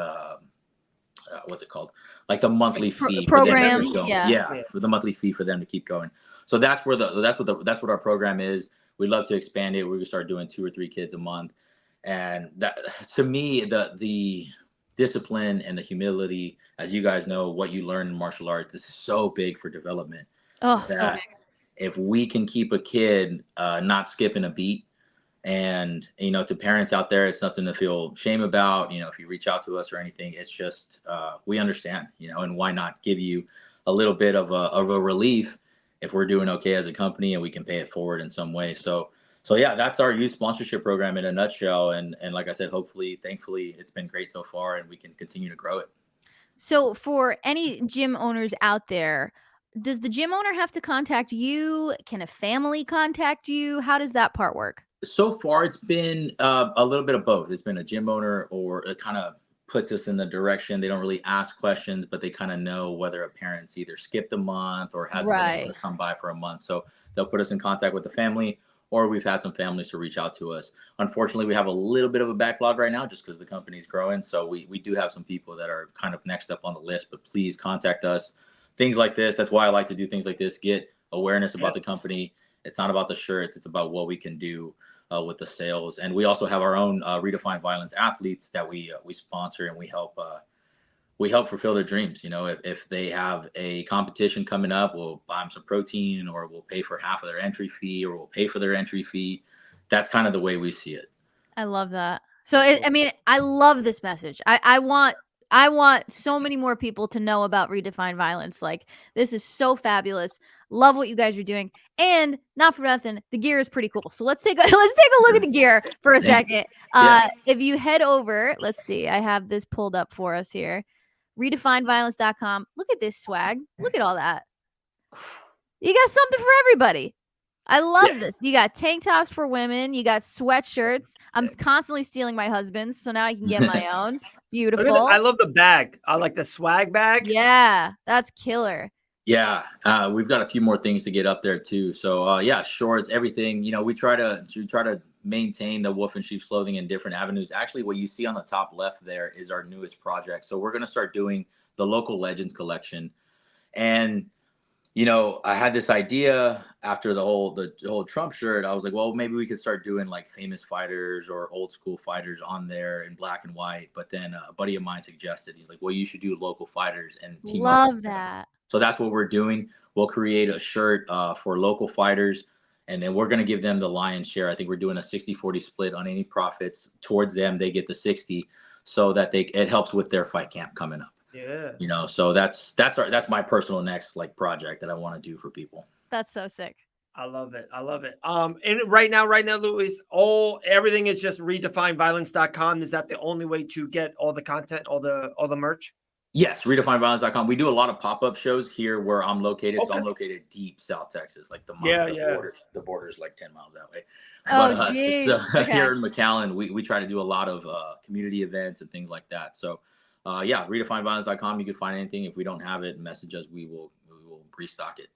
what's it called? Like the monthly fee program. For them to Yeah. for the monthly fee for them to keep going. So that's what our program is. We'd love to expand it. We're gonna start doing 2 or 3 kids a month. And that, to me, the discipline and the humility, as you guys know, what you learn in martial arts is so big for development. Oh, so big. If we can keep a kid not skipping a beat, and to parents out there, it's nothing to feel shame about. If you reach out to us or anything, it's just we understand. And why not give you a little bit of a relief if we're doing okay as a company and we can pay it forward in some way. So yeah, that's our youth sponsorship program in a nutshell. And like I said, hopefully, thankfully, it's been great so far, and we can continue to grow it. So for any gym owners out there, does the gym owner have to contact you? Can a family contact you? How does that part work? So far, it's been a little bit of both. It's been a gym owner, or it kind of puts us in the direction. They don't really ask questions, but they kind of know whether a parent's either skipped a month or hasn't been able to come by for a month. So they'll put us in contact with the family, or we've had some families to reach out to us. Unfortunately, we have a little bit of a backlog right now just because the company's growing. So we do have some people that are kind of next up on the list, but please contact us. Things like this, that's why I like to do things like this, get awareness about the company. It's not about the shirts, it's about what we can do with the sales. And we also have our own Redefince Violence athletes that we sponsor, and we help fulfill their dreams. If they have a competition coming up, we'll buy them some protein, or we'll pay for half of their entry fee, or we'll pay for their entry fee. That's kind of the way we see it. I love that. So I love this message. I want so many more people to know about Redefine Violence. Like, this is so fabulous. Love what you guys are doing. And not for nothing, the gear is pretty cool. So let's take a look at the gear for a second. If you head over, let's see, I have this pulled up for us here. Redefineviolence.com. Look at this swag. Look at all that. You got something for everybody. I love this. You got tank tops for women. You got sweatshirts. I'm constantly stealing my husband's, so now I can get my own. Beautiful. I love the bag. I like the swag bag. Yeah, that's killer. Yeah, we've got a few more things to get up there too. So shorts, everything. We try to maintain the wolf in sheep's clothing in different avenues. Actually, what you see on the top left there is our newest project. So we're gonna start doing the local legends collection, and I had this idea after the whole Trump shirt. I was like, well, maybe we could start doing like famous fighters or old school fighters on there in black and white. But then a buddy of mine suggested, he's like, well, you should do local fighters and team up. Love that. So that's what we're doing. We'll create a shirt for local fighters, And then we're going to give them the lion's share. I think we're doing a 60-40 split on any profits towards them. They get the 60 so that it helps with their fight camp coming up. Yeah. You know, so that's my personal next like project that I want to do for people. That's so sick. I love it. I love it. And right now, Louis, everything is just redefineviolence.com. Is that the only way to get all the content, all the merch? Yes, redefineviolence.com. We do a lot of pop-up shows here where I'm located. Okay. So I'm located deep South Texas, like the border's like 10 miles that way. Oh, geez. Okay. Here in McAllen, we try to do a lot of community events and things like that. So redefineviolence.com. You can find anything. If we don't have it, message us. We will restock it.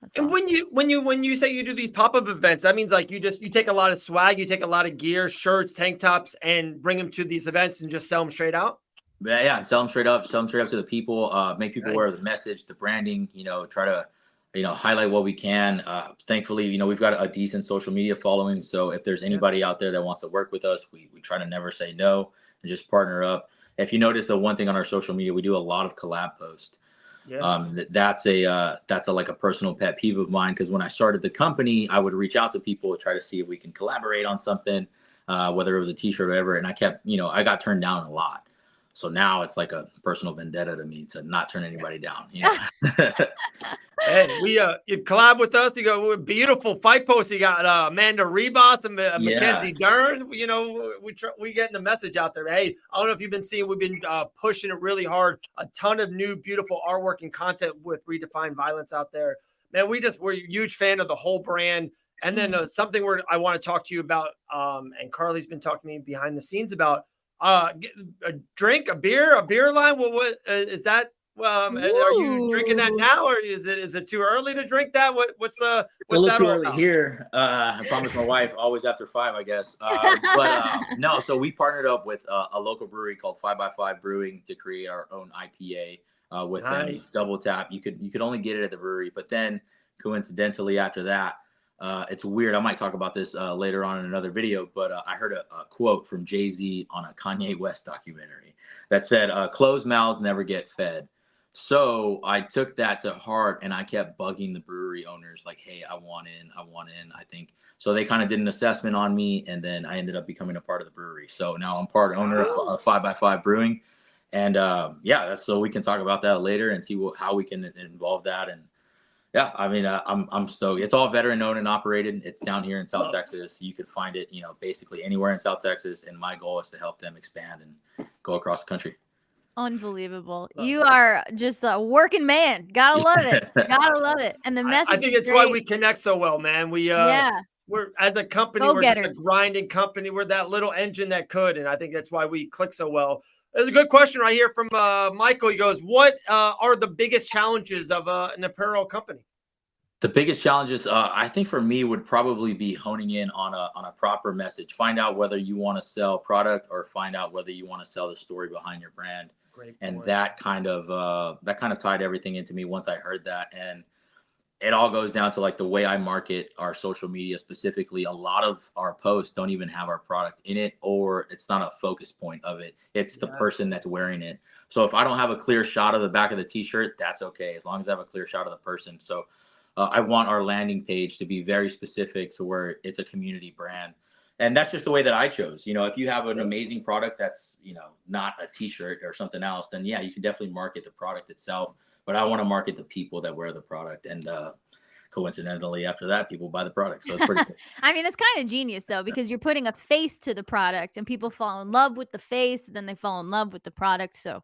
That's And awesome. when you say you do these pop-up events, that means like you take a lot of swag, you take a lot of gear, shirts, tank tops, and bring them to these events and just sell them straight out. Yeah, and sell them straight up to the people, make people aware of Nice. the message, the branding, try to, highlight what we can. Thankfully, we've got a decent social media following. So if there's anybody out there that wants to work with us, we try to never say no and just partner up. If you notice the one thing on our social media, we do a lot of collab posts. Yeah. That's like a personal pet peeve of mine. Cause when I started the company, I would reach out to people to try to see if we can collaborate on something, whether it was a t-shirt or whatever. And I kept, I got turned down a lot. So now it's like a personal vendetta to me to not turn anybody down. Hey, you collab with us. You go beautiful fight posts. You got Amanda Rebos and Mackenzie Dern. We getting the message out there. Hey, I don't know if you've been seeing. We've been pushing it really hard. A ton of new beautiful artwork and content with Redefine Violence out there. Man, we're a huge fan of the whole brand. And then something I want to talk to you about. And Carly's been talking to me behind the scenes about. A drink, a beer line. What is that? Are you drinking that now, or is it too early to drink that? What's a little too early here. I promised my wife always after 5, I guess. No. So we partnered up with a local brewery called 5x5 Brewing to create our own IPA with them. Double Tap. You could only get it at the brewery, but then coincidentally after that. It's weird. I might talk about this later on in another video, but I heard a quote from Jay-Z on a Kanye West documentary that said, closed mouths never get fed. So I took that to heart and I kept bugging the brewery owners like, hey, I want in, I think. So they kind of did an assessment on me and then I ended up becoming a part of the brewery. So now I'm part owner of 5x5 Brewing. And that's so we can talk about that later and see how we can involve that. And yeah, I mean, I'm stoked. It's all veteran owned and operated. It's down here in South Texas. You could find it, basically anywhere in South Texas. And my goal is to help them expand and go across the country. Unbelievable. You are just a working man. Gotta love it. Gotta love it. And the message I think it's great. why we connect so well, man. We're as a company, we're just a grinding company. We're that little engine that could. And I think that's why we click so well. There's a good question right here from Michael. He goes, what are the biggest challenges of an apparel company? The biggest challenges, I think for me, would probably be honing in on a proper message. Find out whether you want to sell product or find out whether you want to sell the story behind your brand. And that kind of tied everything into me once I heard that. And it all goes down to like the way I market our social media specifically. A lot of our posts don't even have our product in it, or it's not a focus point of it. It's the person that's wearing it. So if I don't have a clear shot of the back of the t-shirt, that's okay. As long as I have a clear shot of the person. So I want our landing page to be very specific to where it's a community brand. And that's just the way that I chose. If you have an amazing product that's, not a t-shirt or something else, then yeah, you can definitely market the product itself. But I want to market the people that wear the product. And coincidentally, after that, people buy the product. So it's pretty cool. I mean, that's kind of genius, though, because you're putting a face to the product and people fall in love with the face. Then they fall in love with the product. So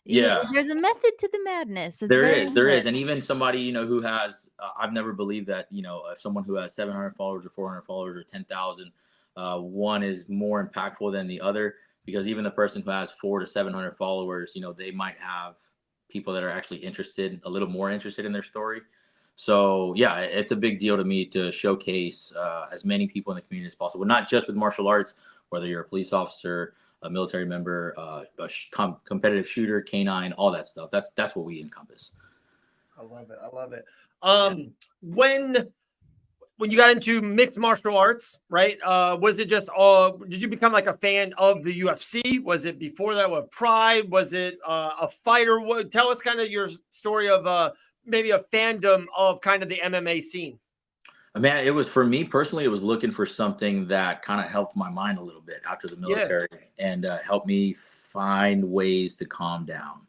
there's a method to the madness. It's there is. And even somebody, who has, I've never believed that, if someone who has 700 followers or 400 followers or 10,000, one is more impactful than the other, because even the person who has 400 to 700 followers, they might have people that are actually a little more interested in their story. So yeah, it's a big deal to me to showcase as many people in the community as possible, not just with martial arts, whether you're a police officer, a military member, a competitive shooter, canine, all that stuff. That's what we encompass. I love it. When you got into mixed martial arts, right? Was it just did you become like a fan of the UFC? Was it before that with Pride? Was it a fighter? Tell us kind of your story of maybe a fandom of kind of the MMA scene. Man, it was for me personally, it was looking for something that kind of helped my mind a little bit after the Yeah. military and helped me find ways to calm down.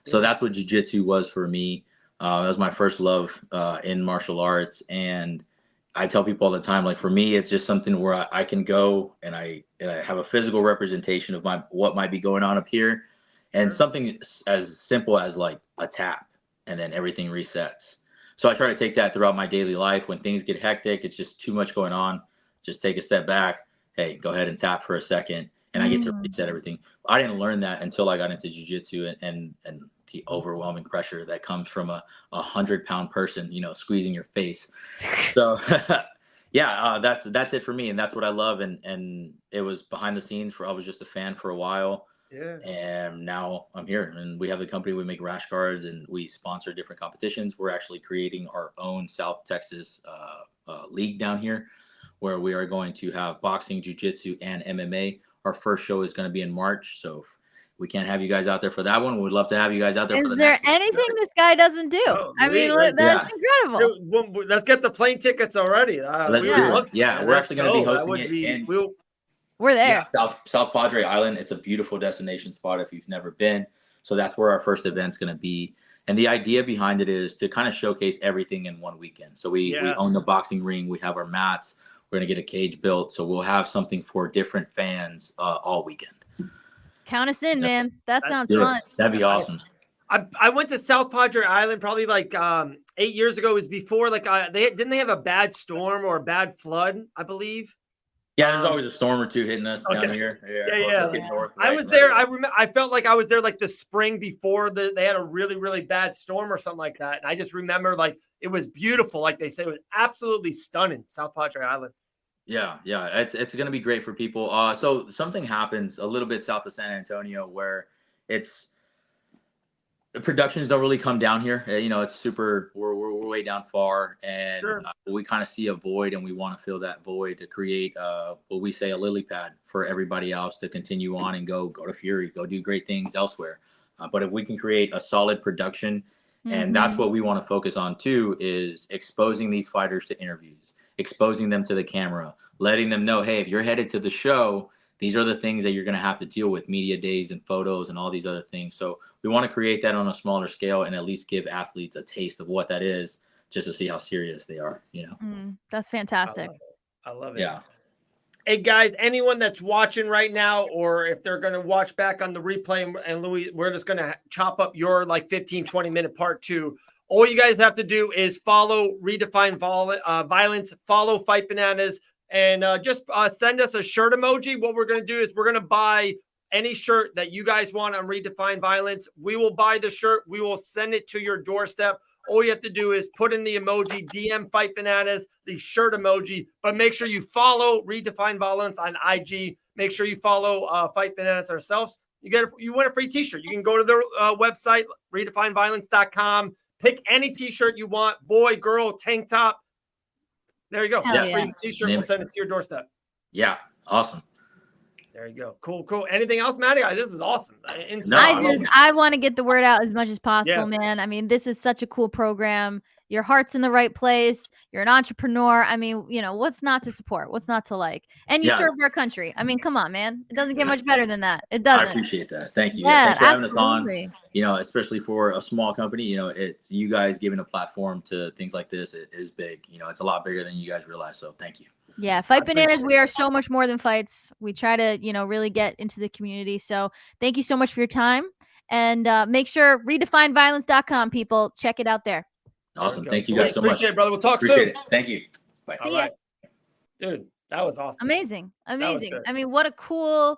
So Yeah. that's what jiu-jitsu was for me. That was my first love in martial arts. And I tell people all the time, like for me, it's just something where I can go and I have a physical representation of what might be going on up here, and Sure. something as simple as like a tap, and then everything resets. So I try to take that throughout my daily life. When things get hectic, it's just too much going on. Just take a step back. Hey, go ahead and tap for a second, and I get to reset everything. I didn't learn that until I got into jiu-jitsu and the overwhelming pressure that comes from a 100-pound person, squeezing your face. So yeah, that's it for me, and that's what I love. And it was behind the scenes. I was just a fan for a while. Yeah. And now I'm here, and we have the company. We make rash guards, and we sponsor different competitions. We're actually creating our own South Texas league down here, where we are going to have boxing, jiu-jitsu, and MMA. Our first show is going to be in March, so if we can't have you guys out there for that one, we'd love to have you guys out there. Is there anything this guy doesn't do? Oh, I mean, yeah. that's incredible. Dude, let's get the plane tickets already. Let's do it. Yeah, we're actually going to be hosting it. We're there. Yeah, South Padre Island. It's a beautiful destination spot if you've never been. So that's where our first event's going to be. And the idea behind it is to kind of showcase everything in one weekend. So we own the boxing ring. We have our mats. We're going to get a cage built. So we'll have something for different fans all weekend. Count us in, man. That sounds fun. That'd be awesome. I went to South Padre Island probably like 8 years ago. It was before they have a bad storm or a bad flood, I believe. Yeah, there's always a storm or two hitting us down here. Yeah. North, I was there. I felt like I was there like the spring before they had a really, really bad storm or something like that. And I just remember like it was beautiful. Like they said, it was absolutely stunning. South Padre Island. Yeah. It's going to be great for people. So something happens a little bit south of San Antonio where the productions don't really come down here. It's super, we're way down far, and we kind of see a void, and we want to fill that void to create what we say a lily pad for everybody else to continue on and go to Fury, go do great things elsewhere. But if we can create a solid production, and that's what we want to focus on too, is exposing these fighters to interviews, exposing them to the camera, letting them know, hey, if you're headed to the show, these are the things that you're going to have to deal with, media days and photos and all these other things. So we want to create that on a smaller scale and at least give athletes a taste of what that is, just to see how serious they are, That's fantastic. I love it. Yeah. Hey guys, anyone that's watching right now, or if they're going to watch back on the replay, and Louis, we're just going to chop up your like 15, 20-minute part 2. All you guys have to do is follow Redefine Violence, follow Fight Bananas, and just send us a shirt emoji. What we're going to do is we're going to buy any shirt that you guys want on Redefine Violence. We will buy the shirt. We will send it to your doorstep. All you have to do is put in the emoji, DM Fight Bananas, the shirt emoji, but make sure you follow Redefine Violence on IG. Make sure you follow Fight Bananas ourselves. You win a free t-shirt. You can go to their website, redefineviolence.com. Pick any t-shirt you want, boy, girl, tank top. There you go. Free t-shirt. We'll send it to your doorstep. Yeah. Awesome. There you go. Cool. Anything else, Maddie? This is awesome. I want to get the word out as much as possible, man. I mean, this is such a cool program. Your heart's in the right place. You're an entrepreneur. I mean, what's not to support? What's not to like? And you serve our country. I mean, come on, man. It doesn't get much better than that. It doesn't. I appreciate that. Thank you. Yeah, thanks for having us on. Especially for a small company, it's you guys giving a platform to things like this. It is big. It's a lot bigger than you guys realize. So thank you. Yeah, Fight Bananas, we are so much more than fights. We try to, really get into the community. So thank you so much for your time. And make sure redefineviolence.com, people. Check it out there. Awesome. Thank you guys so much. Appreciate it, brother. We'll talk soon. Thank you. Bye. All right. Dude, that was awesome. Amazing. I mean, what a cool,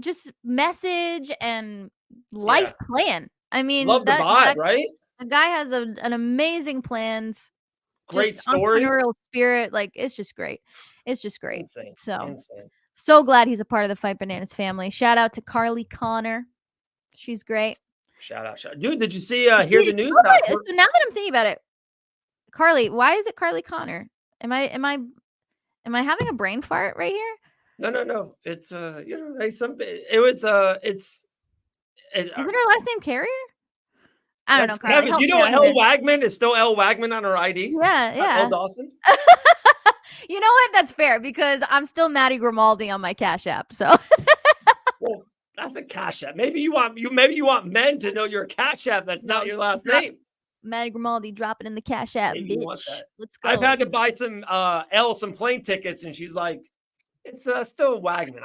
just message and life plan. I mean, love the vibe, right? The guy has an amazing plans. Great story. Entrepreneurial spirit. Like, it's just great. Insane. So glad he's a part of the Fight Bananas family. Shout out to Carly Connor. She's great. Shout out. Dude, did you see hear the news about So now that I'm thinking about it, Carly, why is it Carly Connor? Am I having a brain fart right here? No. It's isn't her last name Carrier? I don't know, That's Carly. Kevin. Help You me know out Elle here. Wagman is still Elle Wagman on her ID? Yeah, Not Elle yeah. Dawson? You know what? That's fair because I'm still Maddie Grimaldi on my Cash App. So Well, that's a Cash App. Maybe you want men to know your Cash App. That's not your last name. Maddie Grimaldi, drop it in the Cash App, Maybe you want bitch. that. Let's go. I've had to buy some some plane tickets, and she's like, "It's still Wagman."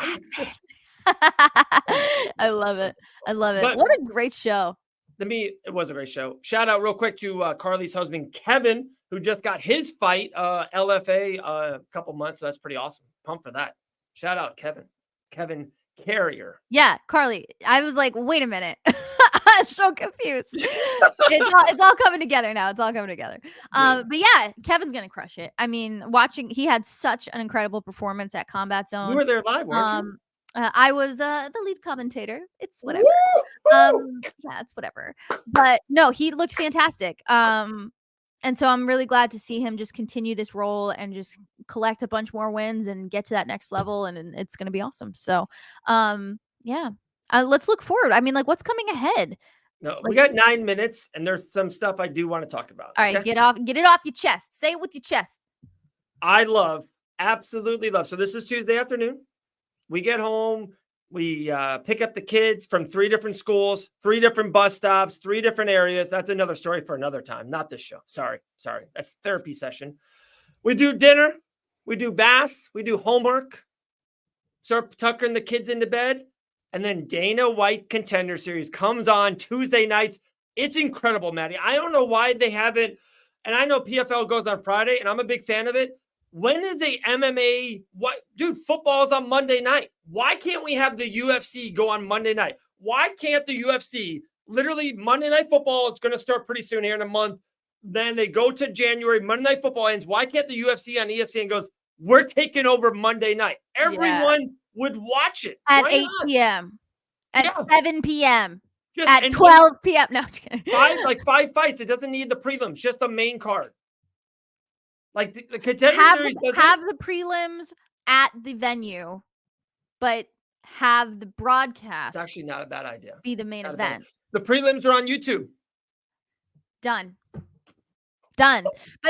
I love it. I love it. But- What a great show. It was a great show. Shout out real quick to Carly's husband, Kevin, who just got his fight, LFA, a couple months. So that's pretty awesome. Pumped for that. Shout out, Kevin Carrier. Yeah, Carly. I was like, wait a minute. I'm so confused. It's all coming together now. It's all coming together. But yeah, Kevin's gonna crush it. I mean, he had such an incredible performance at Combat Zone. You were there live, weren't you? I was the lead commentator. It's whatever. Yeah, it's whatever. But no, he looked fantastic. And so I'm really glad to see him just continue this role and just collect a bunch more wins and get to that next level. And it's going to be awesome. So, yeah, let's look forward. I mean, like, what's coming ahead? No, we got 9 minutes, and there's some stuff I do want to talk about. All right, get it off your chest. Say it with your chest. I absolutely love. So this is Tuesday afternoon. We get home. We pick up the kids from 3 different schools, 3 different bus stops, 3 different areas. That's another story for another time, not this show. Sorry. That's therapy session. We do dinner. We do baths. We do homework. Start tucking the kids into bed. And then Dana White Contender Series comes on Tuesday nights. It's incredible, Maddie. I don't know why they haven't. And I know PFL goes on Friday, and I'm a big fan of it. When is a MMA? Dude, football is on Monday night. Why can't we have the UFC go on Monday night? Why can't the UFC literally Monday Night Football is going to start pretty soon here in a month. Then they go to January. Monday Night Football ends. Why can't the UFC on ESPN goes, we're taking over Monday night? Everyone would watch it. At Why 8 not? p.m. At 7 p.m. At 12 p.m. No, I'm just kidding. 5 fights. It doesn't need the prelims, just the main card. Like the Contender Series have the prelims at the venue, but have the broadcast. It's actually not a bad idea. Be the main event. The prelims are on YouTube. Done. But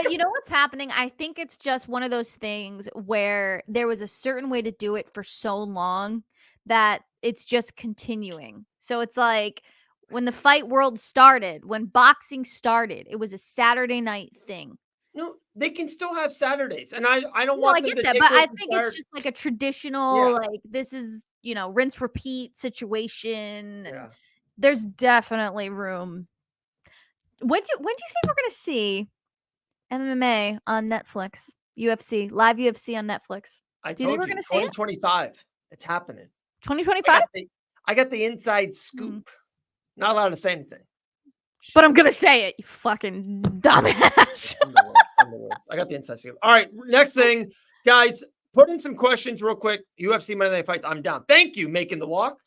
you know what's happening? I think it's just one of those things where there was a certain way to do it for so long that it's just continuing. So it's like when the fight world started, when boxing started, it was a Saturday night thing. No, they can still have Saturdays. And I don't want I get that, but I think it's just like a traditional, like this is, rinse repeat situation. Yeah. There's definitely room. When do you think we're gonna see MMA on Netflix? UFC, live UFC on Netflix. Do you think we're gonna see it? 2025. It's happening. 2025? I got the inside scoop. Not allowed to say anything. But I'm gonna say it, you fucking dumbass. I got the inside scoop. All right, next thing, guys, put in some questions real quick. UFC Monday Night Fights. I'm down. Thank you, Making the Walk.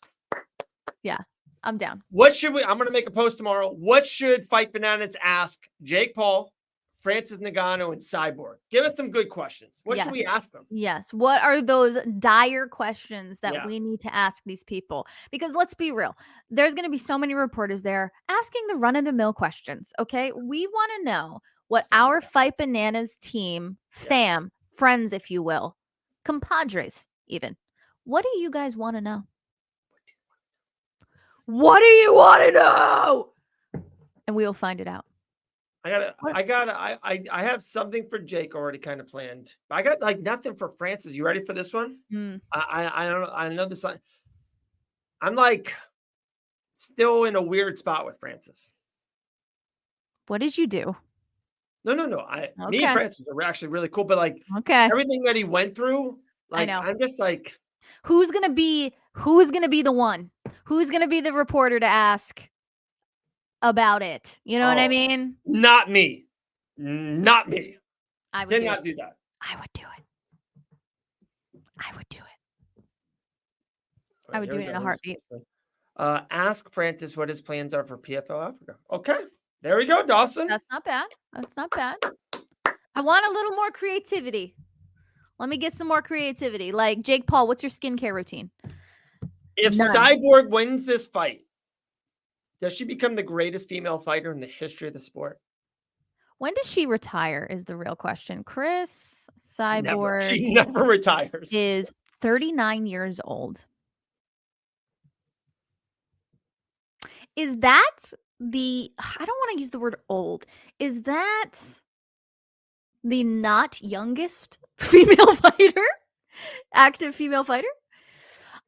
Yeah, I'm down. I'm gonna make a post tomorrow. What should Fight Bananas ask Jake Paul, Francis Ngannou, and Cyborg? Give us some good questions. What should we ask them? Yes. What are those dire questions that we need to ask these people? Because let's be real. There's going to be so many reporters there asking the run-of-the-mill questions, okay? We want to know what our Fight Bananas team, fam, friends, if you will, compadres even, what do you guys want to know? What do you want to know? And we will find it out. I have something for Jake already kind of planned. I got like nothing for Francis. You ready for this one? I don't know. I know this. I'm like still in a weird spot with Francis. What did you do? No. Me and Francis are actually really cool, but like everything that he went through, like I know. I'm just like, who's gonna be the one? Who's gonna be the reporter to ask about it? You know what I mean? Not me. I would did not do that. I would do it. Right, I would do it in a heartbeat. Ask Francis what his plans are for PFL Africa. Okay, there we go, Dawson. That's not bad. I want a little more creativity. Let me get some more creativity. Like Jake Paul, what's your skincare routine? If Cyborg wins this fight, Does she become the greatest female fighter in the history of the sport? When does she retire is the real question. Chris Never. Cyborg She never retires. is 39 years old. Is that I don't want to use the word old. Is that the not youngest female fighter? Active female fighter?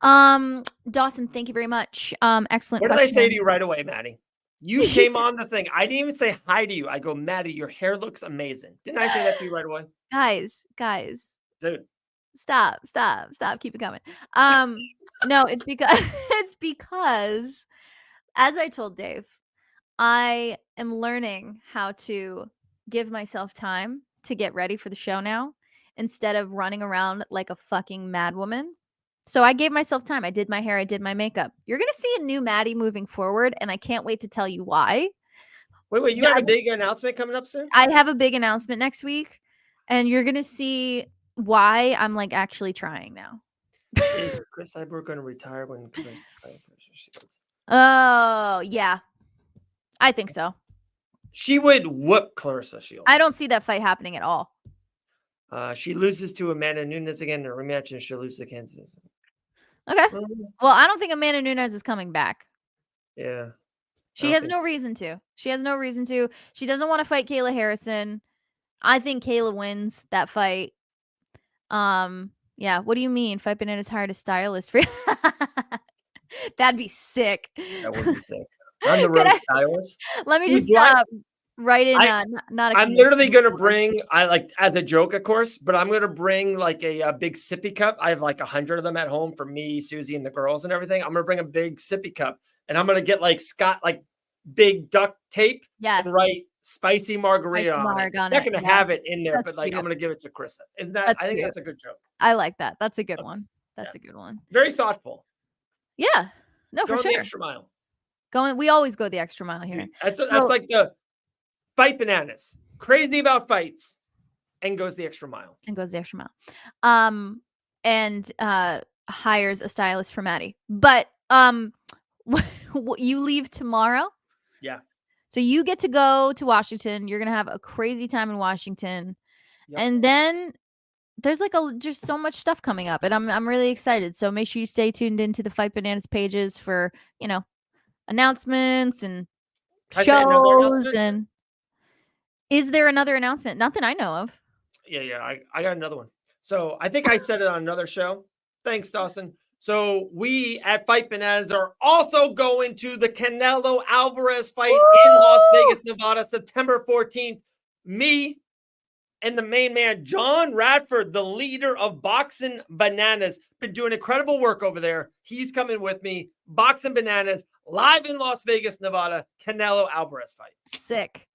Dawson, thank you very much. Excellent What did question. I say to you right away, Maddie? You came on the thing. I didn't even say hi to you. I go, Maddie, your hair looks amazing. Didn't I say that to you right away? Guys, Dude. stop, keep it coming. No, it's because as I told Dave, I am learning how to give myself time to get ready for the show now instead of running around like a fucking madwoman. So I gave myself time. I did my hair, I did my makeup. You're going to see a new Maddie moving forward, and I can't wait to tell you why. Wait, you have a big announcement coming up soon? I have a big announcement next week, and you're going to see why I'm like actually trying now. Is Chris Cyborg going to retire when Chris Shields? Oh, yeah. I think so. She would whoop Clarissa Shields. I don't see that fight happening at all. She loses to Amanda Nunes again in a rematch, and she'll lose to Kansas. Okay. Well, I don't think Amanda Nunes is coming back. Yeah. She has no reason to. She doesn't want to fight Kayla Harrison. I think Kayla wins that fight. Yeah. What do you mean? Fight Bananas hired a stylist for That'd be sick. That would be sick. I'm the road stylist. Let me Dude, just write in. I'm literally gonna bring. I like as a joke, of course, but I'm gonna bring like a big sippy cup. I have like 100 of them at home for me, Susie, and the girls and everything. I'm gonna bring a big sippy cup, and I'm gonna get like big duct tape. Yeah. And write spicy margarita on it. On Not gonna it. have it in there, That's but like cute. I'm gonna give it to Krista. Isn't that? I think cute. that's a good joke. I like that. That's a good one. That's a good one. Very thoughtful. Yeah. No, for Going sure. the extra mile. We always go the extra mile here. That's like the Fight Bananas. Crazy about fights and goes the extra mile. And hires a stylist for Maddie. But you leave tomorrow? Yeah. So you get to go to Washington. You're going to have a crazy time in Washington. Yep. And then there's like just so much stuff coming up, and I'm really excited. So make sure you stay tuned into the Fight Bananas pages for, announcements and shows. And is there another announcement? Not that I know of. Yeah. I got another one. So I think I said it on another show. Thanks, Dawson. So we at Fight Bananas are also going to the Canelo Alvarez fight in Las Vegas, Nevada, September 14th. Me and the main man, John Radford, the leader of Boxing Bananas, been doing incredible work over there. He's coming with me. Boxing Bananas, live in Las Vegas, Nevada, Canelo Alvarez fight. Sick.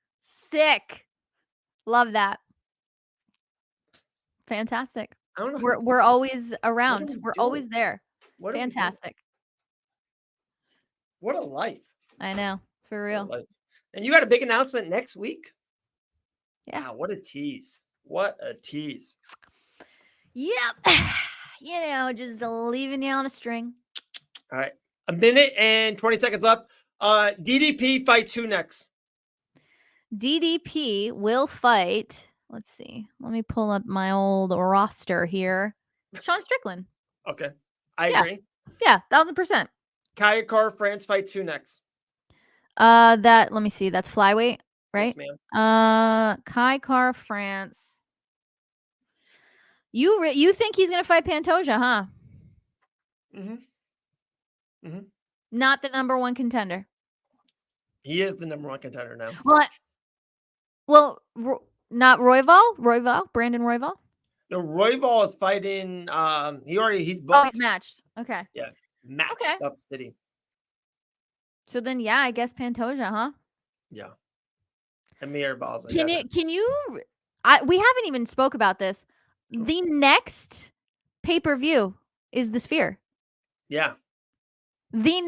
Love that. Fantastic. I don't know. We're always around. We're always there. Fantastic. What a life. I know. For real. And you got a big announcement next week? Yeah. Wow, what a tease. What a tease. Yep. Just leaving you on a string. All right. A minute and 20 seconds left. DDP fights who next? DDP will fight. Let's see. Let me pull up my old roster here. Sean Strickland. Okay. I agree. Yeah, 1000%. Kaya Car France fights who next? Let me see. That's flyweight, right? Yes, ma'am. Kai Car France. You think he's gonna fight Pantoja, huh? Mm-hmm. Not the number one contender. He is the number one contender now. Well, not Royval, Brandon Royval. No, Royval is fighting. He's booked. Oh, he's matched. Okay. Yeah, matched up City. So then, yeah, I guess Pantoja, huh? Yeah. Amir Balza. Can you? We haven't even spoke about this. The next pay-per-view is the Sphere. Yeah. The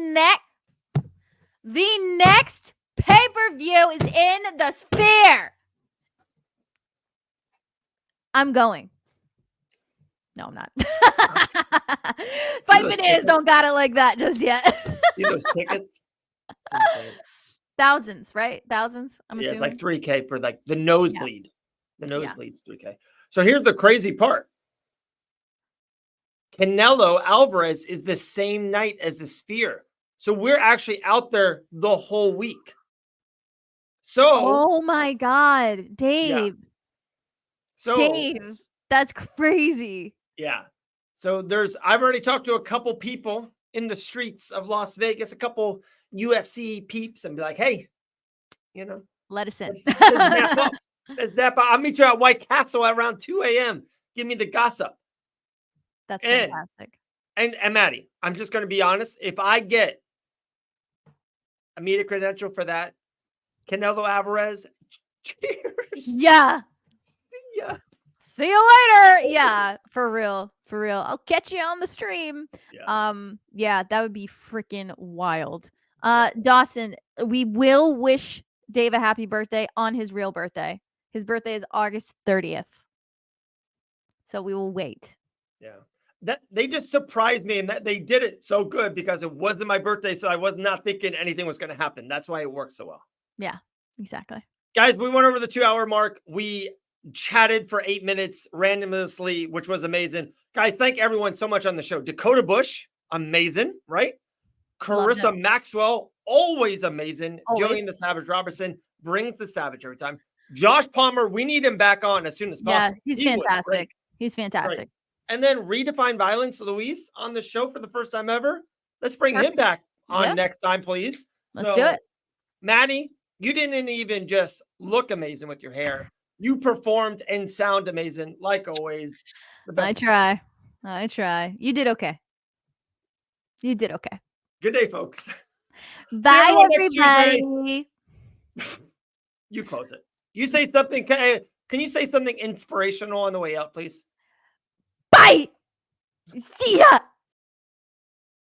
next pay-per-view is in the Sphere. I'm going. No, I'm not. Fight Bananas don't got it like that just yet. See those tickets? It's insane. Thousands, right? Thousands. I'm Yeah, it's assuming. like 3K for like the nosebleed. The nosebleed's 3K. So here's the crazy part. Canelo Alvarez is the same night as the Sphere. So we're actually out there the whole week. So Oh my God, Dave. So Dave, that's crazy. yeah. So I've already talked to a couple people in the streets of Las Vegas, a couple UFC peeps, and be like, hey, Let us in. let's nap up. Let's nap up. I'll meet you at White Castle at around 2 a.m. Give me the gossip. That's And- fantastic. And Maddie, I'm just going to be honest. If I get a media credential for that, Canelo Alvarez, cheers. Yeah. See ya. See you later. Yeah, for real. For real. I'll catch you on the stream. Yeah. Yeah, that would be freaking wild. Dawson, we will wish Dave a happy birthday on his real birthday. His birthday is August 30th. So we will wait. Yeah. That they just surprised me, and that they did it so good because it wasn't my birthday, so I was not thinking anything was going to happen. That's why it worked so well. Yeah, exactly. Guys, we went over the 2-hour mark. We chatted for 8 minutes randomly, which was amazing. Guys, thank everyone so much on the show. Dakota Bush, amazing, right? Karisa Maxwell, always amazing. Always. Gillian the Savage Robertson brings the savage every time. Josh Palmer, we need him back on as soon as possible. Yeah, he's He was great. fantastic. He's fantastic. Great. And then Redefine Violence, Luis, on the show for the first time ever. Let's bring him back on next time, please. Let's do it. Maddie, you didn't even just look amazing with your hair. You performed and sound amazing, like always. The best. I try. You did okay. Good day, folks. Bye, everyone next Tuesday. everybody. You close it. You say something. Can you say something inspirational on the way out, please? Bye. See ya.